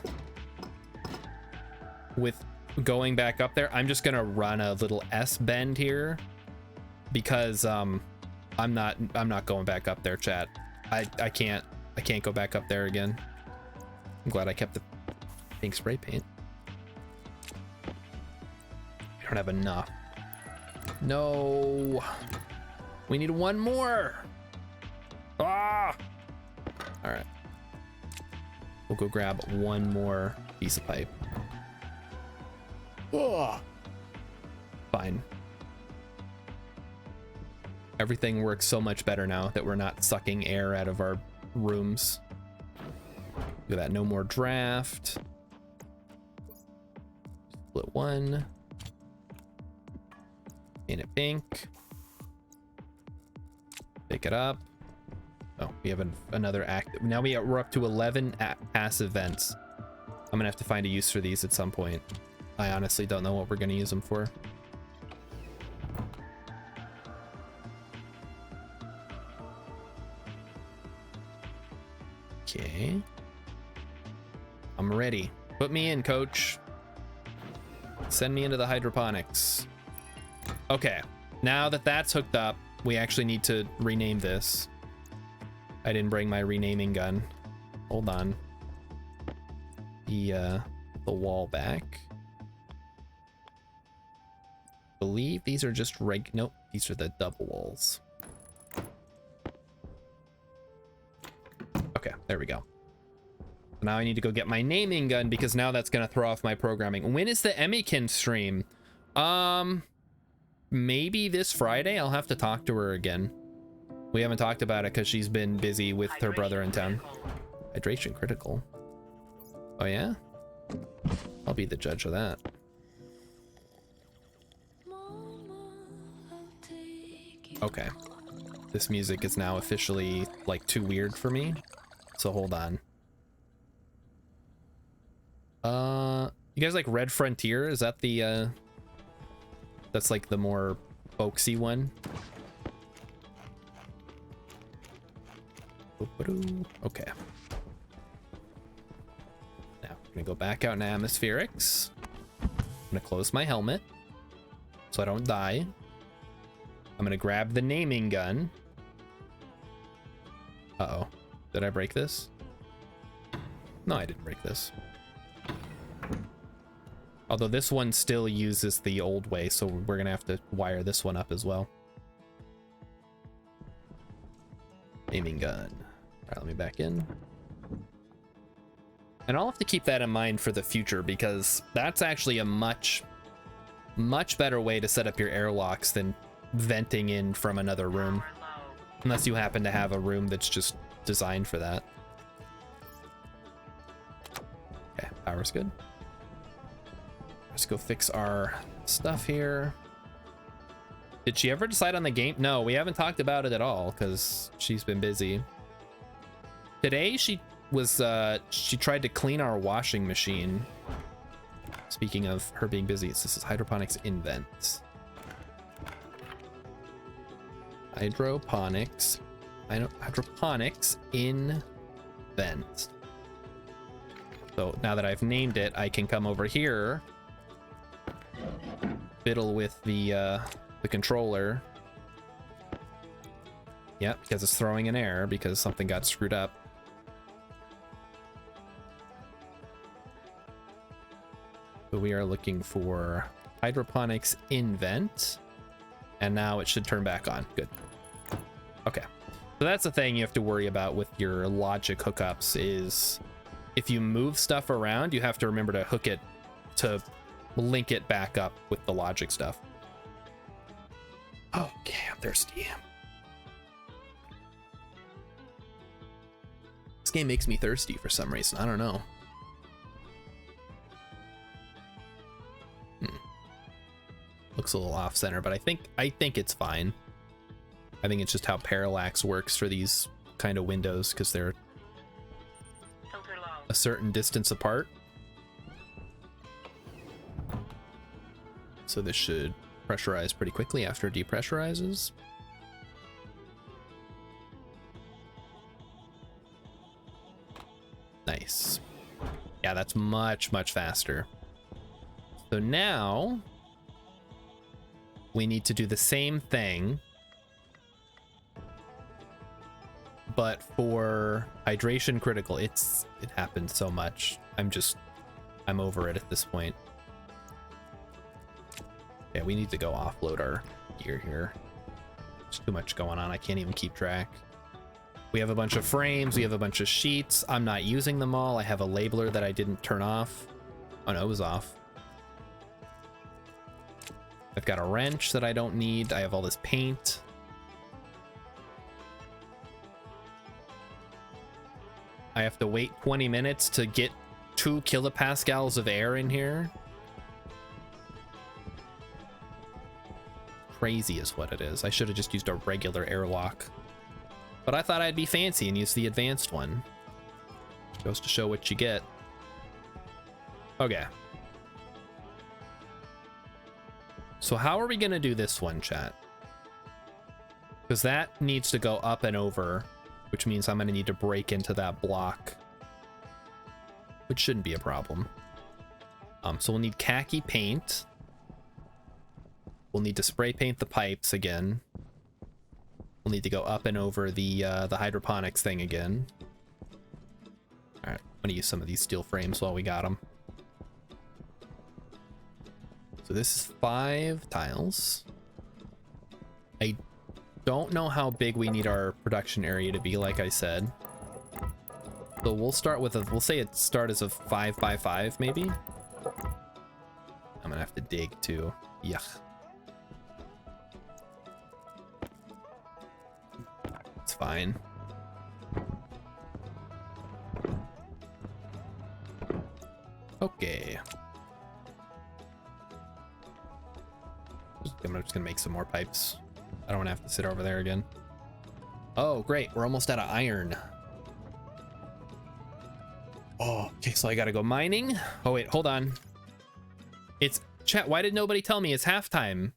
with going back up there, I'm just gonna run a little S bend here because I'm not going back up there, chat. I can't go back up there again. I'm glad I kept the pink spray paint. I don't have enough. No, we need one more. Ah, all right, we'll go grab one more piece of pipe. Oh, fine. Everything works so much better now that we're not sucking air out of our rooms. Look at that, no more draft. Split one. Paint it pink. Pick it up. Oh, we have another active. Now we're up to 11 passive vents. I'm gonna have to find a use for these at some point. I honestly don't know what we're gonna use them for. Okay. I'm ready. Put me in, coach. Send me into the hydroponics. Okay, now that that's hooked up, we actually need to rename this. I didn't bring my renaming gun. Hold on. The wall back. Believe these are just nope, these are the double walls. Okay, there we go. Now I need to go get my naming gun because now that's gonna throw off my programming. When is the Emmykin stream? Maybe this Friday. I'll have to talk to her again. We haven't talked about it because she's been busy with her brother in town. Hydration critical. Oh yeah? I'll be the judge of that. Okay. This music is now officially like too weird for me. So hold on. You guys like Red Frontier? Is that the that's like the more folksy one? Okay. Now I'm gonna go back out in atmospherics. I'm gonna close my helmet so I don't die. I'm gonna grab the naming gun. Uh-oh. Did I break this? No, I didn't break this. Although this one still uses the old way, so we're gonna have to wire this one up as well. Naming gun. All right, let me back in. And I'll have to keep that in mind for the future because that's actually a much better way to set up your airlocks than venting in from another room. Unless you happen to have a room that's just designed for that. Okay, power's good. Let's go fix our stuff here. Did she ever decide on the game? No, we haven't talked about it at all because she's been busy. Today she was she tried to clean our washing machine. Speaking of her being busy, this is hydroponics invent. Hydroponics invent. So now that I've named it, I can come over here, fiddle with the controller. Yep, because it's throwing an error because something got screwed up. So we are looking for hydroponics invent, and now it should turn back on. Good. Okay, so that's the thing you have to worry about with your logic hookups is if you move stuff around, you have to remember to hook it to link it back up with the logic stuff. Okay, I'm thirsty. This game makes me thirsty for some reason. I don't know. Looks a little off center, but I think it's fine. I think it's just how parallax works for these kind of windows because they're Filter low. a certain distance apart. So this should pressurize pretty quickly after it depressurizes. Nice. Yeah, that's much, much faster. So now we need to do the same thing, but for hydration critical. It happens so much. I'm over it at this point. Yeah, we need to go offload our gear here. There's too much going on. I can't even keep track. We have a bunch of frames. We have a bunch of sheets. I'm not using them all. I have a labeler that I didn't turn off. Oh no, it was off. I've got a wrench that I don't need. I have all this paint. I have to wait 20 minutes to get 2 kilopascals of air in here. Crazy is what it is. I should have just used a regular airlock. But I thought I'd be fancy and use the advanced one. Goes to show what you get. Okay. So how are we gonna do this one, chat? Because that needs to go up and over, which means I'm gonna need to break into that block, which shouldn't be a problem. So we'll need khaki paint. We'll need to spray paint the pipes again. We'll need to go up and over the hydroponics thing again. All right, I'm gonna use some of these steel frames while we got them. So this is 5 tiles. I don't know how big we need our production area to be, like I said. So we'll start with we'll say it start as a 5 by 5 maybe. I'm gonna have to dig too. Yuck. It's fine. Okay. I'm just gonna make some more pipes. I don't want to have to sit over there again. Oh, great. We're almost out of iron. Oh, okay. So I gotta go mining. Oh, wait. Hold on. It's chat. Why did nobody tell me it's halftime?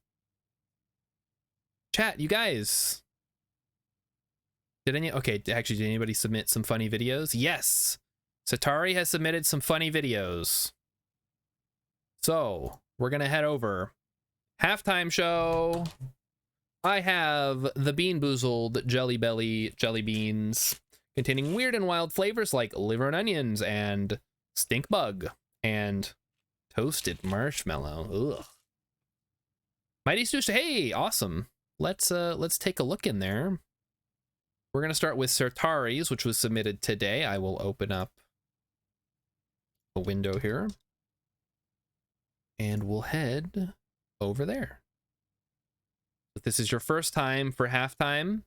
Chat, you guys. Okay, actually, did anybody submit some funny videos? Yes. Satari has submitted some funny videos. So we're gonna head over. Halftime show. I have the Bean Boozled Jelly Belly jelly beans containing weird and wild flavors like liver and onions and stink bug and toasted marshmallow. Ugh. Mighty Stoosh, hey, awesome. Let's take a look in there. We're gonna start with Sartari's, which was submitted today. I will open up a window here. And we'll head over there. If this is your first time for halftime,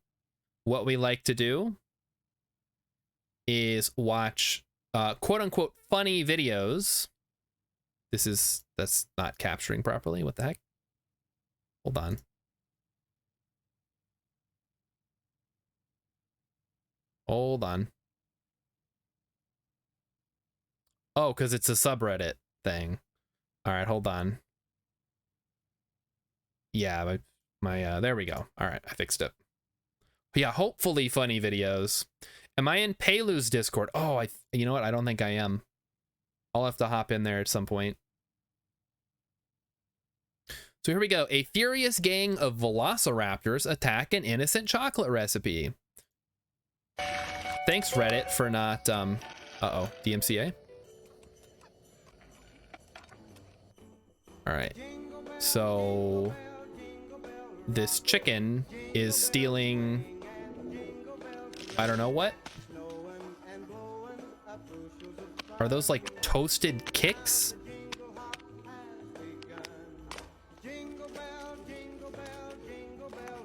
what we like to do is watch quote unquote funny videos. That's not capturing properly. What the heck? Hold on. Hold on. Oh, because it's a subreddit thing. All right, hold on. Yeah, my there we go. All right, I fixed it. Yeah, hopefully funny videos. Am I in Paylu's Discord? Oh, you know what? I don't think I am. I'll have to hop in there at some point. So here we go. A furious gang of velociraptors attack an innocent chocolate recipe. Thanks, Reddit, for not uh-oh, DMCA. All right. So this chicken is stealing, I don't know what. Are those like toasted kicks?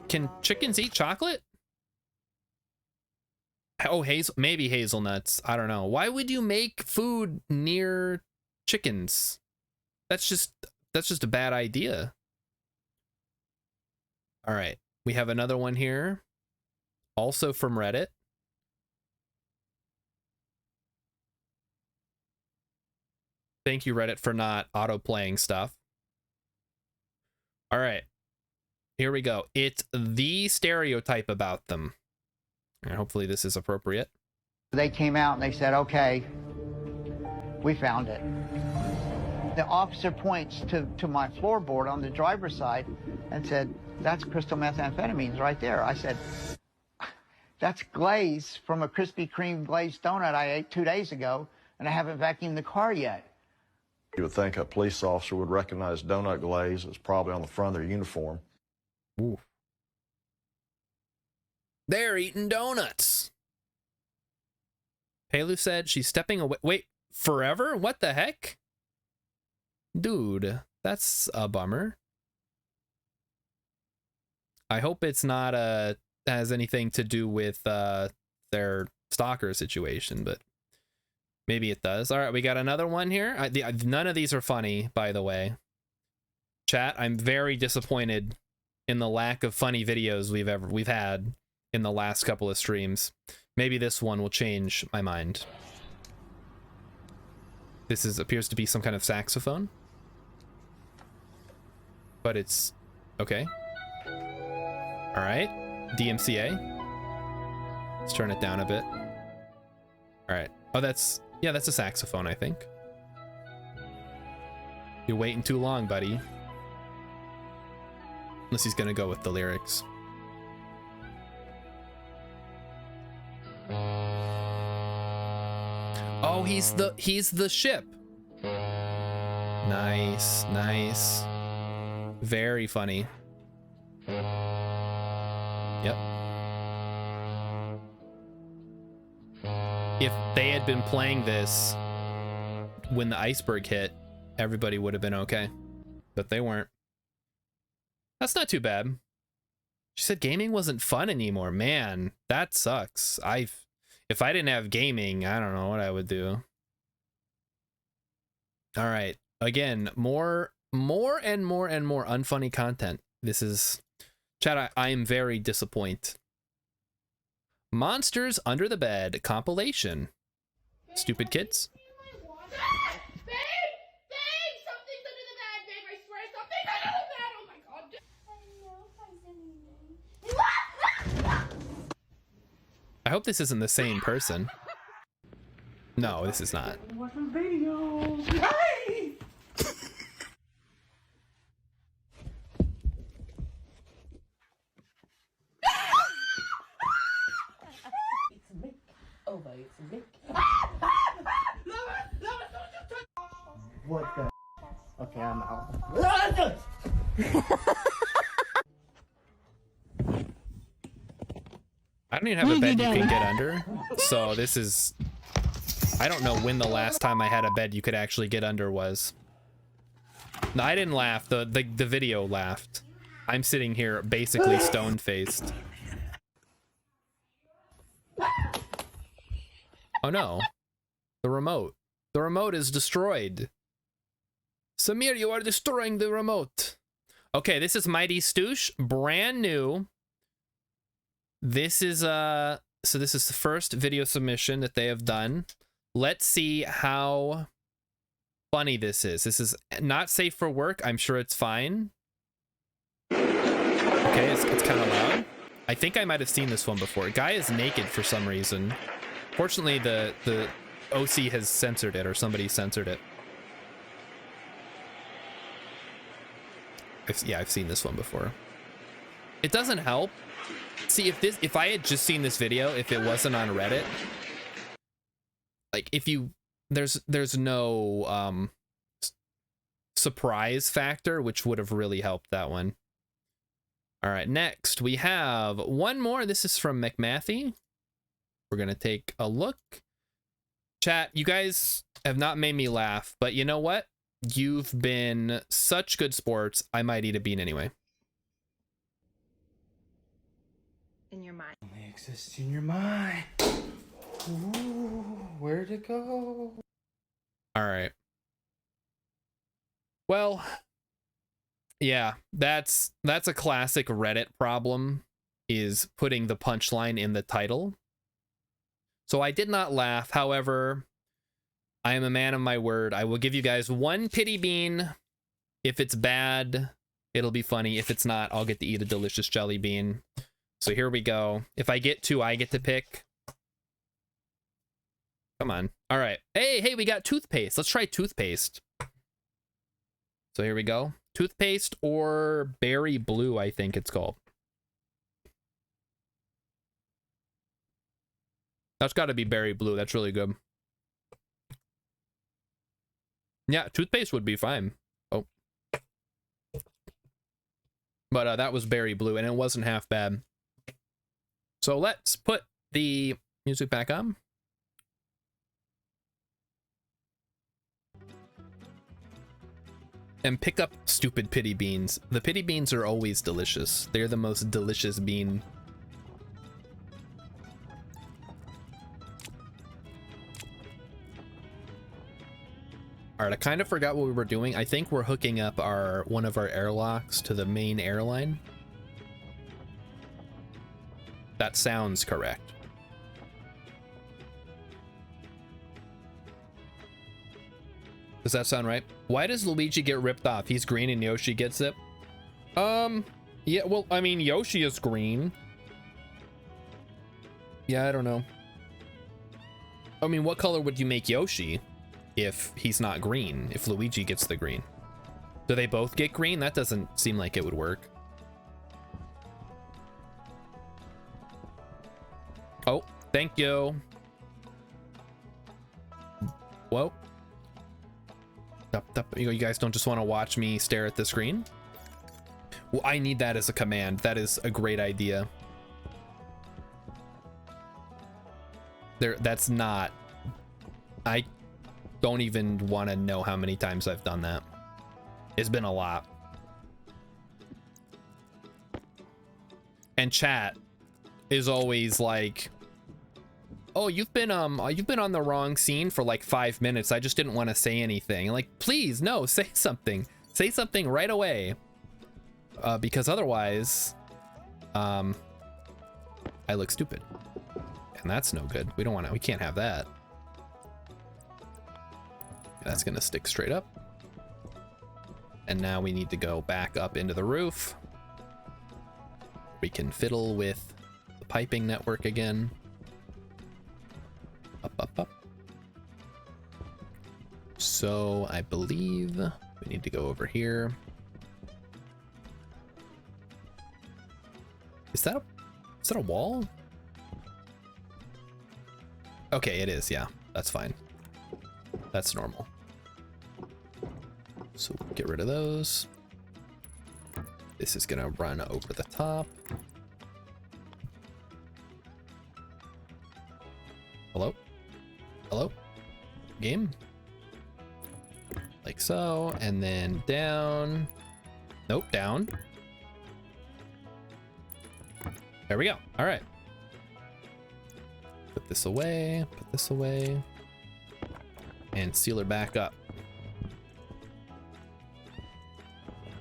Can chickens eat chocolate? Oh, maybe hazelnuts. I don't know. Why would you make food near chickens? That's just a bad idea. All right. We have another one here. Also from Reddit. Thank you, Reddit, for not auto-playing stuff. All right. Here we go. It's the stereotype about them. And hopefully this is appropriate. They came out and they said, okay, we found it. The officer points to my floorboard on the driver's side and said, that's crystal methamphetamines right there. I said, that's glaze from a Krispy Kreme glazed donut I ate 2 days ago, and I haven't vacuumed the car yet. You would think a police officer would recognize donut glaze as probably on the front of their uniform. Ooh. They're eating donuts. Pelu said she's stepping away. Wait, forever? What the heck? Dude, that's a bummer. I hope it's not has anything to do with their stalker situation, but maybe it does. All right, we got another one here. None of these are funny, by the way. Chat, I'm very disappointed in the lack of funny videos we've had in the last couple of streams. Maybe this one will change my mind. This appears to be some kind of saxophone, but it's okay. All right, DMCA. Let's turn it down a bit. All right. Oh, that's a saxophone, I think. You're waiting too long, buddy. Unless he's gonna go with the lyrics. Oh, he's the ship. Nice, nice. Very funny. Yep. If they had been playing this when the iceberg hit, everybody would have been okay. But they weren't. That's not too bad. She said gaming wasn't fun anymore. Man, that sucks. If I didn't have gaming, I don't know what I would do. All right. Again, more and more unfunny content. This is... Chat, I am very disappointed. Monsters Under the Bed compilation. Stupid kids. I hope this isn't the same person. No, this is not. What the? Okay, I'm out. I don't even have a bed you can get under, so this is... I don't know when the last time I had a bed you could actually get under was. No, I didn't laugh. The video laughed. I'm sitting here basically stone-faced. Oh no. The remote. The remote is destroyed. Samir, you are destroying the remote. Okay, this is Mighty Stoosh, brand new. This is so this is the first video submission that they have done. Let's see how funny this is. This is not safe for work. I'm sure it's fine. Okay, it's kind of loud. I think I might have seen this one before. A guy is naked for some reason. Fortunately, the OC has censored it, or somebody censored it. Yeah, I've seen this one before. It doesn't help. See, if I had just seen this video, if it wasn't on Reddit, like there's no surprise factor, which would have really helped that one. All right, next we have one more. This is from McMathy. We're gonna take a look. Chat, you guys have not made me laugh, but you know what? You've been such good sports. I might eat a bean anyway. in your mind. Only exists in your mind. Ooh, where'd it go? All right. Well, yeah, that's a classic Reddit problem, is putting the punchline in the title. So I did not laugh. However, I am a man of my word. I will give you guys one pity bean. If it's bad, it'll be funny. If it's not, I'll get to eat a delicious jelly bean. So here we go. If I get two, I get to pick. Come on. All right. Hey, we got toothpaste. Let's try toothpaste. So here we go. Toothpaste or berry blue, I think it's called. That's got to be berry blue. That's really good. Yeah, toothpaste would be fine. Oh. But that was berry blue, and it wasn't half bad. So let's put the music back on. And pick up stupid pity beans. The pity beans are always delicious. They're the most delicious bean. All right, I kind of forgot what we were doing. I think we're hooking up one of our airlocks to the main airline. That sounds correct. Does that sound right? Why does Luigi get ripped off? He's green and Yoshi gets it. Yeah, well, I mean, Yoshi is green. Yeah, I don't know. I mean, what color would you make Yoshi if he's not green, if Luigi gets the green? Do they both get green? That doesn't seem like it would work. Oh, thank you. Whoa. You guys don't just want to watch me stare at the screen? Well, I need that as a command. That is a great idea. That's not... I don't even want to know how many times I've done that. It's been a lot. And chat is always like, oh, you've been on the wrong scene for like 5 minutes. I just didn't want to say anything. Like, please, no, say something. Say something right away. Because otherwise, I look stupid. And that's no good. We can't have that. That's gonna stick straight up. And now we need to go back up into the roof. We can fiddle with the piping network again. Up. So I believe we need to go over here. Is that a wall? Okay, it is, yeah. That's fine. That's normal. So get rid of those. This is gonna run over the top. Hello? Hello? Game? Like so, and then down. Nope, down. There we go. All right. Put this away, and seal it back up.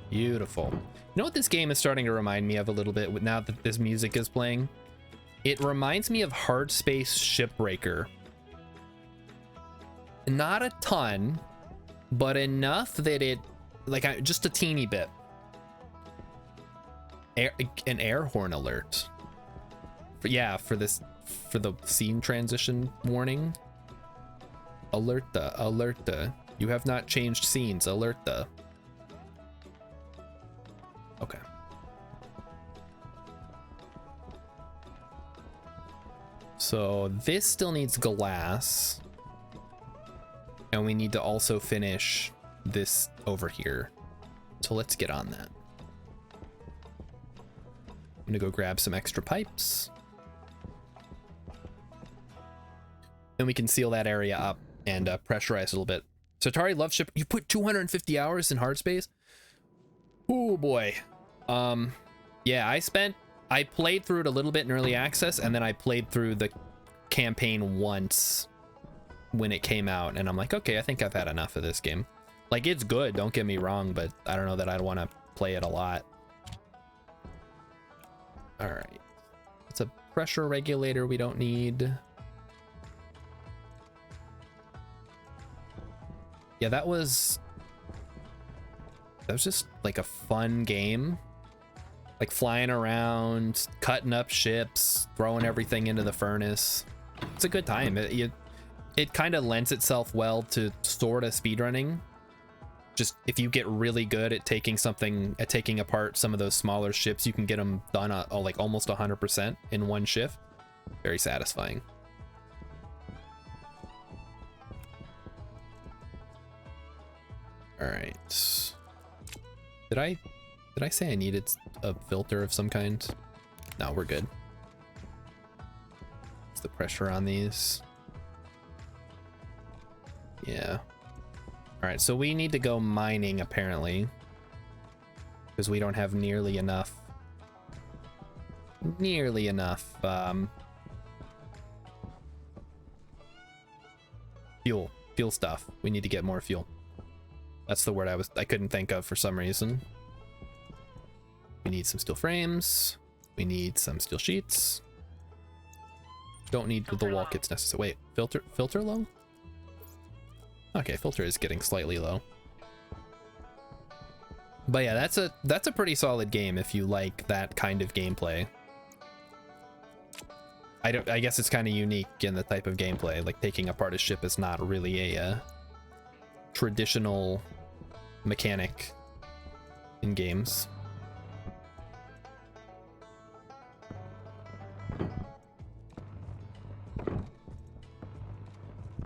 Beautiful. You know what this game is starting to remind me of a little bit now that this music is playing? It reminds me of Hard Space Shipbreaker. Not a ton, but enough that it, like, just a teeny bit. An air horn alert. For the scene transition warning. Alerta. You have not changed scenes. Alerta. Okay. So this still needs glass. And we need to also finish this over here. So let's get on that. I'm gonna go grab some extra pipes. Then we can seal that area up and pressurize a little bit. So Atari Love Ship, you put 250 hours in hard space? Oh boy. Yeah, I spent I played through it a little bit in early access, and then I played through the campaign once when it came out, and I'm like, okay, I think I've had enough of this game. Like, it's good, don't get me wrong, but I don't know that I'd want to play it a lot. All right, it's a pressure regulator we don't need. Yeah, that was just like a fun game. Like flying around, cutting up ships, throwing everything into the furnace. It's a good time. It kind of lends itself well to sort of speedrunning. Just if you get really good at taking apart some of those smaller ships, you can get them done like almost 100% in one shift. Very satisfying. All right. Did I say I needed a filter of some kind? No, we're good. What's the pressure on these? Yeah. All right, so we need to go mining apparently, because we don't have nearly enough fuel stuff. We need to get more fuel. That's the word I couldn't think of for some reason. We need some steel frames. We need some steel sheets. Don't need the wall kits necessary. Wait, filter low? Okay, filter is getting slightly low. But yeah, that's a pretty solid game if you like that kind of gameplay. I guess it's kind of unique in the type of gameplay. Like taking apart a ship is not really a traditional mechanic in games.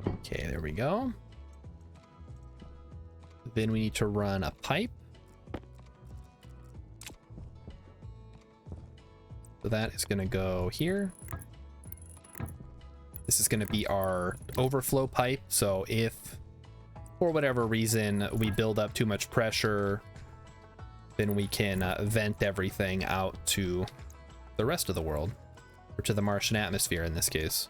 Okay, there we go. Then we need to run a pipe. So that is going to go here. This is going to be our overflow pipe. So if for whatever reason we build up too much pressure, then we can vent everything out to the rest of the world, or to the Martian atmosphere in this case.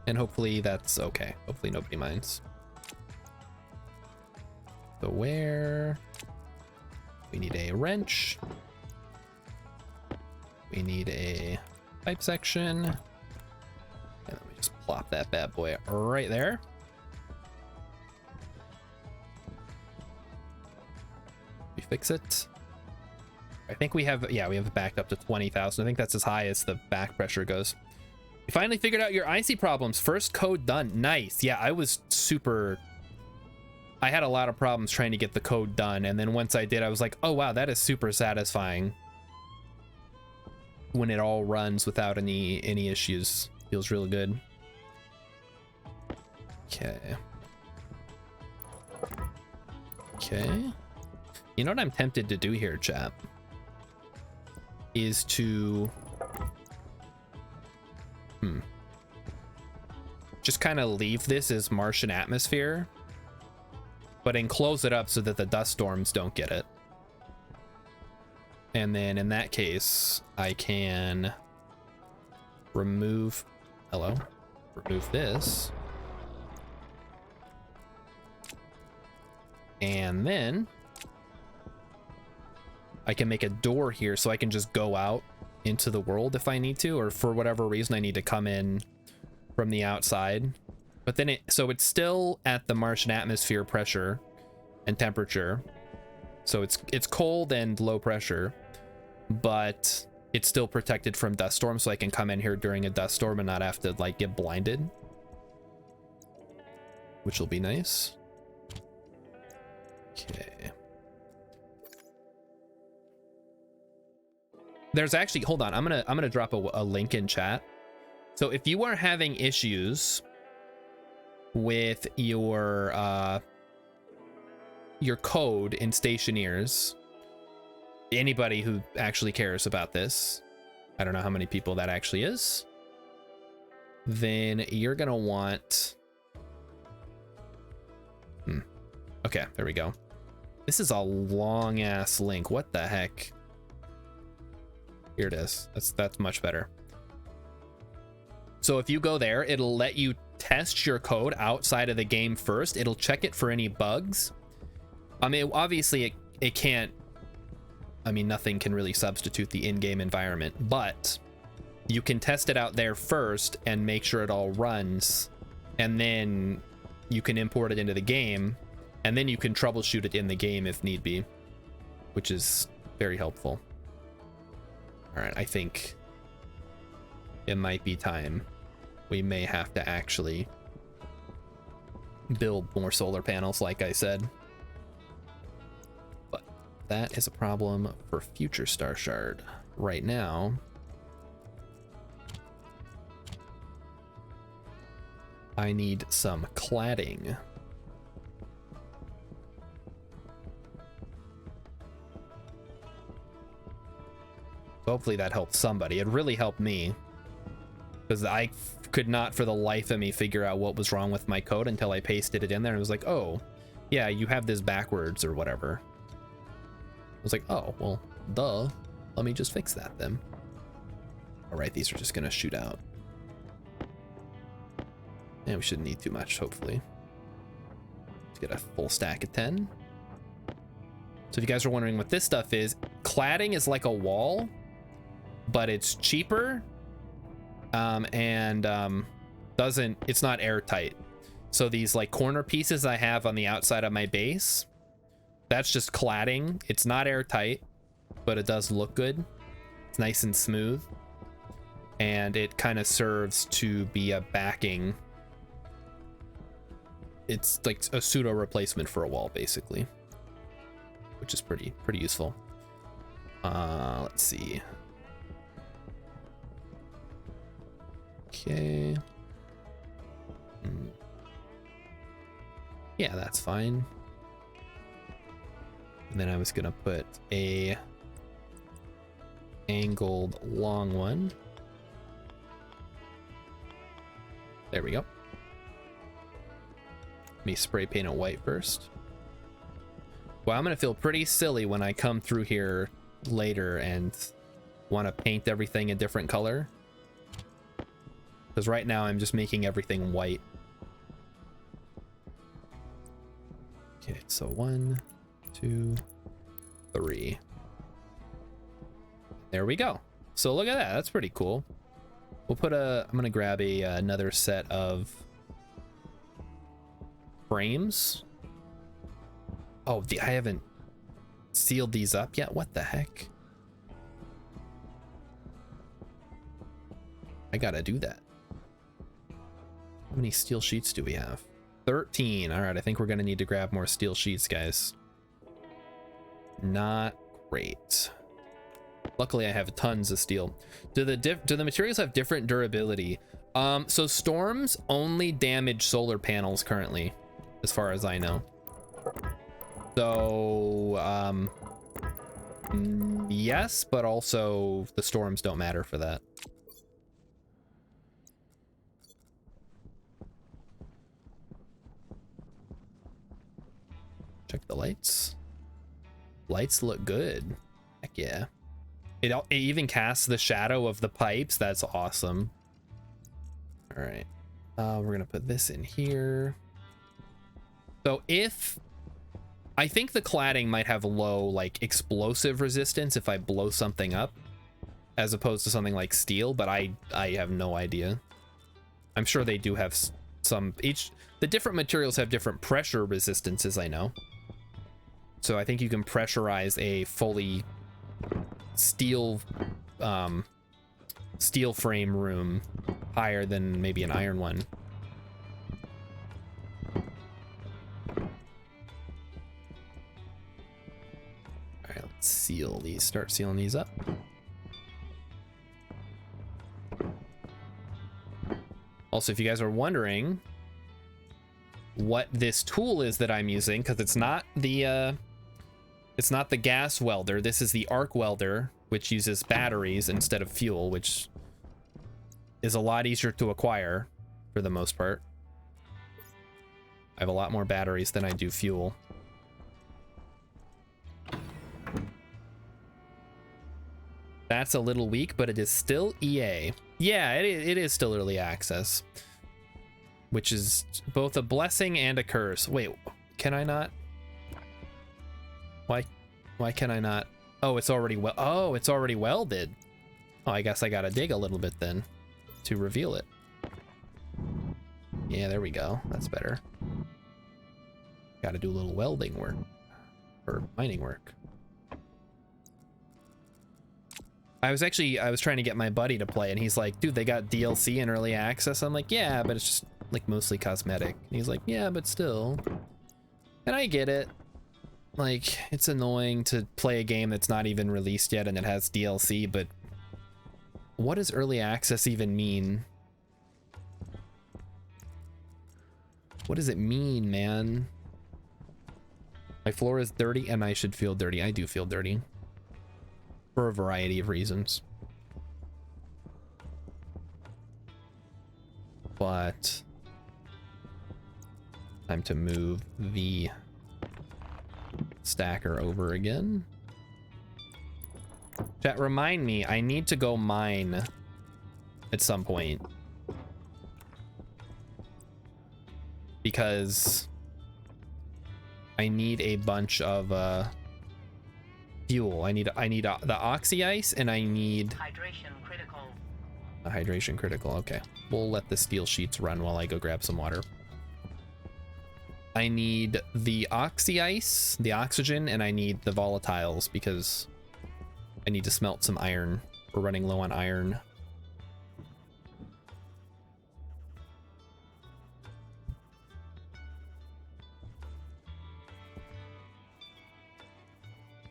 And hopefully that's okay. Hopefully nobody minds. So where? We need a wrench. We need a pipe section. And let me just plop that bad boy right there. We fix it. I think we have, yeah, we have it backed up to 20,000. I think that's as high as the back pressure goes. You finally figured out your icy problems. First code done. Nice. Yeah, I had a lot of problems trying to get the code done, and then once I did, I was like, oh wow, that is super satisfying when it all runs without any issues. Feels really good. Okay. You know what I'm tempted to do here, chat, is to just kind of leave this as Martian atmosphere, but enclose it up so that the dust storms don't get it. And then in that case, I can remove this. And then I can make a door here so I can just go out into the world if I need to, or for whatever reason I need to come in from the outside. But then so it's still at the Martian atmosphere pressure and temperature, so it's cold and low pressure, but it's still protected from dust storms, so I can come in here during a dust storm and not have to like get blinded, which will be nice. Okay. There's actually, hold on, I'm gonna drop a link in chat. So if you are having issues with your code in Stationeers, anybody who actually cares about this, I don't know how many people that actually is, then you're gonna want okay, there we go. This is a long ass link. What the heck? Here it is. That's much better. So if you go there, it'll let you test your code outside of the game first. It'll check it for any bugs. I mean, obviously it can't, I mean, nothing can really substitute the in-game environment, but you can test it out there first and make sure it all runs, and then you can import it into the game, and then you can troubleshoot it in the game if need be, which is very helpful. All right, I think it might be time. We may have to actually build more solar panels, like I said. But that is a problem for future Star Shard. Right now, I need some cladding. Hopefully that helped somebody. It really helped me, because I could not for the life of me figure out what was wrong with my code until I pasted it in there and it was like, oh yeah, you have this backwards or whatever. I was like, oh well, duh, let me just fix that then. All right, these are just gonna shoot out, and we shouldn't need too much, hopefully. Let's get a full stack of 10. So if you guys are wondering what this stuff is, cladding is like a wall, but it's cheaper. It's not airtight. So these like corner pieces I have on the outside of my base, that's just cladding. It's not airtight, but it does look good. It's nice and smooth, and it kind of serves to be a backing. It's like a pseudo replacement for a wall, basically, which is pretty useful. Let's see. Okay. Yeah, that's fine. And then I was gonna put a angled long one. There we go. Let me spray paint it white first. Well, I'm gonna feel pretty silly when I come through here later and want to paint everything a different color, because right now I'm just making everything white. Okay, so 1, 2, 3. There we go. So look at that. That's pretty cool. We'll put I'm gonna grab another set of frames. Oh, I haven't sealed these up yet. What the heck? I gotta do that. How many steel sheets do we have? 13. All right, I think we're gonna need to grab more steel sheets, guys. Not great. Luckily, I have tons of steel. Do the materials have different durability? So storms only damage solar panels currently, as far as I know. So, yes, but also the storms don't matter for that. Check the lights. Lights look good. Heck yeah. It even casts the shadow of the pipes. That's awesome. All right. We're gonna put this in here. So I think the cladding might have low like explosive resistance if I blow something up, as opposed to something like steel, but I have no idea. I'm sure they do have some, the different materials have different pressure resistances, I know. So I think you can pressurize a fully steel frame room higher than maybe an iron one. All right, let's seal these, start sealing these up. Also, if you guys are wondering what this tool is that I'm using, because it's not the gas welder. This is the arc welder, which uses batteries instead of fuel, which is a lot easier to acquire for the most part. I have a lot more batteries than I do fuel. That's a little weak, but it is still EA. Yeah, it is still early access, which is both a blessing and a curse. Wait, can I not? Why can I not? Oh, it's already it's already welded. Oh, I guess I gotta dig a little bit then to reveal it. Yeah, there we go. That's better. Gotta do a little welding work or mining work. I was trying to get my buddy to play, and he's like, dude, they got DLC and early access. I'm like, yeah, but it's just like mostly cosmetic. And he's like, yeah, but still. And I get it. Like, it's annoying to play a game that's not even released yet and it has DLC, but what does early access even mean? What does it mean, man? My floor is dirty and I should feel dirty. I do feel dirty. For a variety of reasons. But time to move the stacker over again. Chat, remind me, I need to go mine at some point. Because I need a bunch of fuel. I need the oxy ice, and I need Hydration critical. a hydration critical. Okay, we'll let the steel sheets run while I go grab some water. I need the oxy ice, the oxygen, and I need the volatiles because I need to smelt some iron. We're running low on iron.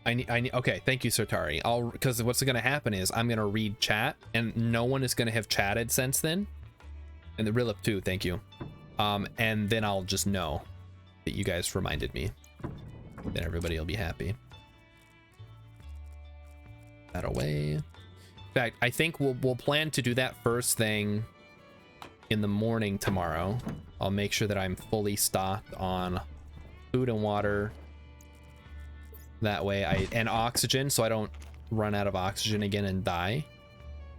I need, okay, thank you, Sartari. Because what's going to happen is I'm going to read chat, and no one is going to have chatted since then. And the Rilip too, thank you. And then I'll just know that you guys reminded me. Then everybody will be happy. That away. In fact, I think we'll plan to do that first thing in the morning tomorrow. I'll make sure that I'm fully stocked on food and water. That way and oxygen, so I don't run out of oxygen again and die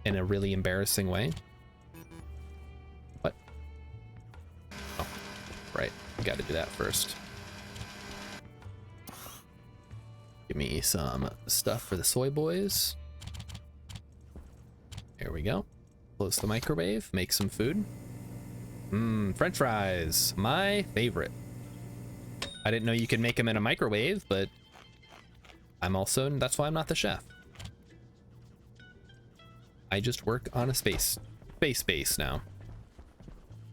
in a really embarrassing way. What? Oh, right. Got to do that first. Give me some stuff for the soy boys. There we go. Close the microwave. Make some food. French fries. My favorite. I didn't know you could make them in a microwave, but that's why I'm not the chef. I just work on a space base now.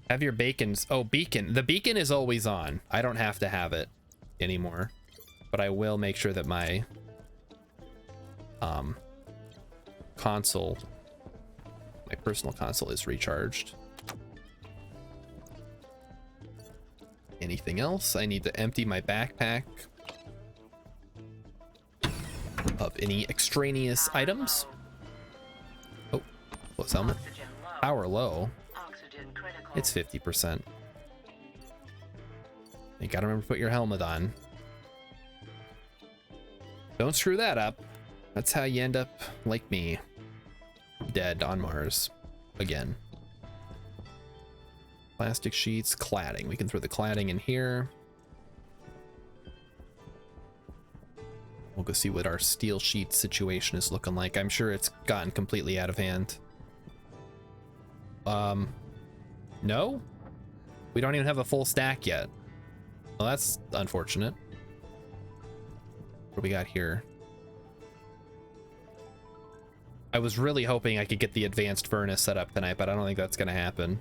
Have your bacons. Oh, beacon. The beacon is always on. I don't have to have it anymore, but I will make sure that my console, my personal console, is recharged. Anything else? I need to empty my backpack of any extraneous items. Oh, what's helmet? Oxygen low. Power low. Oxygen critical. It's 50%. You gotta remember to put your helmet on. Don't screw that up. That's how you end up like me. Dead on Mars. Again. Plastic sheets, cladding. We can throw the cladding in here. We'll go see what our steel sheet situation is looking like. I'm sure it's gotten completely out of hand. No? We don't even have a full stack yet. Well, that's unfortunate. What do we got here? I was really hoping I could get the advanced furnace set up tonight, but I don't think that's gonna happen.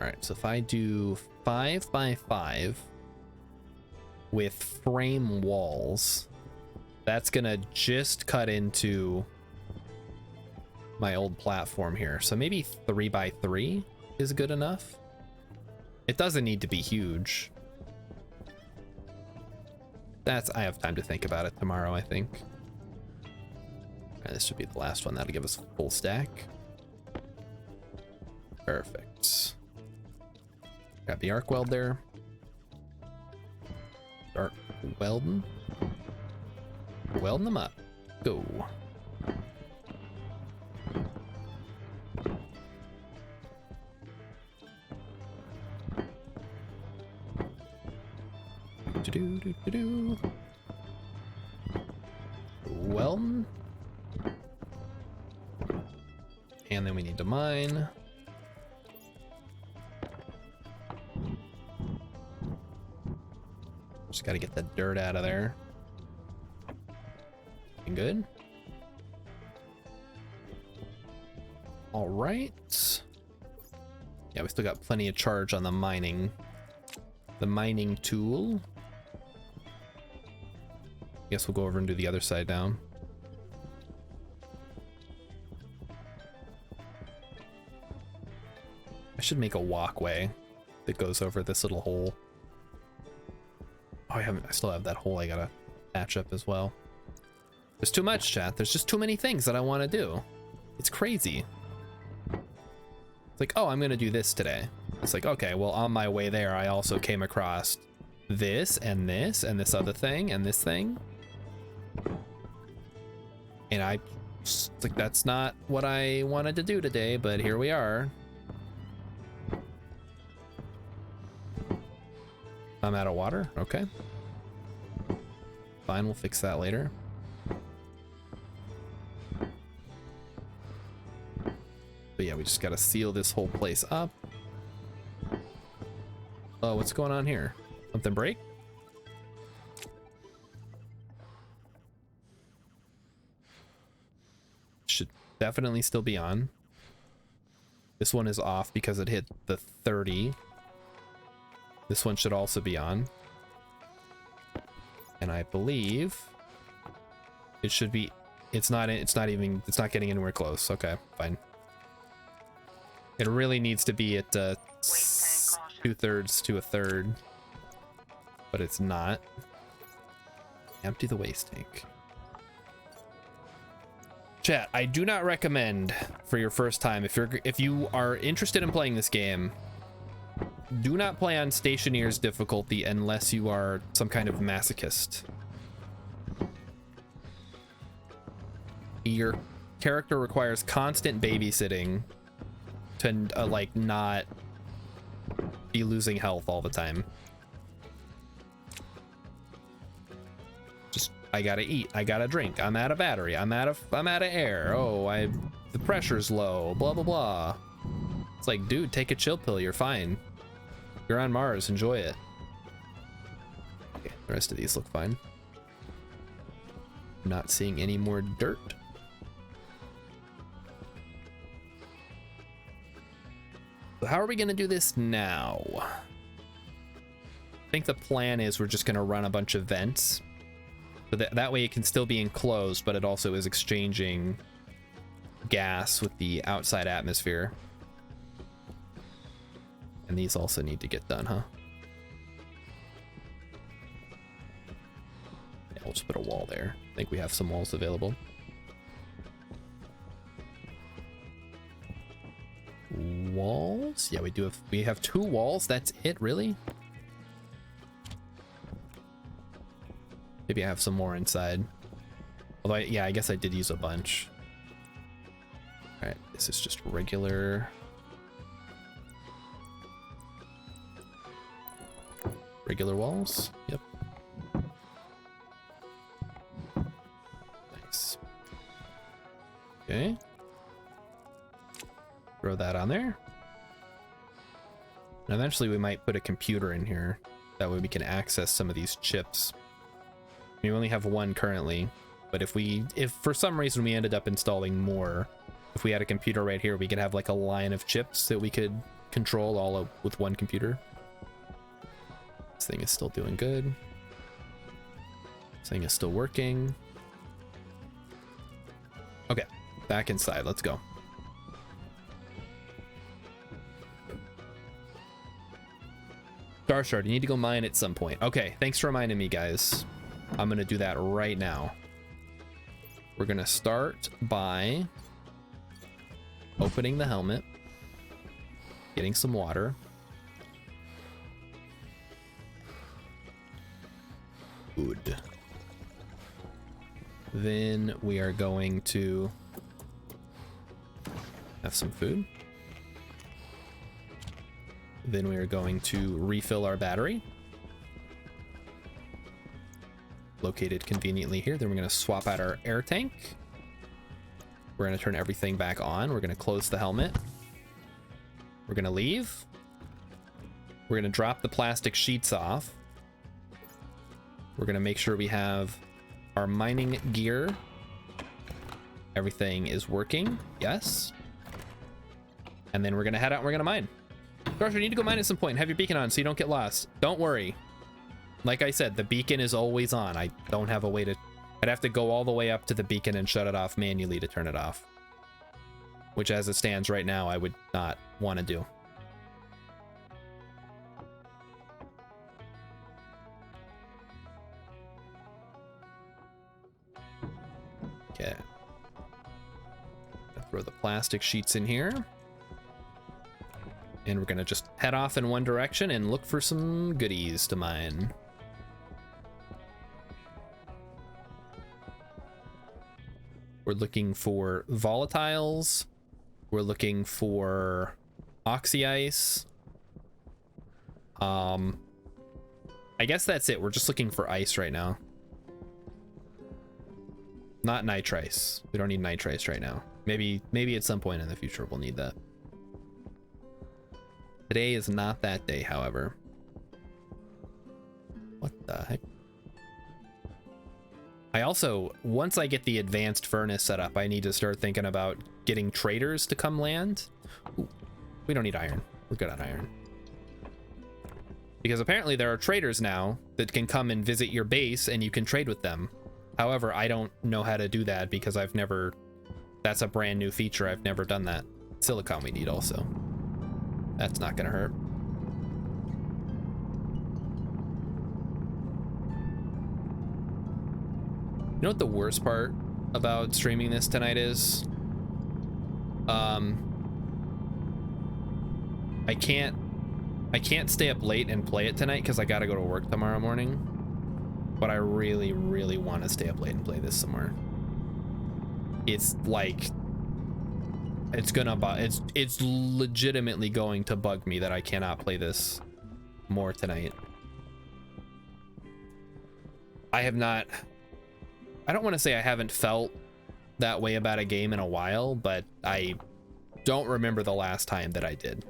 All right, so if I do 5 by 5 with frame walls, that's gonna just cut into my old platform here. So maybe 3 by 3 is good enough. It doesn't need to be huge. I have time to think about it tomorrow, I think. All right, this should be the last one. That'll give us a full stack. Perfect. Got the arc weld there. Start welding. Welding them up. Go. Do-do-do-do-do. Weld. And then we need to mine. Just got to get the dirt out of there. Looking good. All right. Yeah, we still got plenty of charge on the mining. The mining tool. Guess we'll go over and do the other side now. I should make a walkway that goes over this little hole. Oh, I still have that hole I gotta patch up as well. There's too much, chat. There's just too many things that I want to do. It's crazy. It's like, oh, I'm gonna do this today. It's like, okay, well, on my way there, I also came across this and this and this other thing and this thing. And it's like, that's not what I wanted to do today, but here we are. I'm out of water. Okay. Fine, we'll fix that later. But yeah, we just gotta seal this whole place up. Oh, what's going on here? Something break? Should definitely still be on. This one is off because it hit the 30. This one should also be on. And I believe it should be, it's not getting anywhere close. Okay, fine. It really needs to be at 2/3 to 1/3, but it's not. Empty the waste tank. Chat, I do not recommend for your first time, if you are interested in playing this game, do not play on Stationeers difficulty unless you are some kind of masochist. Your character requires constant babysitting to like not be losing health all the time. Just, I gotta eat, I gotta drink, I'm out of battery, I'm out of air, oh, the pressure's low, blah blah blah. It's like, dude, take a chill pill, you're fine. You're on Mars, enjoy it. Okay, the rest of these look fine. Not seeing any more dirt. So how are we gonna do this now? I think the plan is we're just gonna run a bunch of vents. So that way it can still be enclosed, but it also is exchanging gas with the outside atmosphere. And these also need to get done, huh? Yeah, we'll just put a wall there. I think we have some walls available. Walls? Yeah, we have 2 walls. That's it, really? Maybe I have some more inside. Although, yeah, I guess I did use a bunch. All right, this is just regular walls. Yep. Nice. Okay. Throw that on there. And eventually we might put a computer in here. That way we can access some of these chips. We only have 1 currently, but if for some reason we ended up installing more, if we had a computer right here, we could have like a line of chips that we could control all with 1 computer. This thing is still doing good. This thing is still working. Okay, back inside, let's go. Star Shard, you need to go mine at some point. Okay, thanks for reminding me, guys. I'm gonna do that right now. We're gonna start by opening the helmet, getting some water. Good. Then we are going to have some food. Then we are going to refill our battery. Located conveniently here. Then we're going to swap out our air tank. We're going to turn everything back on. We're going to close the helmet. We're going to leave. We're going to drop the plastic sheets off. We're going to make sure we have our mining gear. Everything is working. Yes. And then we're going to head out and we're going to mine. Josh, we need to go mine at some point and have your beacon on so you don't get lost. Don't worry. Like I said, the beacon is always on. I don't have a way to... I'd have to go all the way up to the beacon and shut it off manually to turn it off. Which, as it stands right now, I would not want to do. Okay. Throw the plastic sheets in here. And we're gonna just head off in one direction and look for some goodies to mine. We're looking for volatiles. We're looking for oxy ice. I guess that's it. We're just looking for ice right now. Not nitrice. We don't need nitrice right now. Maybe at some point in the future we'll need that. Today is not that day, however. What the heck? I also, once I get the advanced furnace set up, I need to start thinking about getting traders to come land. Ooh, we don't need iron. We're good on iron. Because apparently there are traders now that can come and visit your base and you can trade with them. However, I don't know how to do that because I've never... That's a brand new feature. I've never done that. Silicon we need also. That's not gonna hurt. You know what the worst part about streaming this tonight is? I can't stay up late and play it tonight because I gotta go to work tomorrow morning. But I really, really want to stay up late and play this somewhere. It's like... It's legitimately going to bug me that I cannot play this more tonight. I have not... I don't want to say I haven't felt that way about a game in a while, but I don't remember the last time that I did.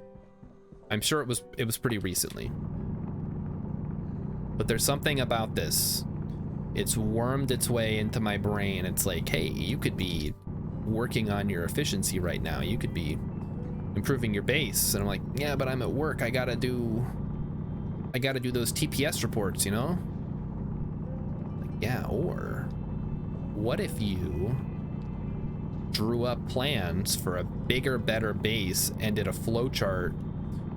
I'm sure it was pretty recently. But there's something about this. It's wormed its way into my brain. It's like, hey, you could be working on your efficiency right now. You could be improving your base. And I'm like, yeah, but I'm at work. I gotta do those TPS reports, you know? Like, yeah, or what if you drew up plans for a bigger, better base and did a flowchart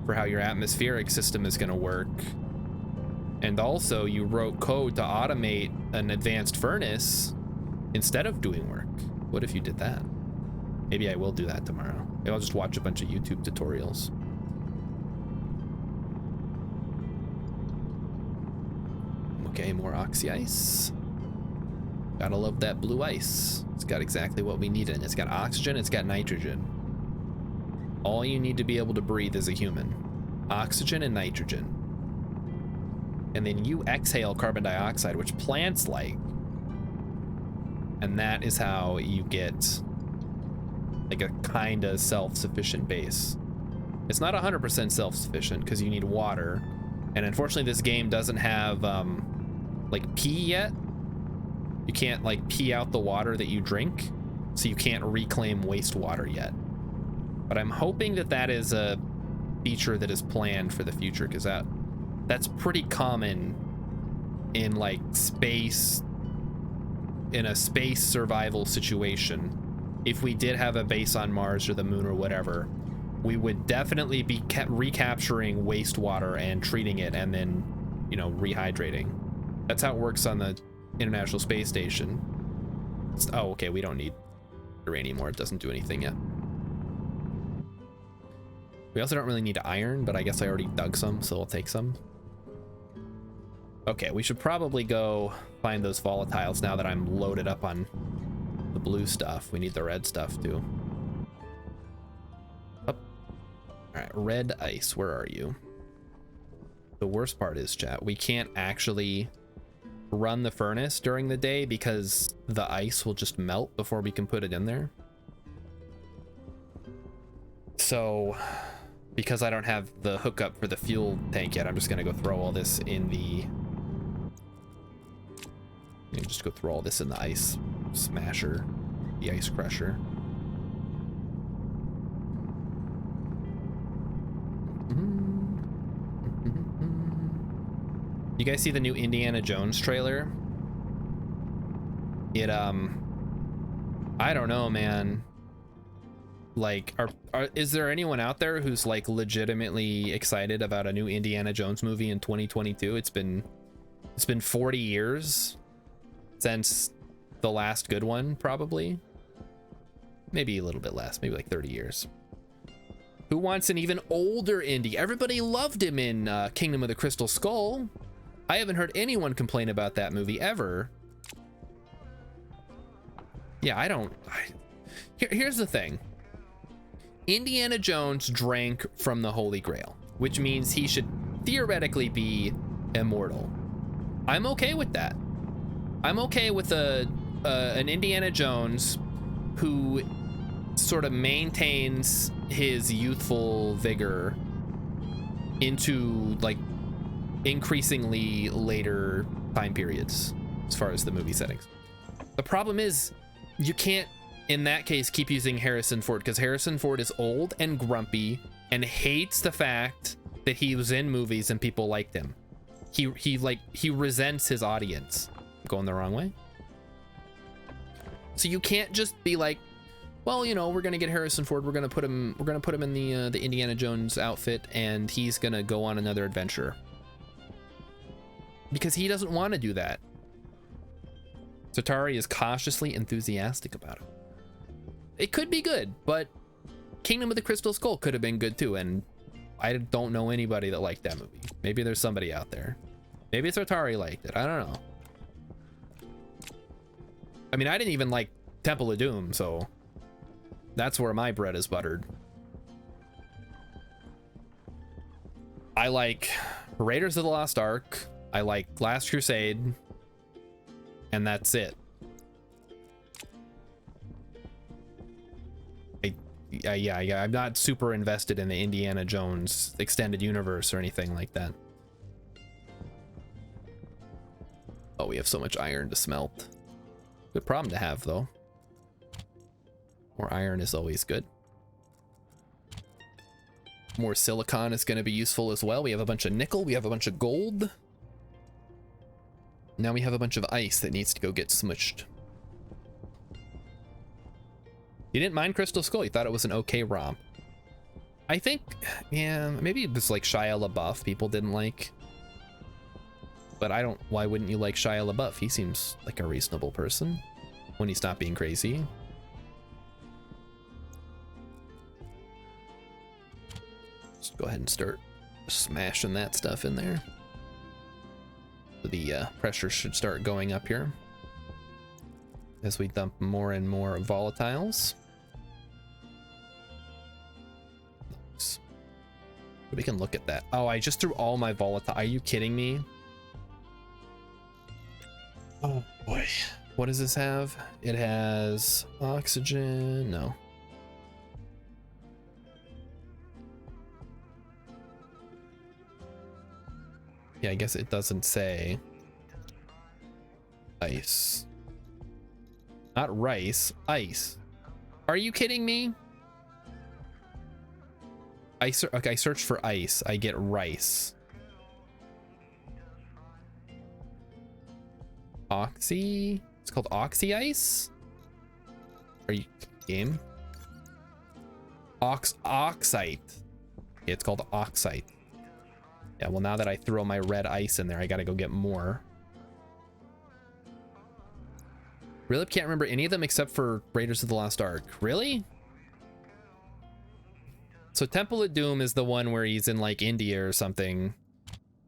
for how your atmospheric system is gonna work? And also you wrote code to automate an advanced furnace instead of doing work. What if you did that? Maybe I will do that tomorrow. Maybe I'll just watch a bunch of YouTube tutorials. Okay, more oxy ice. Gotta love that blue ice. It's got exactly what we need in it. It's got oxygen, it's got nitrogen. All you need to be able to breathe as a human. Oxygen and nitrogen. And then you exhale carbon dioxide, which plants like. And that is how you get like a kind of self-sufficient base. It's not 100% self-sufficient because you need water. And unfortunately this game doesn't have like pee yet. You can't like pee out the water that you drink. So you can't reclaim wastewater yet. But I'm hoping that that is a feature that is planned for the future, because that's pretty common in like space, in a space survival situation. If we did have a base on Mars or the moon or whatever, we would definitely be recapturing wastewater and treating it and then, you know, rehydrating. That's how it works on the International Space Station. Oh, okay, we don't need uranium anymore. It doesn't do anything yet. We also don't really need iron, but I guess I already dug some, so I'll take some. Okay, we should probably go find those volatiles now that I'm loaded up on the blue stuff. We need the red stuff too. Up. All right, red ice, where are you? The worst part is, chat, we can't actually run the furnace during the day because the ice will just melt before we can put it in there. So, because I don't have the hookup for the fuel tank yet, I'm just gonna go throw all this in the... just go throw all this in the ice smasher, the ice crusher. You guys see the new Indiana Jones trailer? It, I don't know, man. Like, is there anyone out there who's like legitimately excited about a new Indiana Jones movie in 2022? It's been 40 years since the last good one, probably. Maybe a little bit less, maybe like 30 years. Who wants an even older Indy? Everybody loved him in Kingdom of the Crystal Skull. I haven't heard anyone complain about that movie ever. Yeah, here's the thing. Indiana Jones drank from the Holy Grail, which means he should theoretically be immortal. I'm okay with that. I'm okay with an Indiana Jones who sort of maintains his youthful vigor into like increasingly later time periods as far as the movie settings. The problem is you can't, in that case, keep using Harrison Ford because Harrison Ford is old and grumpy and hates the fact that he was in movies and people liked him. He resents his audience. Going the wrong way. So you can't just be like, well, you know, we're gonna get Harrison Ford. We're gonna put him in the Indiana Jones outfit, and he's gonna go on another adventure because he doesn't want to do that. Satari is cautiously enthusiastic about it. It could be good, but Kingdom of the Crystal Skull could have been good too, and I don't know anybody that liked that movie. Maybe there's somebody out there. Maybe Satari liked it. I don't know. I mean, I didn't even like Temple of Doom, so that's where my bread is buttered. I like Raiders of the Lost Ark. I like Last Crusade. And that's it. Yeah, I'm not super invested in the Indiana Jones extended universe or anything like that. Oh, we have so much iron to smelt. Good problem to have, though. More iron is always good. More silicon is going to be useful as well. We have a bunch of nickel. We have a bunch of gold. Now we have a bunch of ice that needs to go get smushed. You didn't mind Crystal Skull. You thought it was an okay romp. I think, yeah, maybe it was like Shia LaBeouf people didn't like. But I don't, why wouldn't you like Shia LaBeouf? He seems like a reasonable person when he's not being crazy. Just go ahead and start smashing that stuff in there. The pressure should start going up here as we dump more and more volatiles. Nice. We can look at that. Oh, I just threw all my volatile. Are you kidding me? Oh boy. What does this have? It has oxygen. No. Yeah, I guess it doesn't say ice. Not rice, ice. Are you kidding me? Okay, I search for ice. I get rice. Oxy? It's called Oxy Ice? Are you game? Oxite. Yeah, it's called Oxite. Yeah, well, now that I throw my red ice in there, I gotta go get more. Really can't remember any of them except for Raiders of the Lost Ark. Really? So Temple of Doom is the one where he's in like India or something,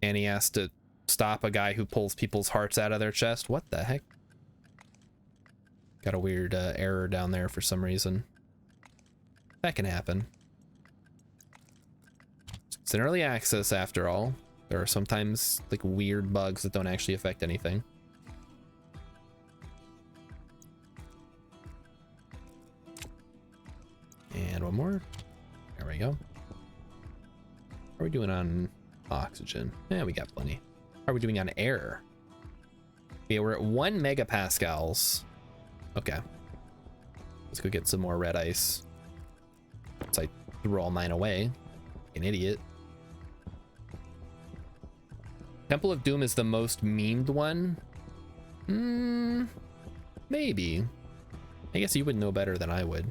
and he has to stop a guy who pulls people's hearts out of their chest. What the heck? Got a weird error down there for some reason. That can happen. It's an early access after all. There are sometimes like weird bugs that don't actually affect anything. And one more. There we go. How are we doing on oxygen? Yeah, we got plenty. How are we doing on air? Okay, we're at 1 megapascals. Okay. Let's go get some more red ice. So I threw all mine away. An idiot. Temple of Doom is the most memed one? Maybe. I guess you would know better than I would.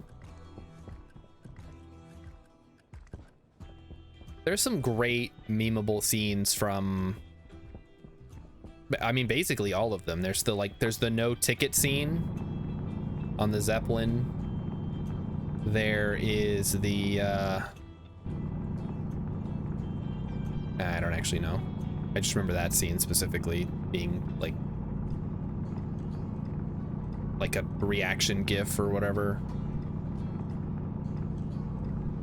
There's some great memeable scenes from, I mean, basically all of them. There's the no ticket scene on the Zeppelin. There is the, I don't actually know. I just remember that scene specifically being like a reaction gif or whatever.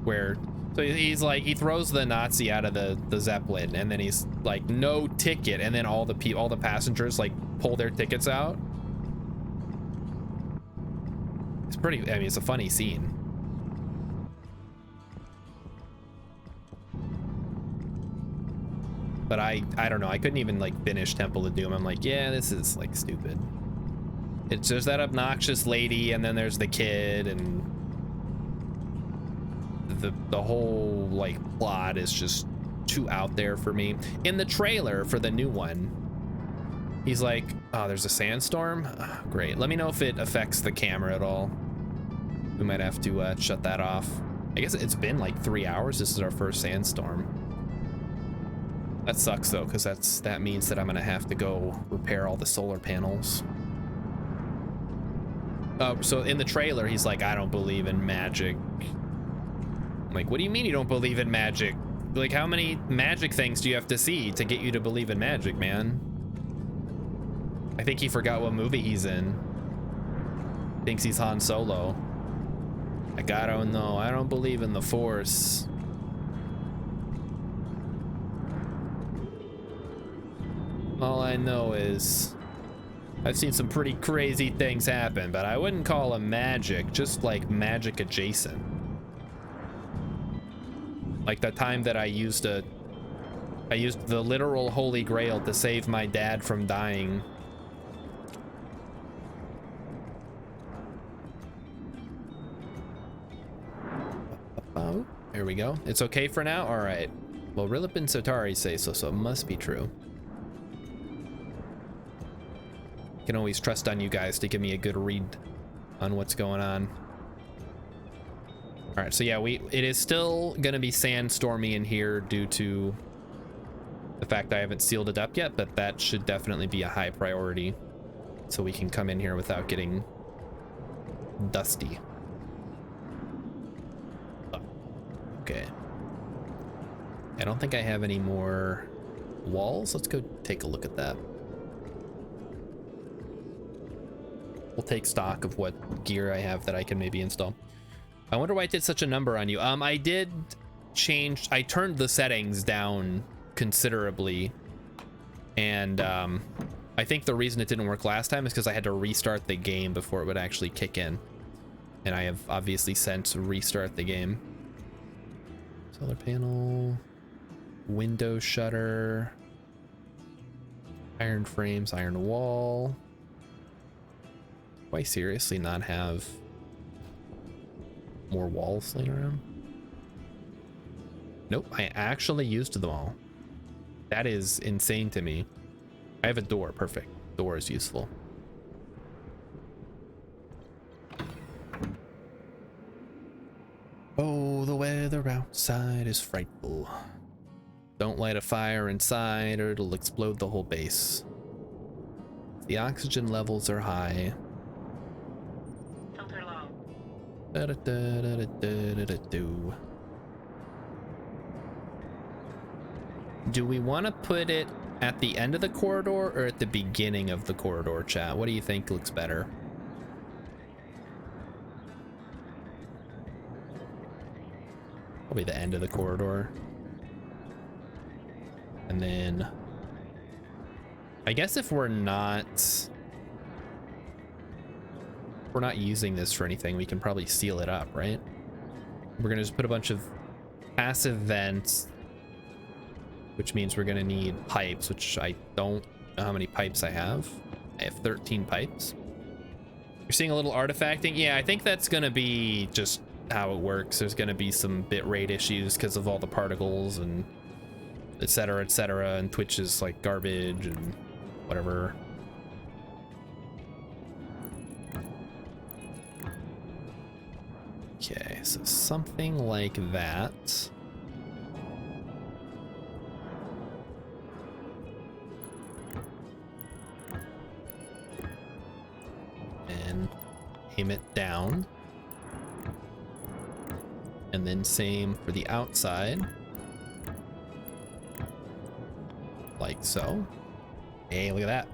Where, so he's like, he throws the Nazi out of the Zeppelin, and then he's like, no ticket, and then all the passengers like pull their tickets out. It's pretty, I mean, it's a funny scene. But I don't know, I couldn't even like finish Temple of Doom. I'm like, yeah, this is like stupid. It's just that obnoxious lady, and then there's the kid, and the whole like plot is just too out there for me. In the trailer for the new one, he's like, oh, there's a sandstorm. Oh, great. Let me know if it affects the camera at all. We might have to shut that off. I guess it's been like 3 hours. This is our first sandstorm. That sucks though, because that means that I'm gonna have to go repair all the solar panels. So in the trailer, he's like, I don't believe in magic. I'm like, what do you mean you don't believe in magic? Like, how many magic things do you have to see to get you to believe in magic, man? I think he forgot what movie he's in. Thinks he's Han Solo. Like, I don't know. I don't believe in the Force. All I know is I've seen some pretty crazy things happen, but I wouldn't call them magic, just like magic adjacent. Like the time that I used the literal Holy Grail to save my dad from dying. Oh, here we go. It's okay for now? All right. Well, Rilip and Sotari say so, so it must be true. Can always trust on you guys to give me a good read on what's going on. All right, so yeah, it is still gonna be sandstormy in here due to the fact I haven't sealed it up yet, but that should definitely be a high priority so we can come in here without getting dusty. Okay. I don't think I have any more walls. Let's go take a look at that. We'll take stock of what gear I have that I can maybe install. I wonder why it did such a number on you. I did change, I turned the settings down considerably, and I think the reason it didn't work last time is because I had to restart the game before it would actually kick in, and I have obviously since restart the game. Solar panel, window shutter, iron frames, iron wall. Do I seriously not have more walls laying around? Nope, I actually used them all. That is insane to me. I have a door, perfect. Door is useful. Oh, the weather outside is frightful. Don't light a fire inside or it'll explode the whole base. The oxygen levels are high. Filter low. Do we want to put it at the end of the corridor or at the beginning of the corridor, chat? What do you think looks better? Probably the end of the corridor. And then I guess if we're not using this for anything, we can probably seal it up, right? We're gonna just put a bunch of passive vents, which means we're gonna need pipes, which I don't know how many pipes I have. I have 13 pipes. You're seeing a little artifacting? Yeah, I think that's gonna be just how it works. There's gonna be some bit rate issues because of all the particles and etc, etc, and Twitch is like garbage and whatever. Okay, so something like that. And aim it down. And then same for the outside. Like so. Hey, look at that.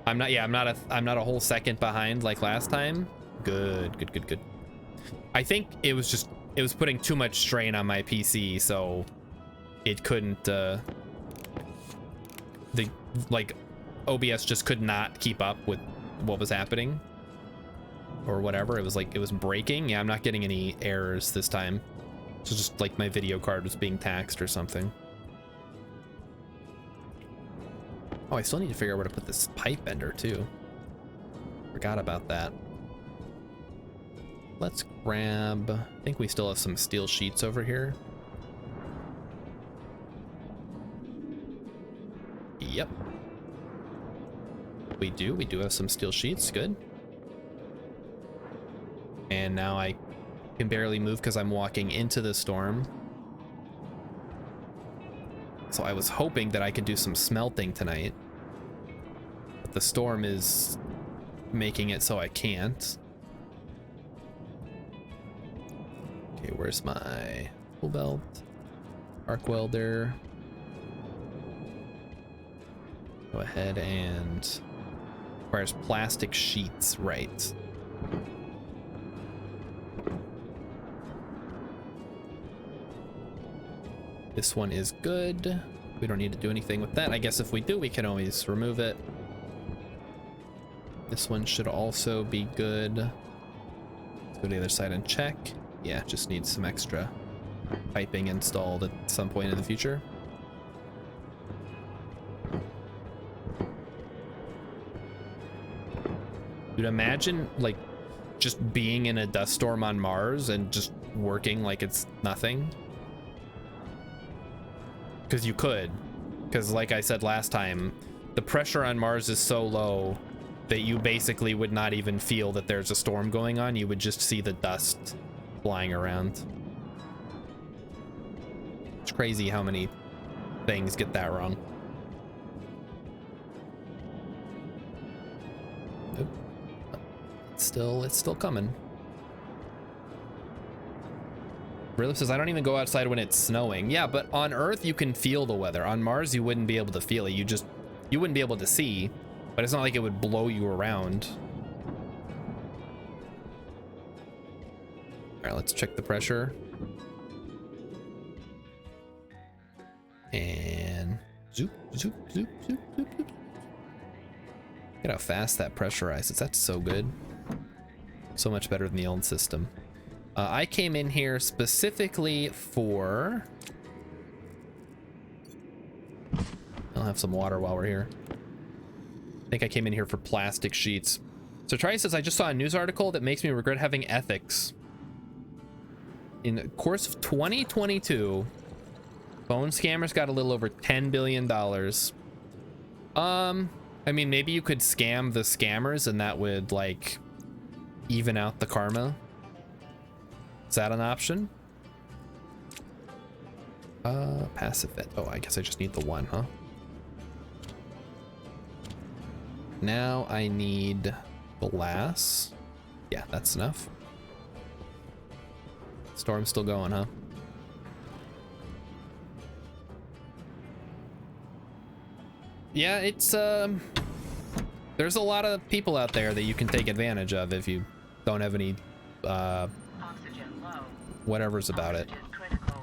I'm not a whole second behind like last time. Good. I think it was putting too much strain on my PC, so it couldn't OBS just could not keep up with what was happening or whatever. It was breaking. Yeah, I'm not getting any errors this time. So just like my video card was being taxed or something. Oh, I still need to figure out where to put this pipe bender too. Forgot about that. Let's grab, I think we still have some steel sheets over here. Yep. We do have some steel sheets, good. And now I can barely move because I'm walking into the storm. So I was hoping that I could do some smelting tonight. But the storm is making it so I can't. Okay, where's my tool belt? Arc welder. Go ahead and requires plastic sheets, right? This one is good. We don't need to do anything with that. I guess if we do, we can always remove it. This one should also be good. Let's go to the other side and check. Yeah, just needs some extra piping installed at some point in the future. Dude, imagine like just being in a dust storm on Mars and just working like it's nothing. Because you could. Because like I said last time, the pressure on Mars is so low that you basically would not even feel that there's a storm going on. You would just see the dust flying around. It's crazy how many things get that wrong. Nope. It's still coming. Rilla says, I don't even go outside when it's snowing. Yeah, but on Earth you can feel the weather. On Mars you wouldn't be able to feel it. You wouldn't be able to see, but it's not like it would blow you around. All right, let's check the pressure. And zoop, zoop, zoop, zoop, zoop, zoop. Look at how fast that pressurizes. That's so good. So much better than the old system. I came in here specifically for... I'll have some water while we're here. I think I came in here for plastic sheets. So Tri says, I just saw a news article that makes me regret having ethics. In the course of 2022, phone scammers got a little over $10 billion. I mean, maybe you could scam the scammers and that would like even out the karma. Is that an option? Passive vet. Oh, I guess I just need the one, huh? Now I need glass. Yeah, that's enough. Storm's still going, huh? Yeah, it's there's a lot of people out there that you can take advantage of if you don't have any Oxygen low. whatever's about it. Oxygen critical.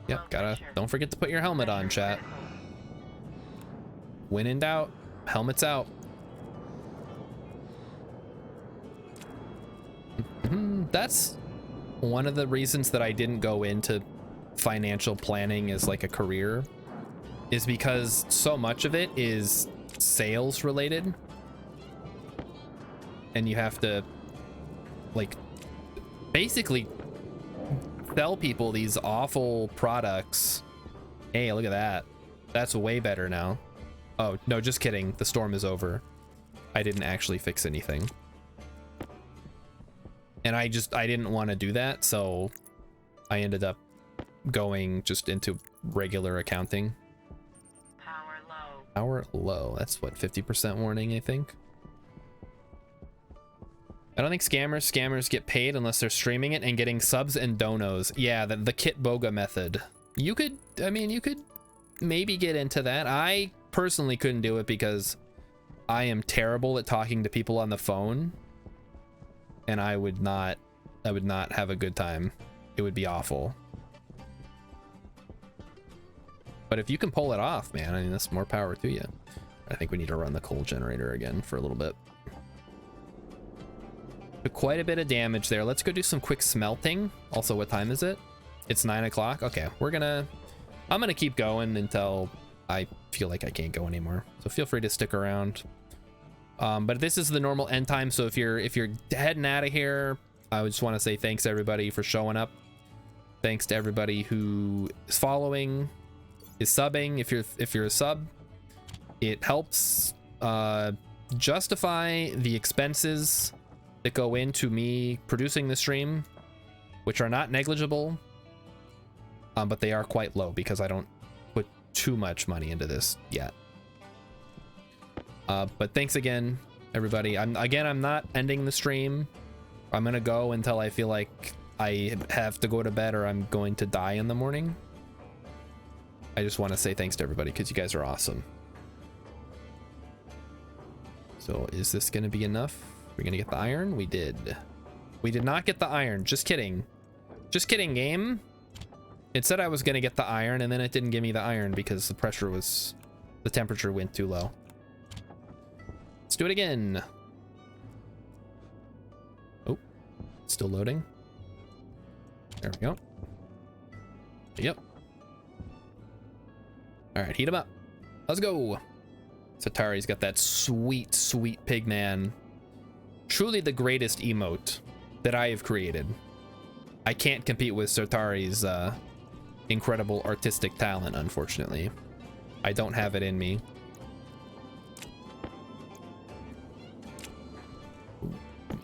Yep, Low gotta pressure. don't forget to put your helmet on, Pressure chat. critical. When in doubt, helmets out. That's one of the reasons that I didn't go into financial planning as like a career, is because so much of it is sales related, and you have to like basically sell people these awful products. Hey, look at that. That's way better now. Oh, no, just kidding. The storm is over. I didn't actually fix anything. And I didn't want to do that, so I ended up going just into regular accounting. Power low. Power low. That's what, 50% warning, I think. I don't think scammers get paid unless they're streaming it and getting subs and donos. Yeah, the Kit Boga method. You could, I mean, you could maybe get into that. I personally couldn't do it because I am terrible at talking to people on the phone, and I would not have a good time. It would be awful. But if you can pull it off, man, I mean, that's more power to you. I think we need to run the coal generator again for a little bit. Took quite a bit of damage there. Let's go do some quick smelting. Also, what time is it? It's 9 o'clock. Okay, I'm gonna keep going until I feel like I can't go anymore. So feel free to stick around. But this is the normal end time. So if you're heading out of here, I just want to say thanks everybody for showing up. Thanks to everybody who is following, is subbing. If you're a sub, it helps justify the expenses that go into me producing the stream, which are not negligible, but they are quite low because I don't put too much money into this yet. But thanks again, everybody. I'm not ending the stream. I'm gonna go until I feel like I have to go to bed or I'm going to die in the morning. I just want to say thanks to everybody because you guys are awesome. So is this gonna be enough? We're gonna get the iron? We did. We did not get the iron. Just kidding. Just kidding, game. It said I was gonna get the iron and then it didn't give me the iron because the temperature went too low. Let's do it again. Oh, still loading. There we go. Yep. All right, heat him up. Let's go. Satari's got that sweet, sweet pig man. Truly the greatest emote that I have created. I can't compete with Sartari's incredible artistic talent, unfortunately. I don't have it in me. Ooh,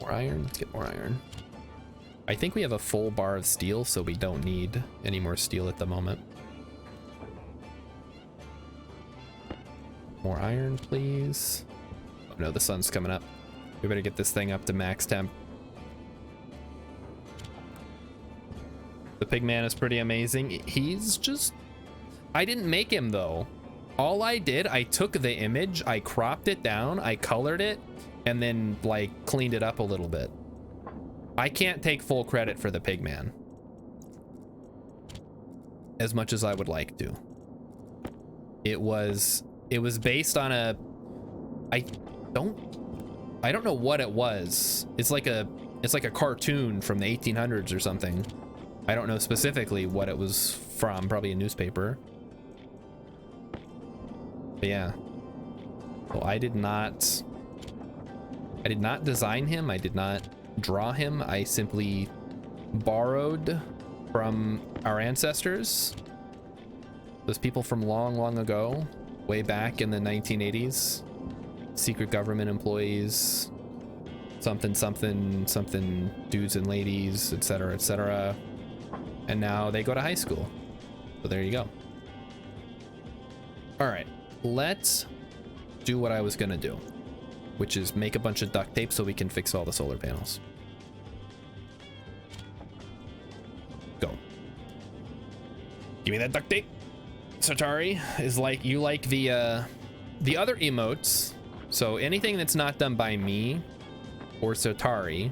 more iron. Let's get more iron. I think we have a full bar of steel, so we don't need any more steel at the moment. More iron, please. Oh no, the sun's coming up. We better get this thing up to max temp. The pig man is pretty amazing. He's just... I didn't make him though. All I did, I took the image, I cropped it down, I colored it, and then like cleaned it up a little bit. I can't take full credit for the pig man, as much as I would like to. It was based on a... I don't know what it was. It's like a cartoon from the 1800s or something. I don't know specifically what it was from, probably a newspaper. But yeah. So I did not design him. I did not draw him. I simply borrowed from our ancestors. Those people from long, long ago, way back in the 1980s. Secret government employees, something dudes and ladies, etc., etc. And now they go to high school. So there you go. All right, let's do what I was gonna do, which is make a bunch of duct tape so we can fix all the solar panels. Go. Give me that duct tape. Satari is like, you like the The other emotes, so anything that's not done by me or Sotari,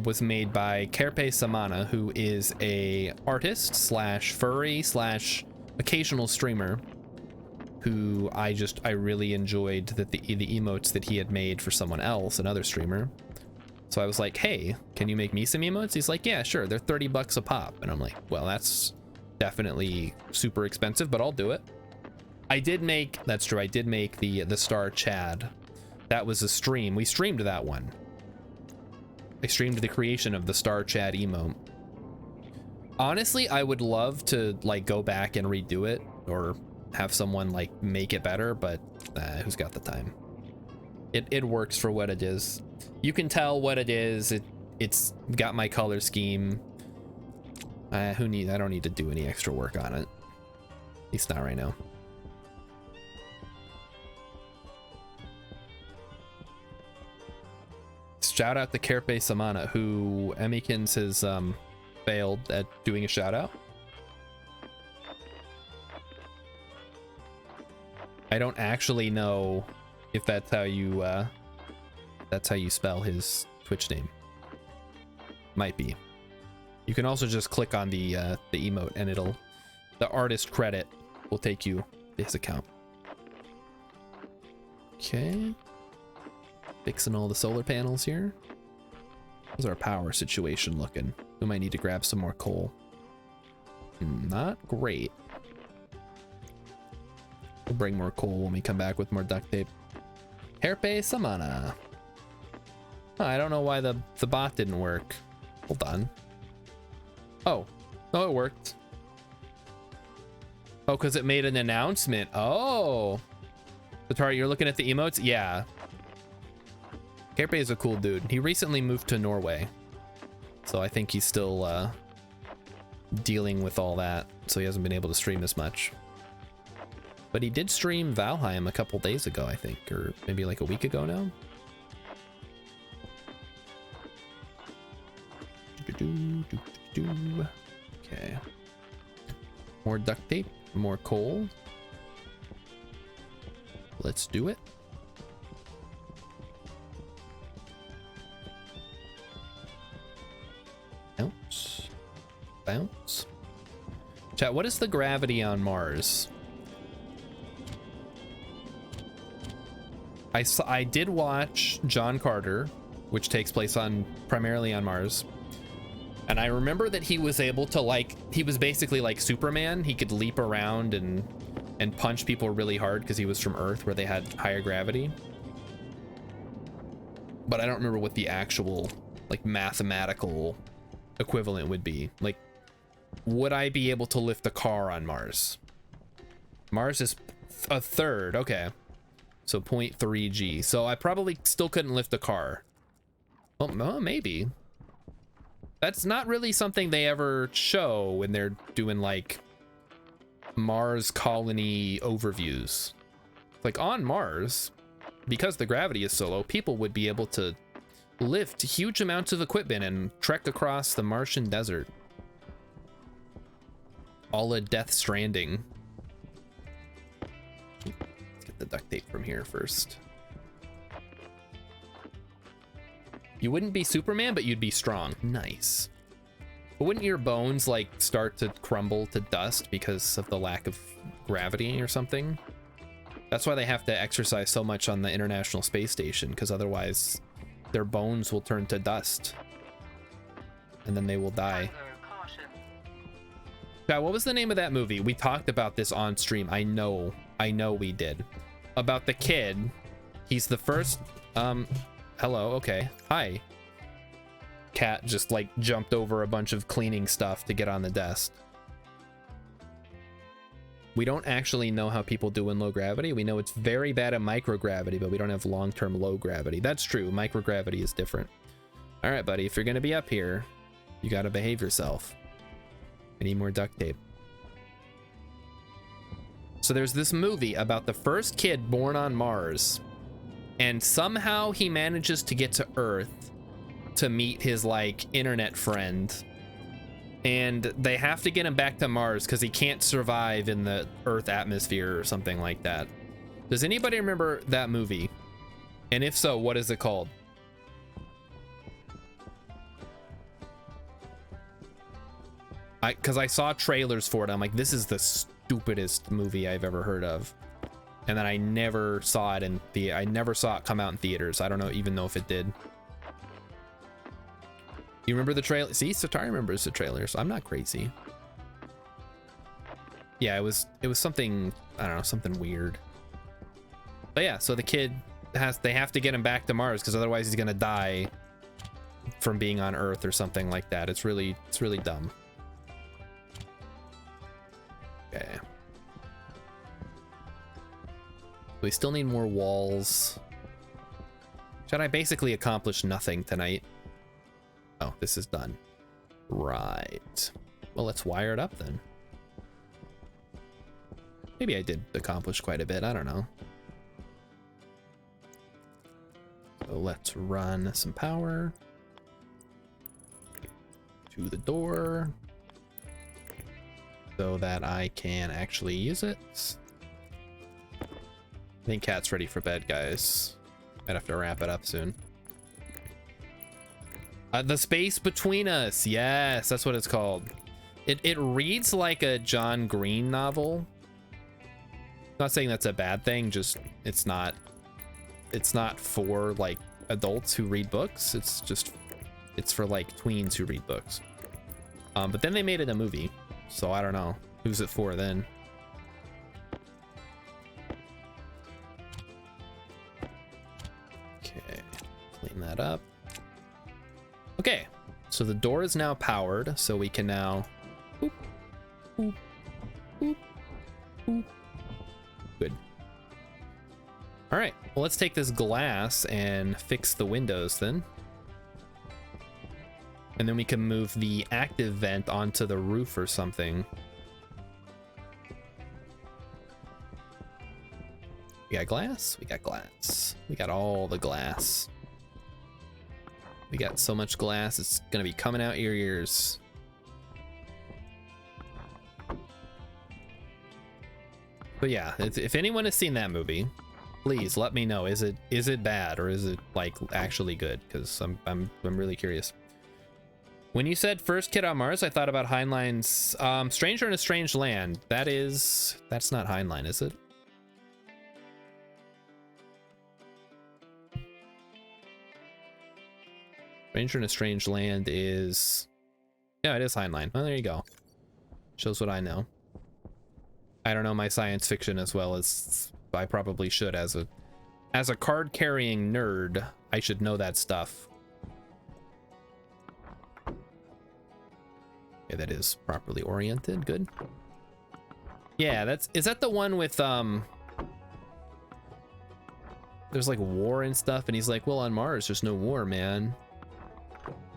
was made by Kerpe Samana, who is a artist slash furry slash occasional streamer who I really enjoyed the emotes that he had made for someone else, another streamer. So I was like, hey, can you make me some emotes? He's like, yeah, sure, they're 30 bucks a pop. And I'm like, well, that's definitely super expensive, but I'll do it. I did make, that's true, I did make the Star Chad. That was a stream. We streamed that one. I streamed the creation of the Star Chad emote. Honestly, I would love to like go back and redo it or have someone like make it better, but who's got the time? It works for what it is. You can tell what it is. It's got my color scheme. I don't need to do any extra work on it. At least not right now. Shout out to Kerpe Samana, who Emmykins has failed at doing a shout out. I don't actually know if that's how you spell his Twitch name. Might be. You can also just click on the emote and the artist credit will take you to his account. Okay. Fixing all the solar panels here. How's our power situation looking? We might need to grab some more coal. Not great. We'll bring more coal when we come back with more duct tape. Herpe Samana. Oh, I don't know why the bot didn't work. Hold on. Oh, it worked. Oh, because it made an announcement. Oh. Atari, you're looking at the emotes? Yeah. Kerpe is a cool dude. He recently moved to Norway. So I think he's still dealing with all that. So he hasn't been able to stream as much. But he did stream Valheim a couple days ago, I think. Or maybe like a week ago now. Okay. More duct tape. More coal. Let's do it. Bounce. Bounce. Chat, what is the gravity on Mars? I did watch John Carter, which takes place primarily on Mars. And I remember that he was able to he was basically like Superman. He could leap around and punch people really hard because he was from Earth where they had higher gravity. But I don't remember what the actual like mathematical equivalent would be. Like, would I be able to lift a car on Mars? Mars is a third. Okay. So 0.3 G. So I probably still couldn't lift a car. Well, maybe. That's not really something they ever show when they're doing like Mars colony overviews. Like on Mars, because the gravity is so low, people would be able to lift huge amounts of equipment and trek across the Martian desert. All a Death Stranding. Let's get the duct tape from here first. You wouldn't be Superman, but you'd be strong. Nice. But wouldn't your bones like start to crumble to dust because of the lack of gravity or something? That's why they have to exercise so much on the International Space Station, because otherwise their bones will turn to dust and then they will die. Yeah, what was the name of that movie? We talked about this on stream. I know we did. About the kid. He's the first, hello, okay. Hi. Cat just like jumped over a bunch of cleaning stuff to get on the desk. We don't actually know how people do in low gravity. We know it's very bad at microgravity, but we don't have long-term low gravity. That's true. Microgravity is different. All right, buddy, if you're gonna be up here, you gotta behave yourself. I need more duct tape. So there's this movie about the first kid born on Mars, and somehow he manages to get to Earth to meet his like internet friend, and they have to get him back to Mars because he can't survive in the Earth atmosphere or something like that. Does anybody remember that movie? And if so, what is it called? Because I saw trailers for it. I'm like, this is the stupidest movie I've ever heard of. And then I never saw it I never saw it come out in theaters. I don't know, even know if it did. You remember the trailer? See, Satari remembers the trailers. I'm not crazy. Yeah, it was something, I don't know, something weird. But yeah, so the kid they have to get him back to Mars because otherwise he's gonna die from being on Earth or something like that. It's really dumb. Okay. We still need more walls. Should I basically accomplish nothing tonight? Oh, this is done. Right. Well, let's wire it up then. Maybe I did accomplish quite a bit. I don't know. So let's run some power to the door so that I can actually use it. I think Cat's ready for bed, guys. Might have to wrap it up soon. The space between us. Yes, that's what it's called. It reads like a John Green novel. Not saying that's a bad thing, just it's not for like adults who read books. It's for like tweens who read books. But then they made it a movie, so I don't know who's it for then. Okay, clean that up. Okay, so the door is now powered, so we can now boop, boop, boop, boop. Good. All right, well, let's take this glass and fix the windows then. And then we can move the active vent onto the roof or something. We got glass? We got glass. We got all the glass. We got so much glass, it's gonna be coming out your ears. But yeah, if anyone has seen that movie, please let me know. Is it bad or is it like actually good? Because I'm really curious. When you said First Kid on Mars, I thought about Heinlein's Stranger in a Strange Land. That's not Heinlein, is it? Stranger in a Strange Land is... Yeah, it is Heinlein. Well, there you go. Shows what I know. I don't know my science fiction as well as I probably should. As a card-carrying nerd, I should know that stuff. Okay, that is properly oriented. Good. Yeah, is that the one with there's like war and stuff, and he's like, well, on Mars there's no war, man.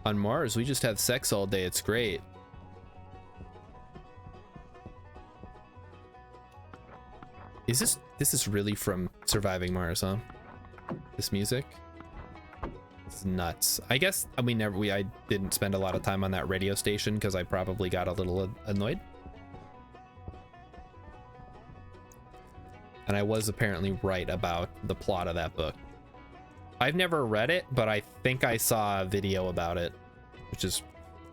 On Mars we just have sex all day. It's great. This is really from Surviving Mars, huh? This music? It's nuts. I guess I didn't spend a lot of time on that radio station because I probably got a little annoyed. And I was apparently right about the plot of that book. I've never read it, but I think I saw a video about it, which is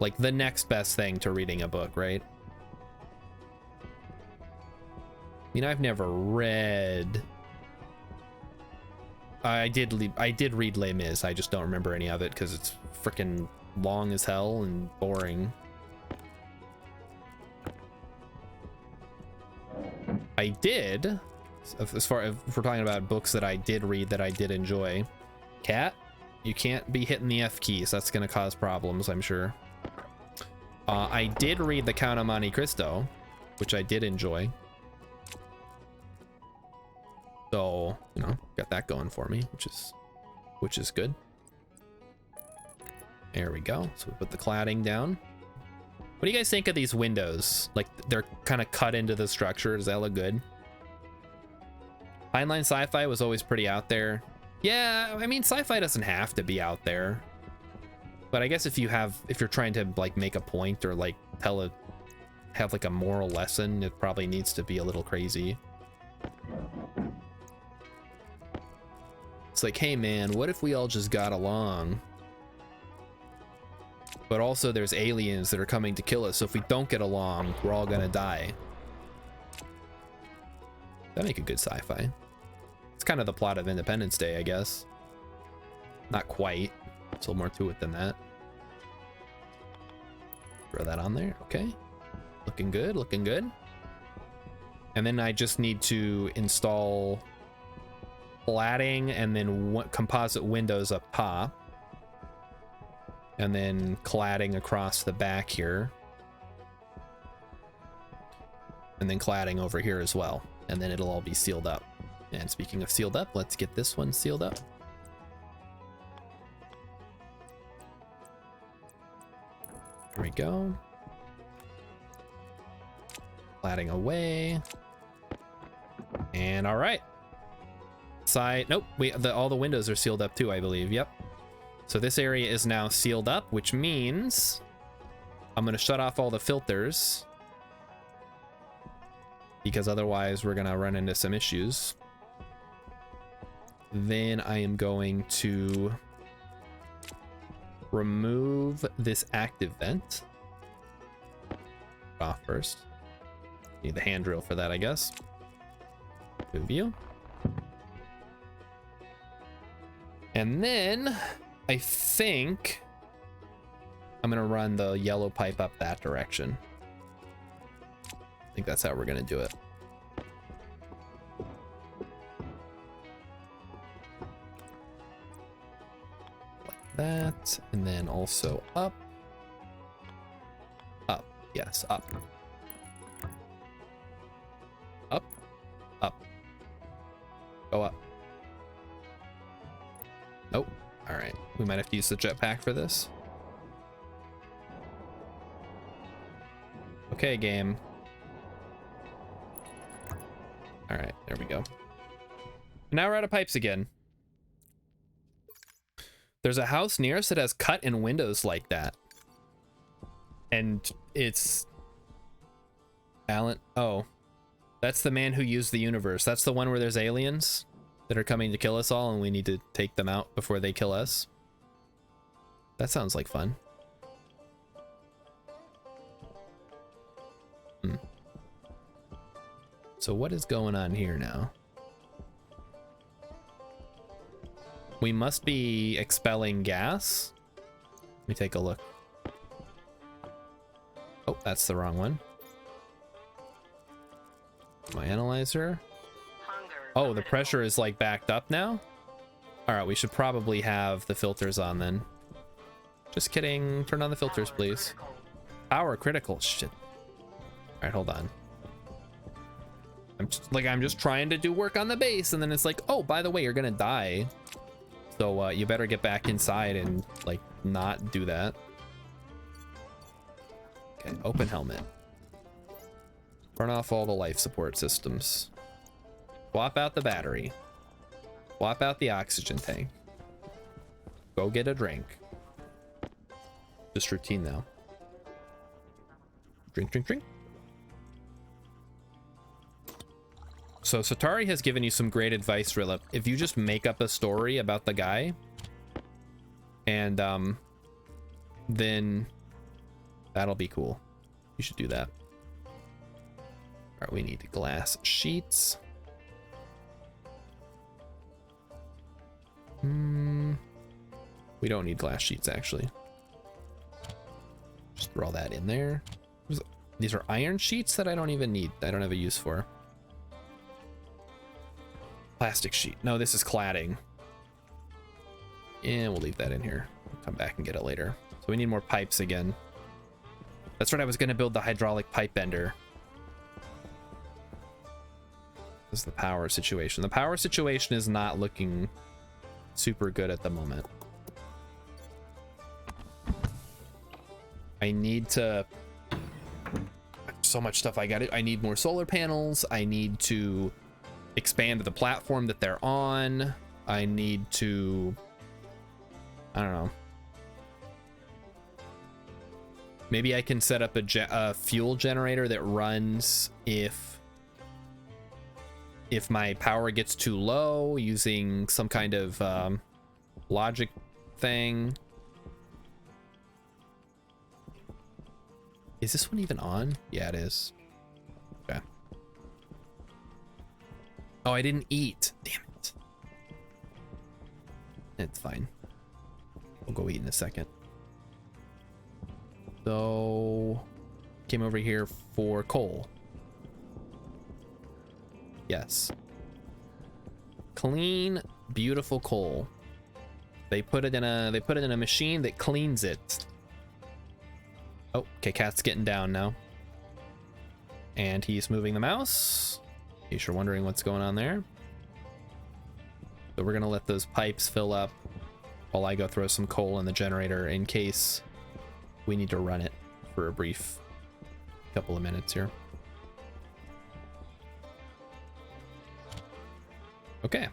like the next best thing to reading a book, right? You know, I've never read... I did read Les Mis. I just don't remember any of it because it's freaking long as hell and boring. I did, as far as if we're talking about books that I did read that I did enjoy. Cat, you can't be hitting the F keys. That's going to cause problems, I'm sure. I did read The Count of Monte Cristo, which I did enjoy. So, you know, got that going for me, which is good. There we go. So we put the cladding down. What do you guys think of these windows? Like, they're kind of cut into the structure. Does that look good? Heinlein sci-fi was always pretty out there. Yeah, I mean, sci-fi doesn't have to be out there. But I guess if you're trying to like make a point or like have like a moral lesson, it probably needs to be a little crazy. like, hey man, what if we all just got along? But also there's aliens that are coming to kill us, so if we don't get along, we're all gonna die. That'd make a good sci-fi. It's kind of the plot of Independence Day, I guess. Not quite. It's a little more to it than that. Throw that on there. Okay. Looking good, looking good. And then I just need to install cladding and then composite windows up top. And then cladding across the back here. And then cladding over here as well. And then it'll all be sealed up. And speaking of sealed up, let's get this one sealed up. There we go. Cladding away. And all right. Side, nope, all the windows are sealed up too, I believe. Yep. So this area is now sealed up, which means I'm gonna shut off all the filters because otherwise we're gonna run into some issues. Then I am going to remove this active vent off first. Need the hand drill for that, I guess. Good view. And then I think I'm gonna run the yellow pipe up that direction. I think that's how we're gonna do it. Like that, and then also up. Up, yes, up. Up, up. Go up. Nope. All right, we might have to use the jetpack for this. Okay, game. All right, there we go. Now we're out of pipes again. There's a house near us that has cut-in windows like that. And it's... Alan... Oh. That's the man who used the universe. That's the one where there's aliens that are coming to kill us all and we need to take them out before they kill us. That sounds like fun. So what is going on here now? We must be expelling gas. Let me take a look. Oh, that's the wrong one. My analyzer. Oh, the pressure is like backed up now? All right, we should probably have the filters on then. Just kidding. Turn on the filters, please. Power critical. Shit. All right, hold on. I'm just trying to do work on the base, and then it's like, oh, by the way, you're gonna die. So you better get back inside and like not do that. Okay, open helmet. Turn off all the life support systems. Swap out the battery. Swap out the oxygen tank. Go get a drink. Just routine now. Drink, drink, drink. So Satari has given you some great advice, Rilla. If you just make up a story about the guy, and then that'll be cool. You should do that. All right, we need glass sheets. We don't need glass sheets, actually. Just throw that in there. These are iron sheets that I don't even need. I don't have a use for. Plastic sheet. No, this is cladding. And we'll leave that in here. We'll come back and get it later. So we need more pipes again. That's right, I was going to build the hydraulic pipe bender. This is the power situation. The power situation is not looking super good at the moment. I need to... So much stuff I got. I need more solar panels. I need to expand the platform that they're on. I need to... I don't know. Maybe I can set up a fuel generator that runs if if my power gets too low using some kind of logic thing. Is this one even on? Yeah, it is. Okay. Oh, I didn't eat. Damn it. It's fine. We'll go eat in a second. So, came over here for coal. Yes. Clean, beautiful coal. They put it in a machine that cleans it. Oh, okay, Cat's getting down now. And he's moving the mouse. In case you're wondering what's going on there. So we're gonna let those pipes fill up while I go throw some coal in the generator in case we need to run it for a brief couple of minutes here. Okay.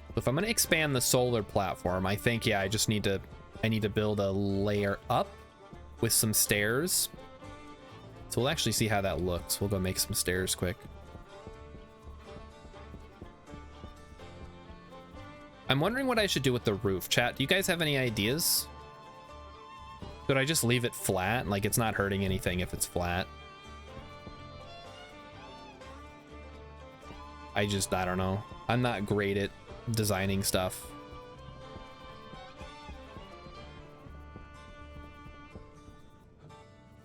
So if I'm gonna expand the solar platform, I think, yeah, I need to build a layer up with some stairs. So we'll actually see how that looks. We'll go make some stairs quick. I'm wondering what I should do with the roof. Chat, do you guys have any ideas? Should I just leave it flat? Like, it's not hurting anything if it's flat. I don't know. I'm not great at designing stuff.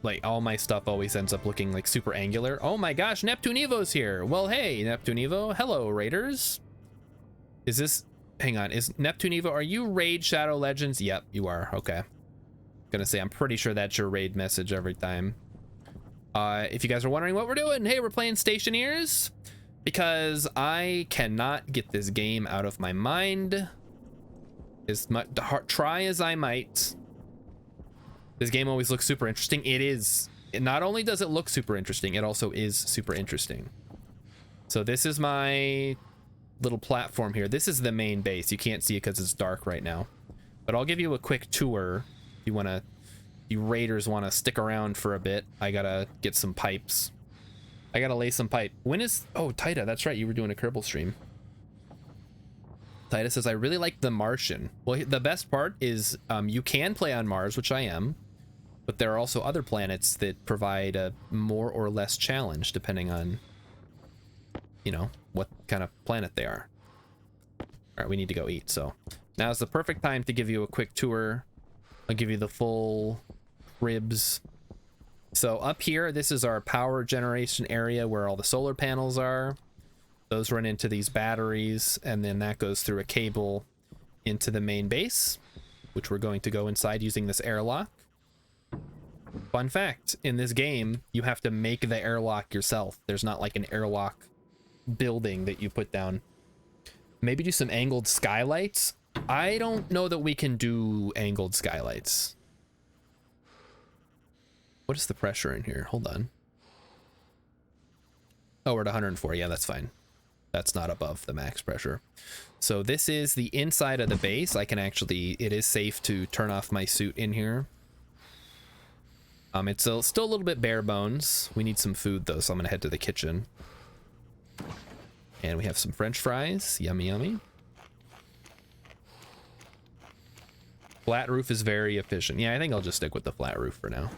Like, all my stuff always ends up looking like super angular. Oh my gosh, Neptune Evo's here. Well, hey, Neptune Evo. Hello, Raiders. Is this... Hang on. Is Neptune Evo... Are you Raid Shadow Legends? Yep, you are. Okay. Gonna say, I'm pretty sure that's your raid message every time. If you guys are wondering what we're doing, hey, we're playing Stationeers. Because I cannot get this game out of my mind. As much... Try as I might... This game always looks super interesting. It is. Not only does it look super interesting, it also is super interesting. So this is my little platform here. This is the main base. You can't see it because it's dark right now. But I'll give you a quick tour. If you raiders want to stick around for a bit. I gotta get some pipes. I gotta lay some pipe. When is... Oh, Taita, that's right. You were doing a Kerbal stream. Taita says, I really like The Martian. Well, the best part is you can play on Mars, which I am. But there are also other planets that provide a more or less challenge depending on, you know, what kind of planet they are. All right, we need to go eat. So now's the perfect time to give you a quick tour. I'll give you the full ribs. So up here, this is our power generation area where all the solar panels are. Those run into these batteries, and then that goes through a cable into the main base, which we're going to go inside using this airlock. Fun fact, in this game, you have to make the airlock yourself. There's not like an airlock building that you put down. Maybe do some angled skylights. I don't know that we can do angled skylights. What is the pressure in here? Hold on. Oh, we're at 104. Yeah, that's fine. That's not above the max pressure. So this is the inside of the base. I can actually, it is safe to turn off my suit in here. It's still a little bit bare bones. We need some food though, so I'm gonna head to the kitchen. And we have some French fries. Yummy, yummy. Flat roof is very efficient. Yeah, I think I'll just stick with the flat roof for now.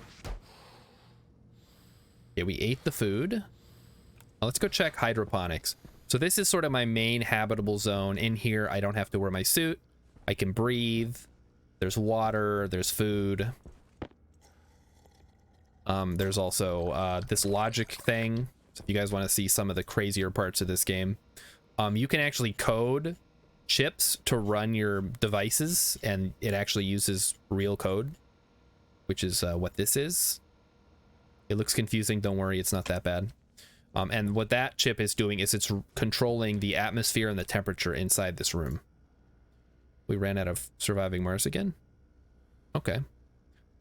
Yeah, we ate the food. Now let's go check hydroponics. So this is sort of my main habitable zone. In here, I don't have to wear my suit. I can breathe. There's water, there's food. There's also this logic thing. So if you guys want to see some of the crazier parts of this game, you can actually code chips to run your devices, and it actually uses real code, which is what this is. It looks confusing. Don't worry, it's not that bad. And what that chip is doing is it's controlling the atmosphere and the temperature inside this room. We ran out of surviving Mars again. Okay.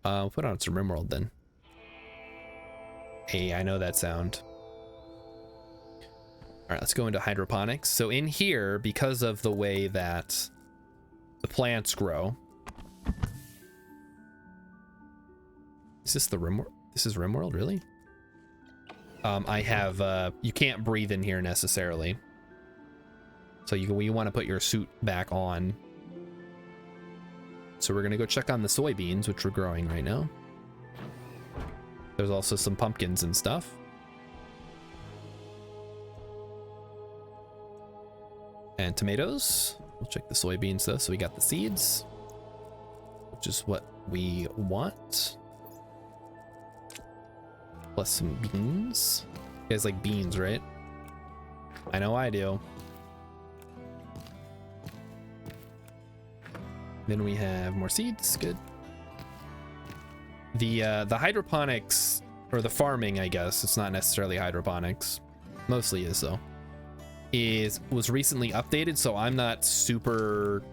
We'll put on some RimWorld then. Hey, I know that sound. All right, let's go into hydroponics. So in here, because of the way that the plants grow. Is this the RimWorld? This is RimWorld, really? I have you can't breathe in here necessarily, so you want to put your suit back on. So we're gonna go check on the soybeans, which we're growing right now. There's also some pumpkins and stuff. And tomatoes. We'll check the soybeans though. So we got the seeds, which is what we want. Plus some beans. You guys like beans, right? I know I do. Then we have more seeds. Good. The hydroponics, or the farming, I guess it's not necessarily hydroponics, mostly is though, was recently updated, so I'm not super,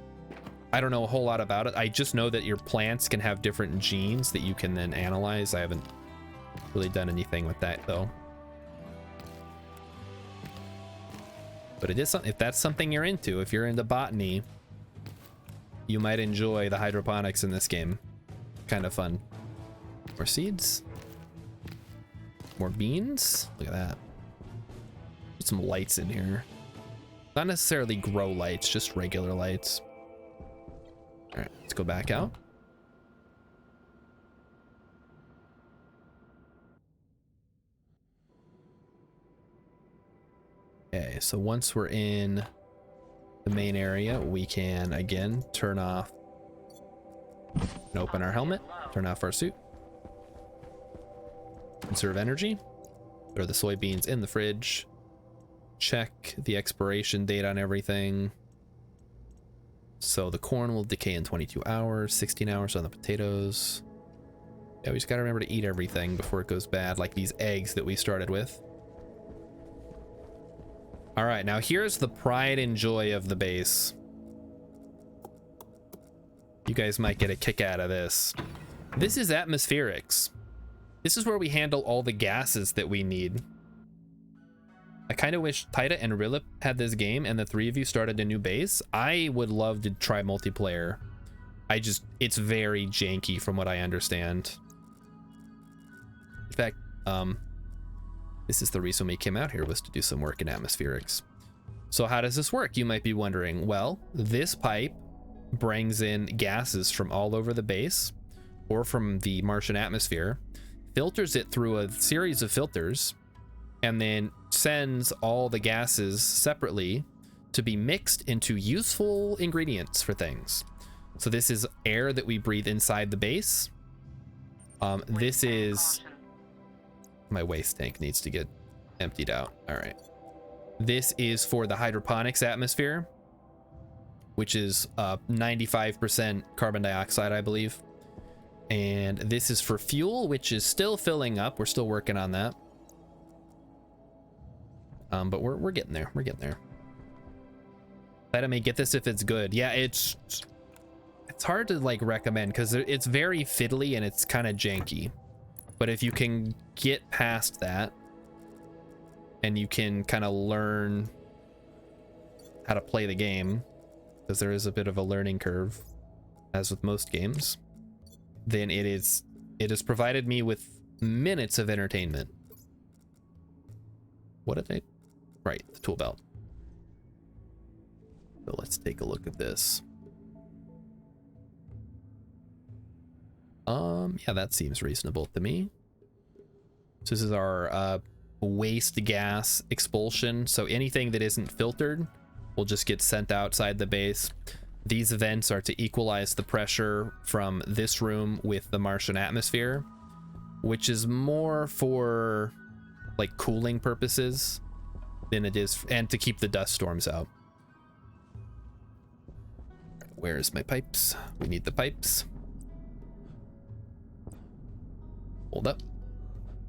I don't know a whole lot about it. I just know that your plants can have different genes that you can then analyze. I haven't really done anything with that though, but it is something, if that's something you're into, if you're into botany, you might enjoy the hydroponics in this game. Kind of fun. More seeds, more beans. Look at that. Put some lights in here, not necessarily grow lights, just regular lights. All right, let's go back out. Okay, so once we're in the main area, we can again turn off and open our helmet, turn off our suit, conserve energy, throw the soybeans in the fridge, check the expiration date on everything. So the corn will decay in 22 hours, 16 hours on the potatoes. Yeah, we just gotta remember to eat everything before it goes bad, like these eggs that we started with. All right, now here's the pride and joy of the base. You guys might get a kick out of this. This is atmospherics. This is where we handle all the gases that we need. I kind of wish Taita and Rilip had this game and the three of you started a new base. I would love to try multiplayer. It's very janky from what I understand. In fact, this is the reason we came out here, was to do some work in atmospherics. So how does this work, you might be wondering? Well, this pipe brings in gases from all over the base or from the Martian atmosphere, filters it through a series of filters, and then sends all the gases separately to be mixed into useful ingredients for things. So this is air that we breathe inside the base. This is... My waste tank needs to get emptied out. All right. This is for the hydroponics atmosphere, which is 95% carbon dioxide, I believe. And this is for fuel, which is still filling up. We're still working on that. But we're getting there. We're getting there. I may get this if it's good. Yeah, it's hard to like recommend because it's very fiddly and it's kind of janky. But if you can get past that and you can kind of learn how to play the game, because there is a bit of a learning curve, as with most games, then it has provided me with minutes of entertainment. What did I... Right, the tool belt. So let's take a look at this. Yeah, that seems reasonable to me. So this is our waste gas expulsion. So anything that isn't filtered will just get sent outside the base. These vents are to equalize the pressure from this room with the Martian atmosphere, which is more for like cooling purposes than it is, and to keep the dust storms out. Where's my pipes? We need the pipes. Hold up.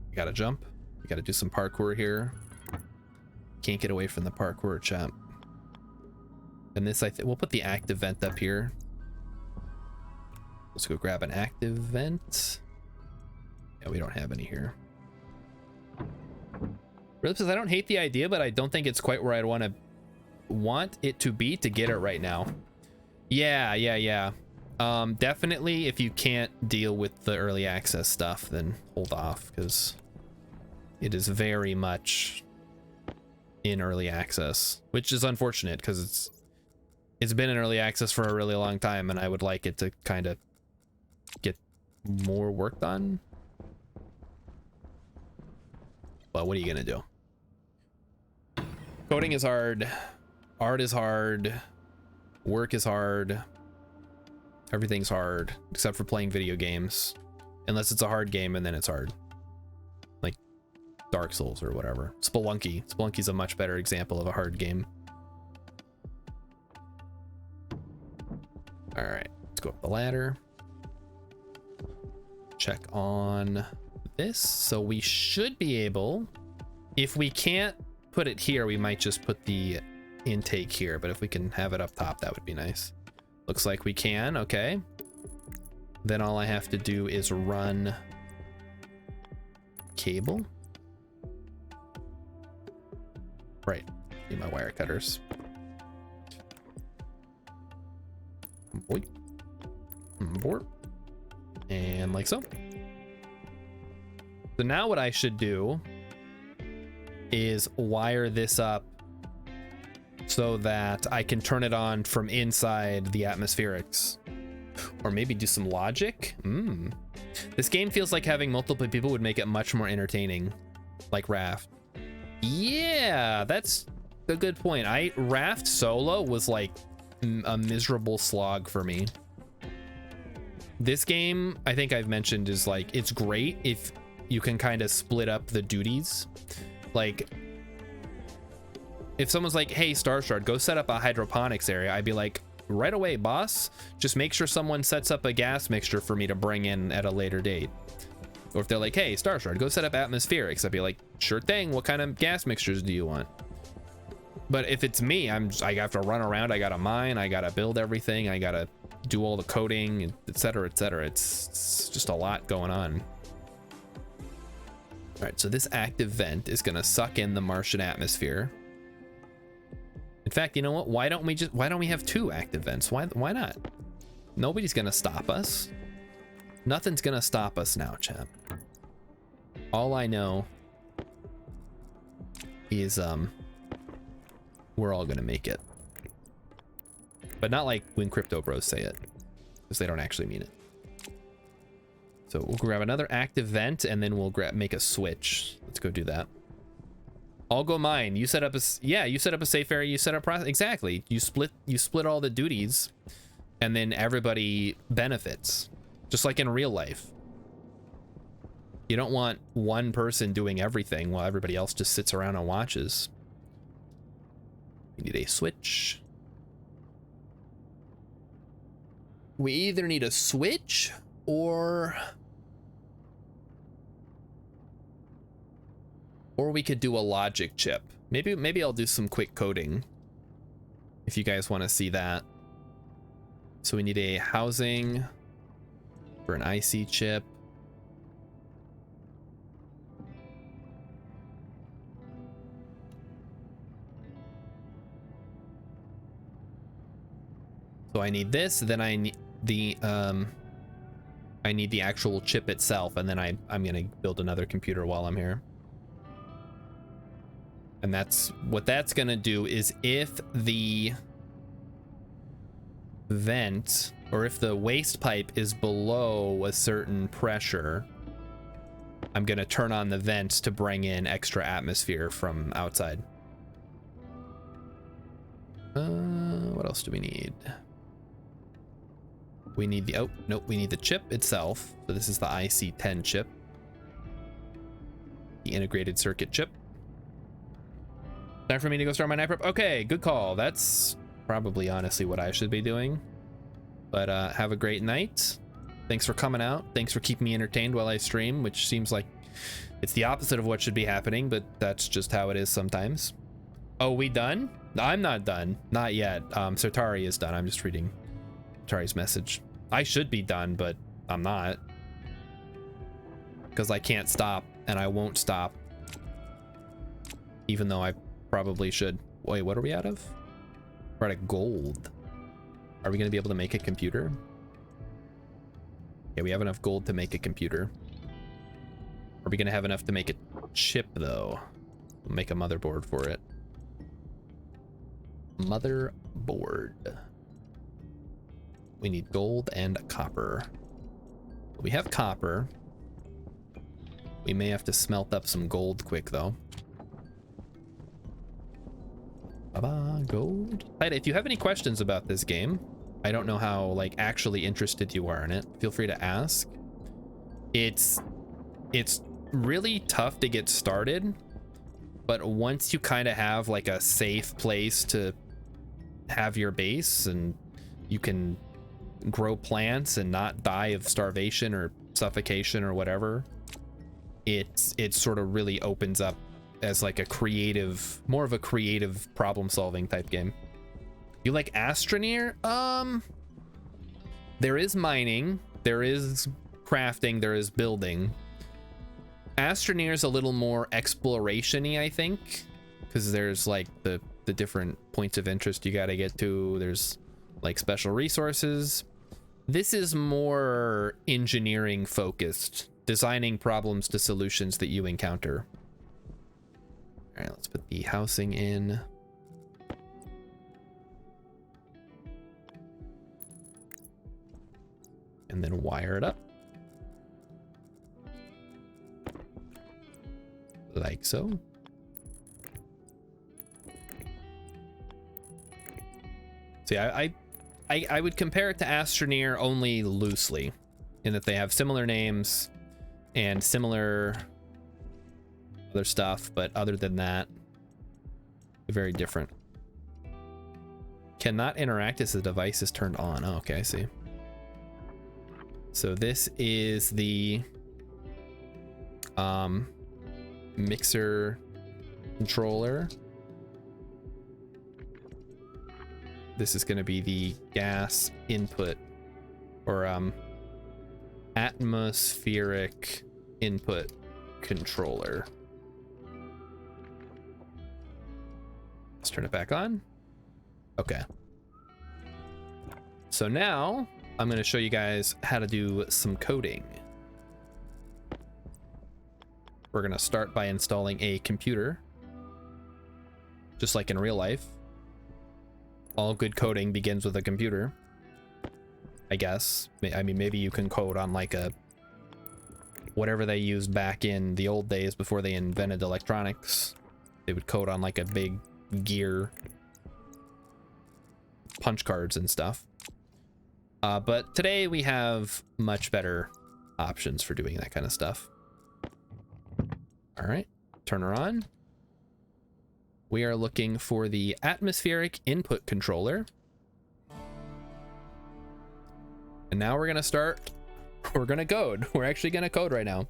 We gotta jump. We gotta do some parkour here. Can't get away from the parkour, chap. And this, we'll put the active vent up here. Let's go grab an active vent. Yeah, we don't have any here. Really, because I don't hate the idea, but I don't think it's quite where I'd want it to be to get it right now. Yeah. Definitely, if you can't deal with the early access stuff, then hold off, because It is very much in early access, which is unfortunate because it's been in early access for a really long time, and I would like it to kind of get more work done. But what are you gonna do? Coding is hard, art is hard, work is hard, everything's hard except for playing video games, unless it's a hard game, and then it's hard, like Dark Souls or whatever. Spelunky's a much better example of a hard game. All right, let's go up the ladder, check on this. So we should be able, if we can't put it here, we might just put the intake here, but if we can have it up top, that would be nice. Looks like we can. Okay, then all I have to do is run cable. Right, need my wire cutters. Boy. Board. And like so. So now what I should do is wire this up so that I can turn it on from inside the atmospherics. Or maybe do some logic. This game feels like having multiple people would make it much more entertaining, like Raft. Yeah, that's a good point. Raft solo was like a miserable slog for me. This game, I think I've mentioned, is like, it's great if you can kind of split up the duties. Like, if someone's like, hey, Starshard, go set up a hydroponics area, I'd be like, right away, boss. Just make sure someone sets up a gas mixture for me to bring in at a later date. Or if they're like, hey, Starshard, go set up atmospherics, I'd be like, sure thing. What kind of gas mixtures do you want? But if it's me, I have to run around, I gotta mine, I gotta build everything, I gotta do all the coding, etc., etc. It's just a lot going on. All right, so this active vent is gonna suck in the Martian atmosphere. In fact, you know what? Why don't we have 2 active vents? Why not? Nobody's gonna stop us. Nothing's gonna stop us now, chap. All I know is we're all gonna make it. But not like when Crypto Bros say it, because they don't actually mean it. So we'll grab another active vent, and then we'll make a switch. Let's go do that. I'll go mine. You set up a safe area. You set up exactly. You split all the duties, and then everybody benefits, just like in real life. You don't want one person doing everything while everybody else just sits around and watches. We need a switch. We either need a switch or we could do a logic chip. Maybe I'll do some quick coding if you guys want to see that. So we need a housing for an IC chip. So I need this, then I need the actual chip itself, and then I'm gonna build another computer while I'm here. And what that's gonna do is, if the vent or if the waste pipe is below a certain pressure, I'm gonna turn on the vents to bring in extra atmosphere from outside. What else do we need? We need the, oh, nope, we need the chip itself. So this is the IC10 chip. The integrated circuit chip. Time for me to go start my night prep. Okay, good call. That's probably honestly what I should be doing. But have a great night. Thanks for coming out. Thanks for keeping me entertained while I stream, which seems like it's the opposite of what should be happening, but that's just how it is sometimes. Oh, we done? I'm not done. Not yet. Sartari is done. I'm just reading Sartari's message. I should be done, but I'm not. Because I can't stop, and I won't stop. Even though I probably should. Wait, what are we out of? We're out of gold. Are we going to be able to make a computer? Yeah, we have enough gold to make a computer. We're we gonna have enough to make a chip though? We'll make a motherboard for it. Motherboard. We need gold and copper. We have copper. We may have to smelt up some gold quick though. Baba, gold. If you have any questions about this game, I don't know how like actually interested you are in it. Feel free to ask. It's really tough to get started, but once you kind of have like a safe place to have your base and you can grow plants and not die of starvation or suffocation or whatever, it sort of really opens up as like a creative, more of a creative problem solving type game. You like Astroneer? There is mining, there is crafting, there is building. Astroneer is a little more exploration-y, I think, because there's like the different points of interest you got to get to. There's like special resources. This is more engineering focused, designing problems to solutions that you encounter. All right, let's put the housing in. And then wire it up. Like so. See, I would compare it to Astroneer only loosely, in that they have similar names and similar other stuff, but other than that, they're very different. Cannot interact as the device is turned on. Oh, okay, I see. So this is the mixer controller. This is going to be the gas input, or atmospheric input controller. Let's turn it back on. Okay. So now I'm going to show you guys how to do some coding. We're going to start by installing a computer, just like in real life. All good coding begins with a computer, I guess. I mean, maybe you can code on like a whatever they used back in the old days before they invented electronics. They would code on like a big gear, punch cards and stuff. But today we have much better options for doing that kind of stuff. All right, turn her on. We are looking for the atmospheric input controller. And now we're gonna start, we're gonna code. We're actually gonna code right now.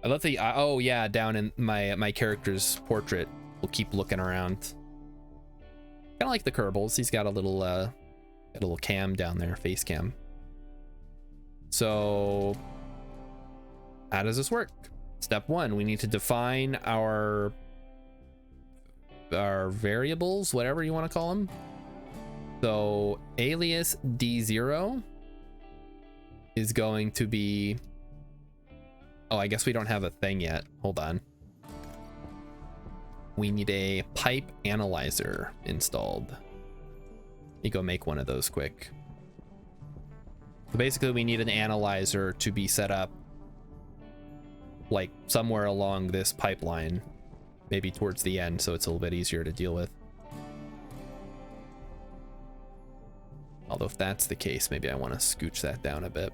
I love the, oh yeah, down in my character's portrait, we'll keep looking around. Kind of like the Kerbals, he's got a little cam down there, face cam. So how does this work? Step one, we need to define our variables, whatever you want to call them. So alias D0 is going to be, oh, I guess we don't have a thing yet. Hold on. We need a pipe analyzer installed. Let me go make one of those quick. So basically we need an analyzer to be set up like somewhere along this pipeline, maybe towards the end, so it's a little bit easier to deal with. Although if that's the case, maybe I want to scooch that down a bit.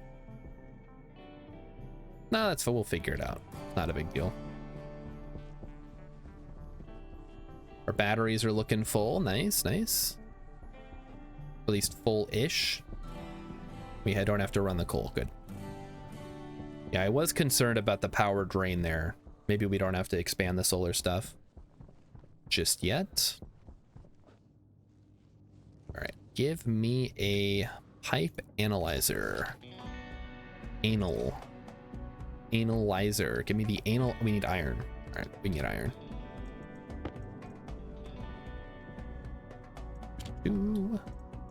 No, that's fine, we'll figure it out. Not a big deal. Our batteries are looking full. Nice, nice. At least full-ish. We don't have to run the coal. Good. Yeah, I was concerned about the power drain there. Maybe we don't have to expand the solar stuff just yet. All right, give me a pipe analyzer. Analyzer. Give me the anal. We need iron. All right, we need iron.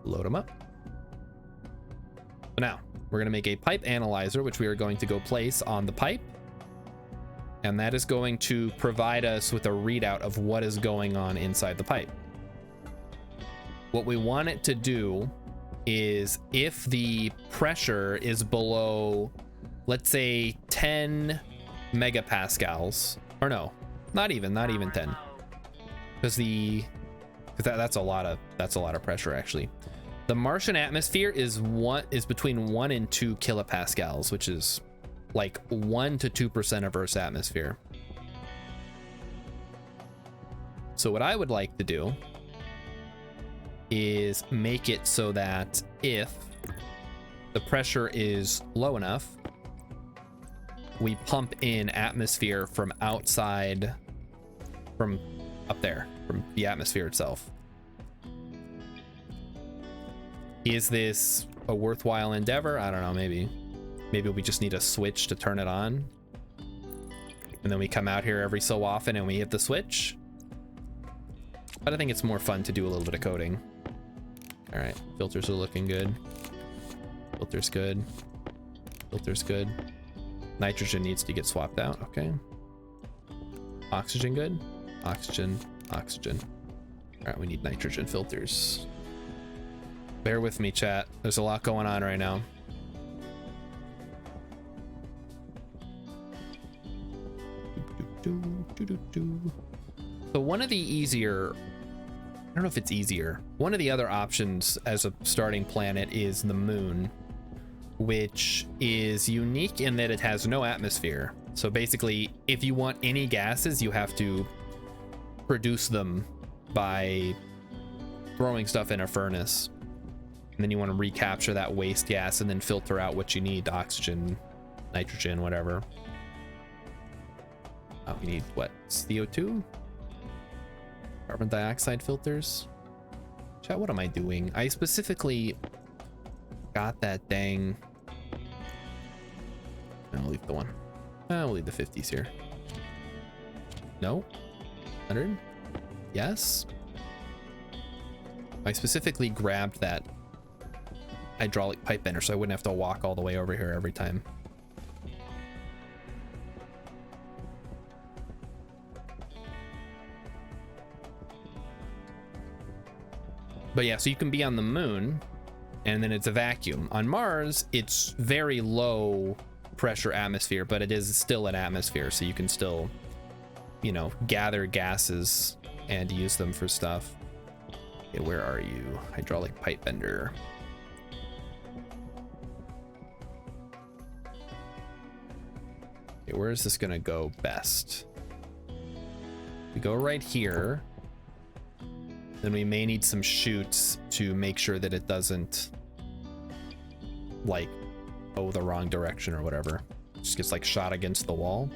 Load them up. So now we're going to make a pipe analyzer, which we are going to go place on the pipe. And that is going to provide us with a readout of what is going on inside the pipe. What we want it to do is, if the pressure is below, let's say 10 megapascals, or no, not even 10, because that's a lot of pressure actually. The Martian atmosphere is between 1 and 2 kilopascals, which is like 1 to 2% of Earth's atmosphere. So what I would like to do is make it so that if the pressure is low enough, we pump in atmosphere from outside, from up there, from the atmosphere itself. Is this a worthwhile endeavor? I don't know, maybe we just need a switch to turn it on, and then we come out here every so often and we hit the switch. But I think it's more fun to do a little bit of coding. All right, filters are looking good. Filter's good. Filter's good. Nitrogen needs to get swapped out. Okay. Oxygen good. Oxygen. All right, we need nitrogen filters. Bear with me, chat. There's a lot going on right now. So one of the easier, I don't know if it's easier, one of the other options as a starting planet is the moon, which is unique in that it has no atmosphere. So basically, if you want any gases, you have to produce them by throwing stuff in a furnace. And then you want to recapture that waste gas and then filter out what you need, oxygen, nitrogen, whatever. Oh, we need what? CO2? Carbon dioxide filters? Chat, what am I doing? I specifically got that dang... I'll leave the one. We'll leave the 50s here. No? 100? Yes? I specifically grabbed that hydraulic pipe bender so I wouldn't have to walk all the way over here every time. But yeah, so you can be on the moon and then it's a vacuum. On Mars, it's very low pressure atmosphere, but it is still an atmosphere, so you can still, you know, gather gases and use them for stuff. Okay, where are you? Hydraulic pipe bender. Okay, where is this gonna go best? We go right here. Then we may need some chutes to make sure that it doesn't like go the wrong direction or whatever. Just gets like shot against the wall.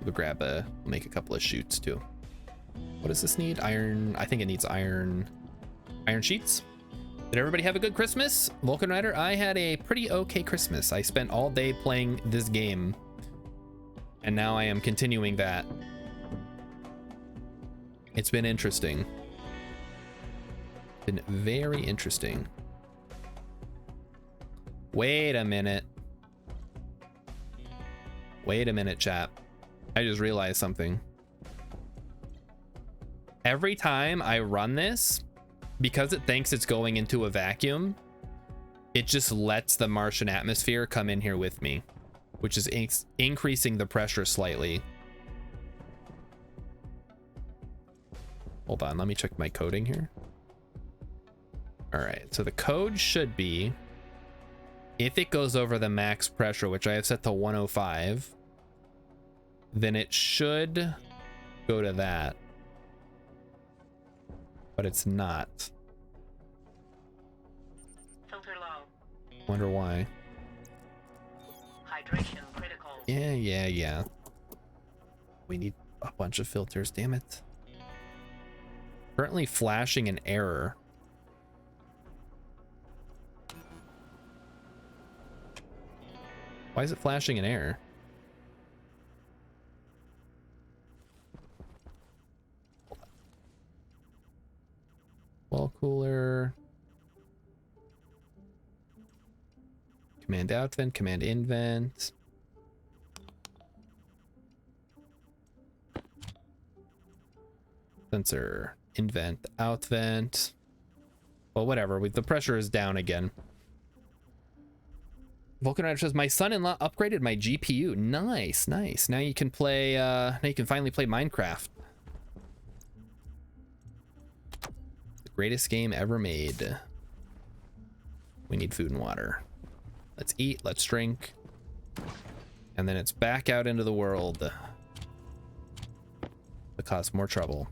We'll grab make a couple of chutes too. What does this need? Iron. I think it needs iron sheets. Did everybody have a good Christmas? Vulcan Rider, I had a pretty okay Christmas. I spent all day playing this game, and now I am continuing that. It's been interesting. Been very interesting. Wait a minute, chat. I just realized something. Every time I run this, because it thinks it's going into a vacuum, it just lets the Martian atmosphere come in here with me, which is increasing the pressure slightly. Hold on, let me check my coding here. All right, so the code should be, if it goes over the max pressure, which I have set to 105, then it should go to that. But it's not. Filter low. Wonder why. Hydration critical. Yeah. We need a bunch of filters, damn it. Currently flashing an error. Why is it flashing an error? Wall cooler. Command out vent, command in vent. Sensor. Invent. Outvent. Well, whatever. The pressure is down again. Vulcan Rider says, my son-in-law upgraded my GPU. Nice, nice. Now you can play, now you can finally play Minecraft. The greatest game ever made. We need food and water. Let's eat, let's drink. And then it's back out into the world to cause more trouble.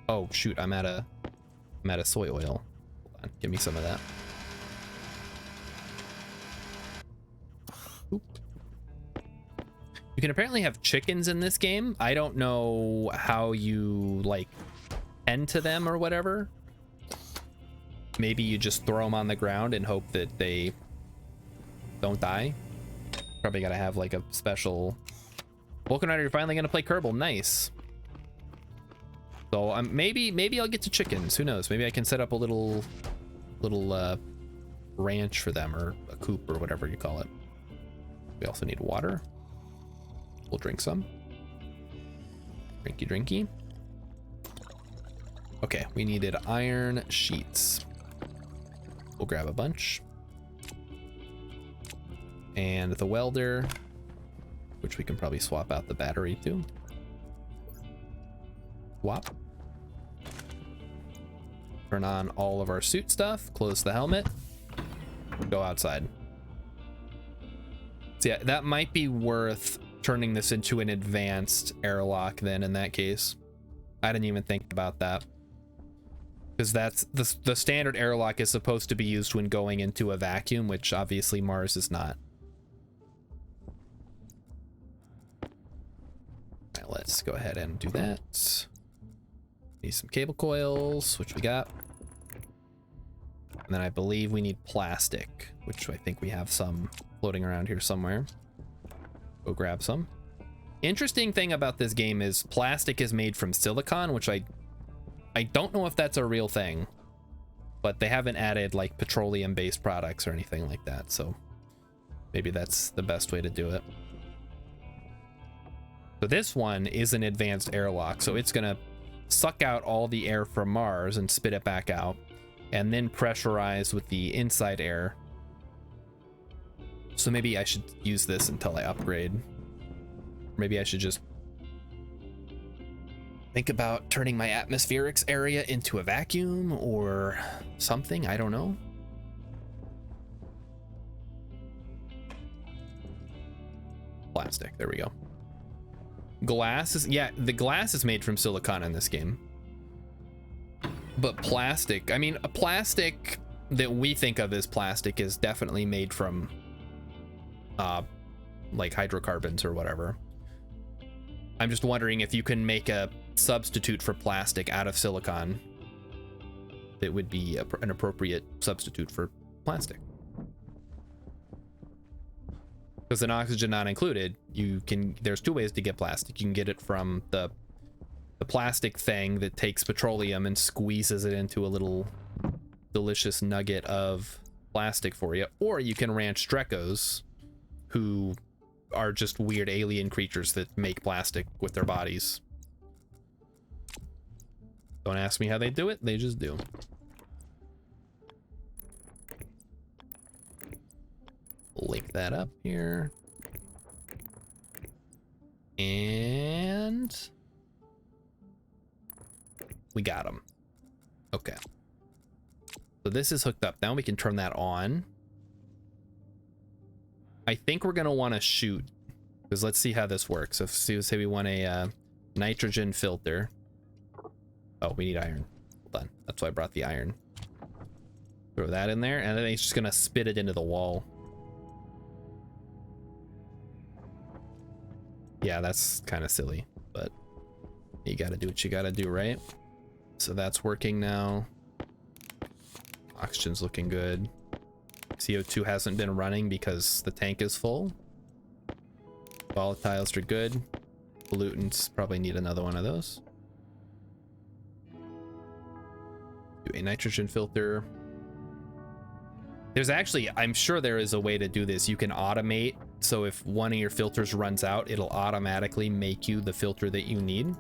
Oh, shoot, I'm out of soy oil. Hold on, give me some of that. You can apparently have chickens in this game. I don't know how you like tend to them or whatever. Maybe you just throw them on the ground and hope that they don't die. Probably gotta have like a special. Vulcan Rider, you're finally gonna play Kerbal. Nice. So maybe I'll get to chickens. Who knows? Maybe I can set up a little ranch for them, or a coop, or whatever you call it. We also need water. We'll drink some. Drinky drinky. Okay, we needed iron sheets. We'll grab a bunch. And the welder, which we can probably swap out the battery to. Swap. Turn on all of our suit stuff, close the helmet, go outside. So yeah, that might be worth turning this into an advanced airlock then in that case. I didn't even think about that. Because that's the standard airlock is supposed to be used when going into a vacuum, which obviously Mars is not. All right, let's go ahead and do that. Need some cable coils, which we got. And then I believe we need plastic, which I think we have some floating around here somewhere. Go grab some. Interesting thing about this game is plastic is made from silicon, which I don't know if that's a real thing, but they haven't added like petroleum-based products or anything like that, so maybe that's the best way to do it. So this one is an advanced airlock, so it's gonna suck out all the air from Mars and spit it back out, and then pressurize with the inside air. So maybe I should use this until I upgrade. Maybe I should just think about turning my atmospherics area into a vacuum or something. I don't know. Plastic, there we go. Glass is, yeah, the glass is made from silicon in this game. But plastic, I mean, a plastic that we think of as plastic is definitely made from like hydrocarbons or whatever. I'm just wondering if you can make a substitute for plastic out of silicon that would be an appropriate substitute for plastic. Because in oxygen not included, there's two ways to get plastic. You can get it from the plastic thing that takes petroleum and squeezes it into a little delicious nugget of plastic for you, or you can ranch Drekos, who are just weird alien creatures that make plastic with their bodies. Don't ask me how they do it, they just do. Link that up here. And we got them. Okay. So this is hooked up. Now we can turn that on. I think we're going to want to shoot, because let's see how this works. So say we want a nitrogen filter. Oh, we need iron. Hold on. That's why I brought the iron. Throw that in there, and then it's just going to spit it into the wall. Yeah, that's kind of silly, but you got to do what you got to do, right? So that's working now. Oxygen's looking good. CO2 hasn't been running because the tank is full. Volatiles are good. Pollutants probably need another one of those. Do a nitrogen filter. There's actually, I'm sure there is a way to do this. You can automate, so if one of your filters runs out, it'll automatically make you the filter that you need.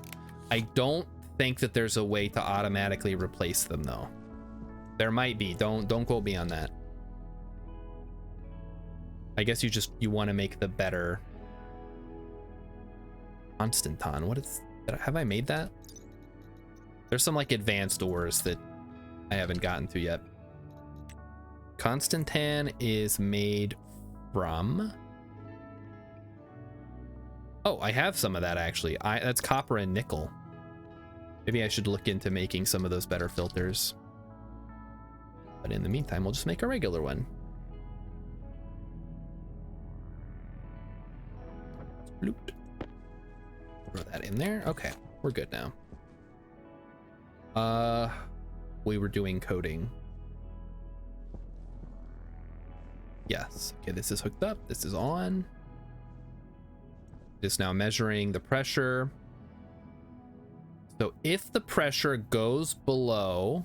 I don't think that there's a way to automatically replace them though. There might be. Don't quote me on that. I guess you want to make the better Constanton. What is that? Have I made that? There's some like advanced ores that I haven't gotten to yet. Constantan is made from, oh, I have some of that actually. That's copper and nickel. Maybe I should look into making some of those better filters. But in the meantime, we'll just make a regular one. Bloop. Throw that in there. Okay, we're good now. We were doing coding. Yes. Okay, this is hooked up. This is on. It is now measuring the pressure. So if the pressure goes below...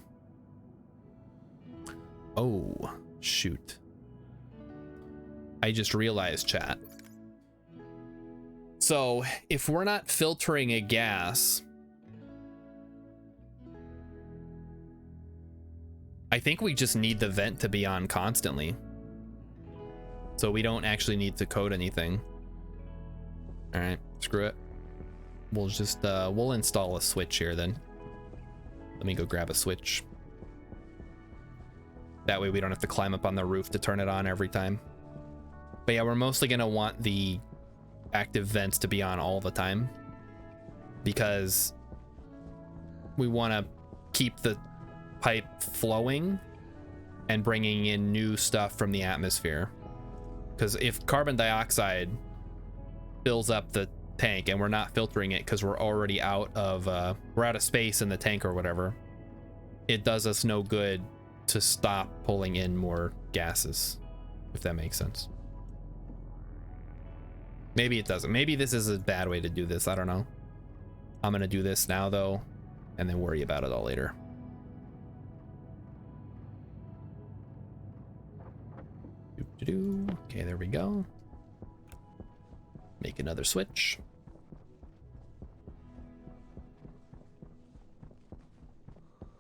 Oh, shoot. I just realized, chat. So if we're not filtering a gas, I think we just need the vent to be on constantly. So we don't actually need to code anything. All right, screw it. We'll just, we'll install a switch here then. Let me go grab a switch. That way we don't have to climb up on the roof to turn it on every time. But yeah, we're mostly gonna want the active vents to be on all the time, because we want to keep the pipe flowing and bringing in new stuff from the atmosphere. Because if carbon dioxide fills up the tank and we're not filtering it because we're already out of space in the tank or whatever, it does us no good to stop pulling in more gases, if that makes sense. Maybe it doesn't. Maybe this is a bad way to do this. I don't know. I'm gonna do this now though, and then worry about it all later. Okay, there we go. Make another switch.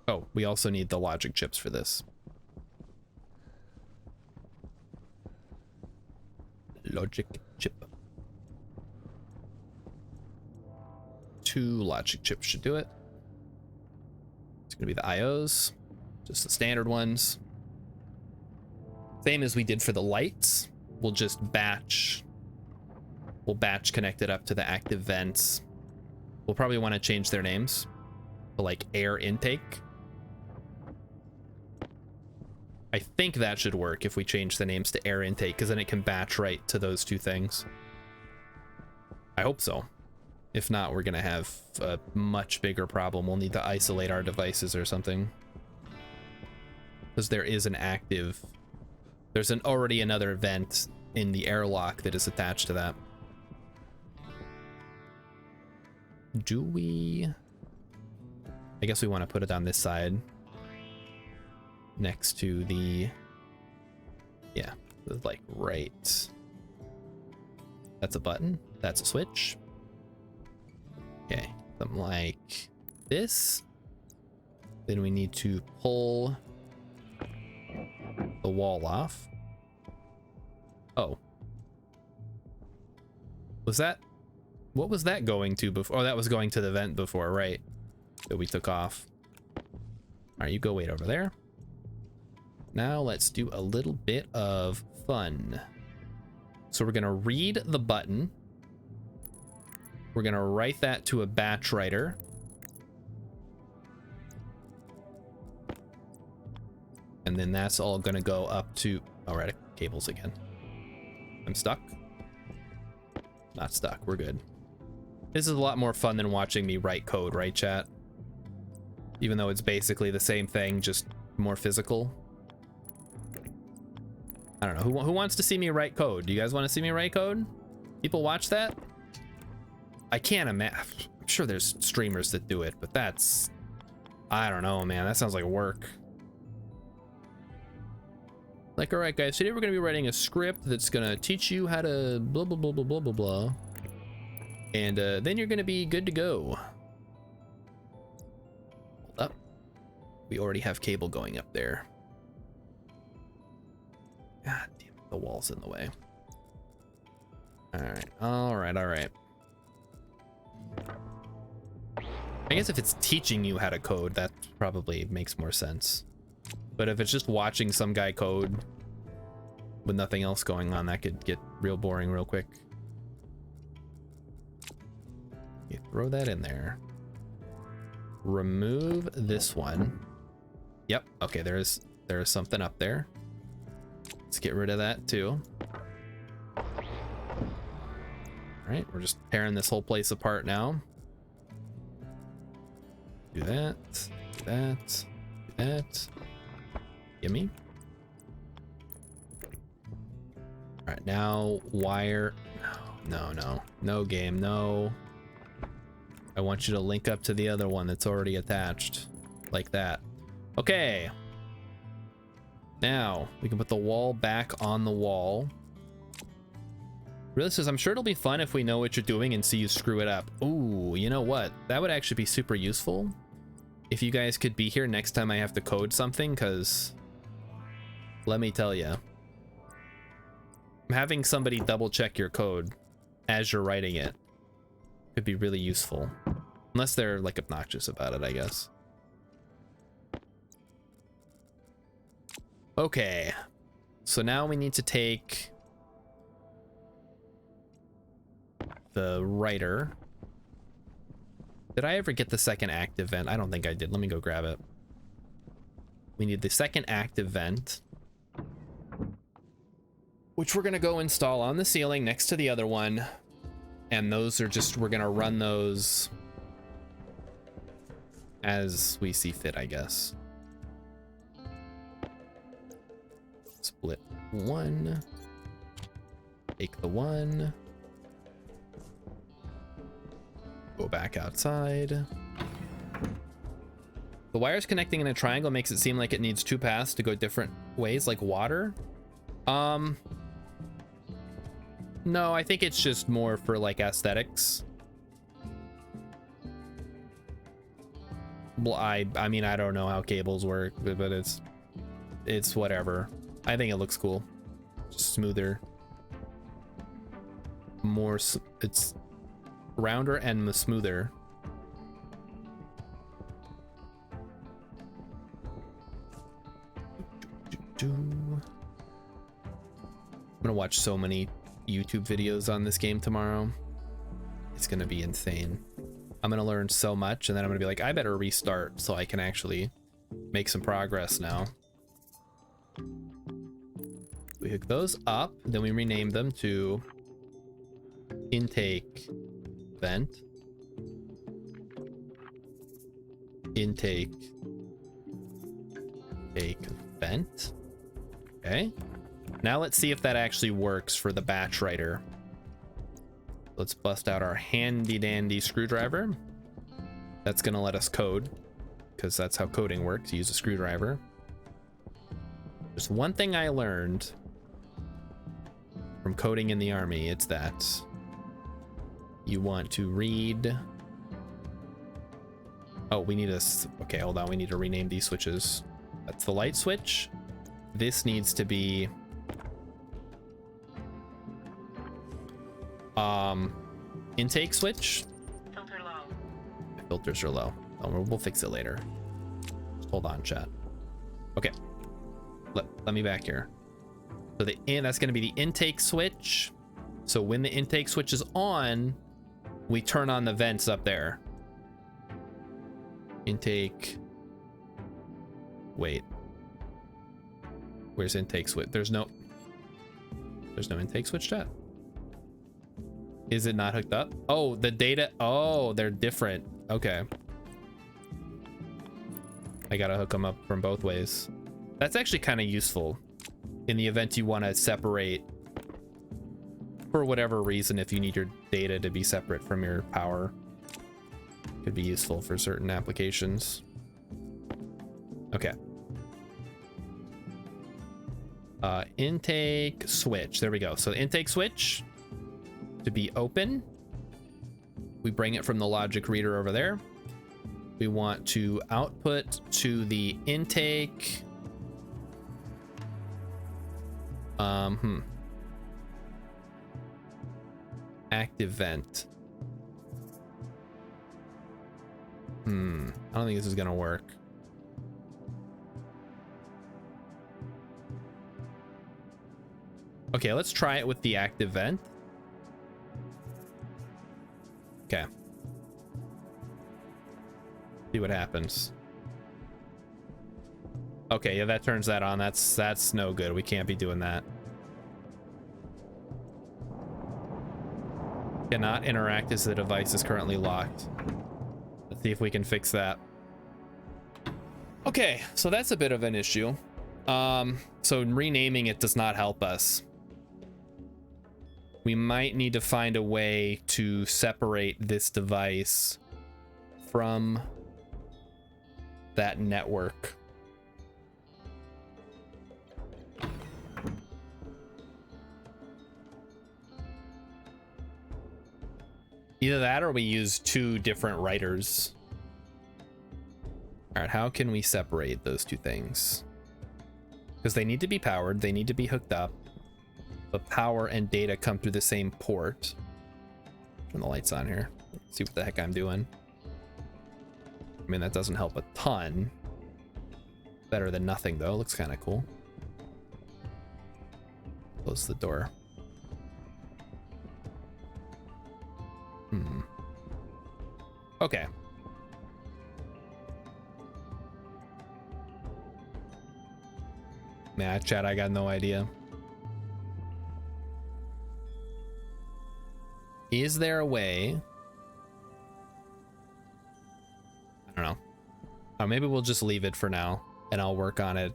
Oh, we also need the logic chips for this. Logic chip. 2 logic chips should do it. It's gonna be the IOs, just the standard ones. Same as we did for the lights. We'll just batch. We'll batch connect it up to the active vents. We'll probably want to change their names to like air intake. I think that should work if we change the names to air intake, because then it can batch right to those 2 things. I hope so. If not, we're gonna have a much bigger problem. We'll need to isolate our devices or something, because there is an active, there's already another vent in the airlock that is attached to that. Do we? I guess we want to put it on this side next to the, yeah, like right. That's a button. That's a switch. Okay, something like this. Then we need to pull the wall off. Oh. Was that, what was that going to before? Oh, that was going to the vent before, right? That we took off. All right, you go wait over there. Now let's do a little bit of fun. So we're gonna read the button. We're gonna write that to a batch writer. And then that's all gonna go up to, all right, cables again. I'm stuck. Not stuck, we're good. This is a lot more fun than watching me write code, right, chat? Even though it's basically the same thing, just more physical. I don't know, who wants to see me write code? Do you guys want to see me write code? People watch that? I can't imagine. I'm sure there's streamers that do it, but that's, I don't know, man. That sounds like work. Like, all right, guys, today we're gonna be writing a script that's gonna teach you how to blah blah blah blah blah blah blah, and then you're gonna be good to go. We already have cable going up there. God damn it, the wall's in the way. All right. I guess if it's teaching you how to code, that probably makes more sense. But if it's just watching some guy code with nothing else going on, that could get real boring real quick. You throw that in there. Remove this one. Yep, okay, there is something up there. Let's get rid of that too. All right, we're just tearing this whole place apart now. Do that, do that, do that. Gimme. All right, now wire. No game, no. I want you to link up to the other one that's already attached, like that. Okay. Now we can put the wall back on the wall. Really says, I'm sure it'll be fun if we know what you're doing and see you screw it up. Ooh, you know what? That would actually be super useful if you guys could be here next time I have to code something, because let me tell you, having somebody double check your code as you're writing it could be really useful. Unless they're like obnoxious about it, I guess. Okay. So now we need to take the writer. Did I ever get the second active vent? I don't think I did. Let me go grab it. We need the second active vent, which we're gonna go install on the ceiling next to the other one. And those are just, we're gonna run those as we see fit, I guess. Split one. Take the one. Go back outside. The wires connecting in a triangle makes it seem like it needs two paths to go different ways, like water. No, I think it's just more for like aesthetics. Well, I mean, I don't know how cables work, but it's whatever. I think it looks cool. Just smoother. It's rounder and smoother. I'm gonna watch so many YouTube videos on this game tomorrow. It's gonna be insane. I'm gonna learn so much, and then I'm gonna be like, I better restart so I can actually make some progress now. We hook those up, then we rename them to intake vent, intake vent. Okay. Now let's see if that actually works for the batch writer. Let's bust out our handy dandy screwdriver. That's gonna let us code, because that's how coding works. You use a screwdriver. There's one thing I learned from coding in the army. It's that you want to read. Oh, we need a, okay, hold on. We need to rename these switches. That's the light switch. This needs to be intake switch. Filter low. The filters are low. Oh, we'll fix it later. Just hold on, chat. Okay. Let me back here. So that's going to be the intake switch. So when the intake switch is on, we turn on the vents up there. Intake. Wait. Where's intake switch? There's no intake switch, chat. Is it not hooked up? Oh, the data. Oh, they're different. Okay. I gotta hook them up from both ways. That's actually kind of useful in the event you want to separate for whatever reason. If you need your data to be separate from your power, could be useful for certain applications. Okay. Intake switch. There we go. So the intake switch to be open, we bring it from the logic reader over there. We want to output to the intake. Active vent. I don't think this is gonna work. Okay, let's try it with the active vent. Okay. See what happens. Okay, yeah, that turns that on. That's no good. We can't be doing that. Cannot interact as the device is currently locked. Let's see if we can fix that. Okay, so that's a bit of an issue. So renaming it does not help us. We might need to find a way to separate this device from that network. Either that or we use two different writers. All right, how can we separate those two things? Because they need to be powered, they need to be hooked up. But power and data come through the same port. Turn the lights on here. See what the heck I'm doing. I mean, that doesn't help a ton. Better than nothing, though. Looks kind of cool. Close the door. Okay. Nah, chat, I got no idea. Is there a way? I don't know. Or maybe we'll just leave it for now and I'll work on it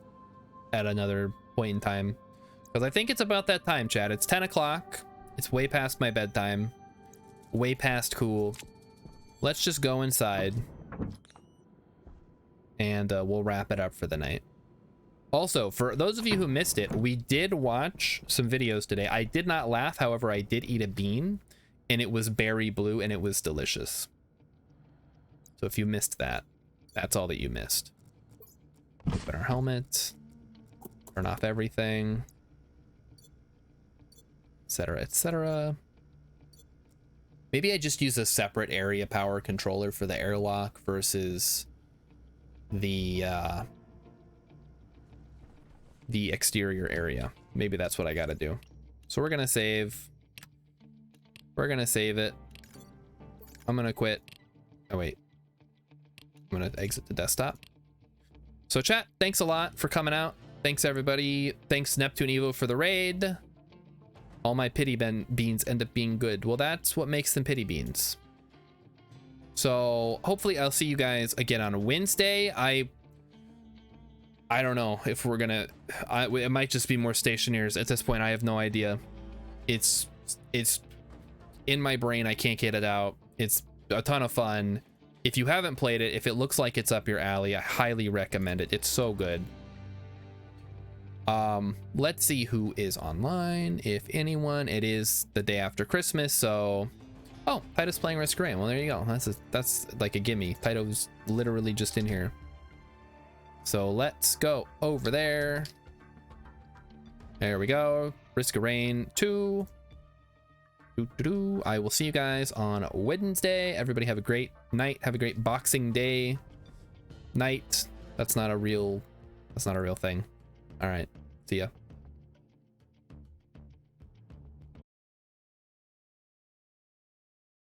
at another point in time. Because I think it's about that time, chat. It's 10 o'clock. It's way past my bedtime. Way past cool. Let's just go inside. And we'll wrap it up for the night. Also, for those of you who missed it, we did watch some videos today. I did not laugh. However, I did eat a bean. And it was berry blue and it was delicious. So if you missed that, that's all that you missed. Open our helmet. Turn off everything. Etc, etc. Maybe I just use a separate area power controller for the airlock versus the exterior area. Maybe that's what I gotta do. So we're gonna save. We're gonna save it. I'm gonna quit. Oh wait. I'm gonna exit the desktop. So chat, thanks a lot for coming out. Thanks everybody. Thanks Neptune Evo for the raid. All my pity beans end up being good. Well, that's what makes them pity beans. So hopefully I'll see you guys again on Wednesday. I don't know if we're gonna, it might just be more Stationeers. At this point, I have no idea. It's in my brain. I can't get it out. It's a ton of fun. If you haven't played it, if it looks like it's up your alley, I highly recommend it. It's so good. Let's see who is online, if anyone. It is the day after Christmas, so oh, Taito's playing Risk Graham. Well, there you go. That's like a gimme. Taito's literally just in here. So let's go over there. There we go. Risk of Rain 2. I will see you guys on Wednesday. Everybody have a great night. Have a great Boxing Day night. That's not a real thing. All right. See ya.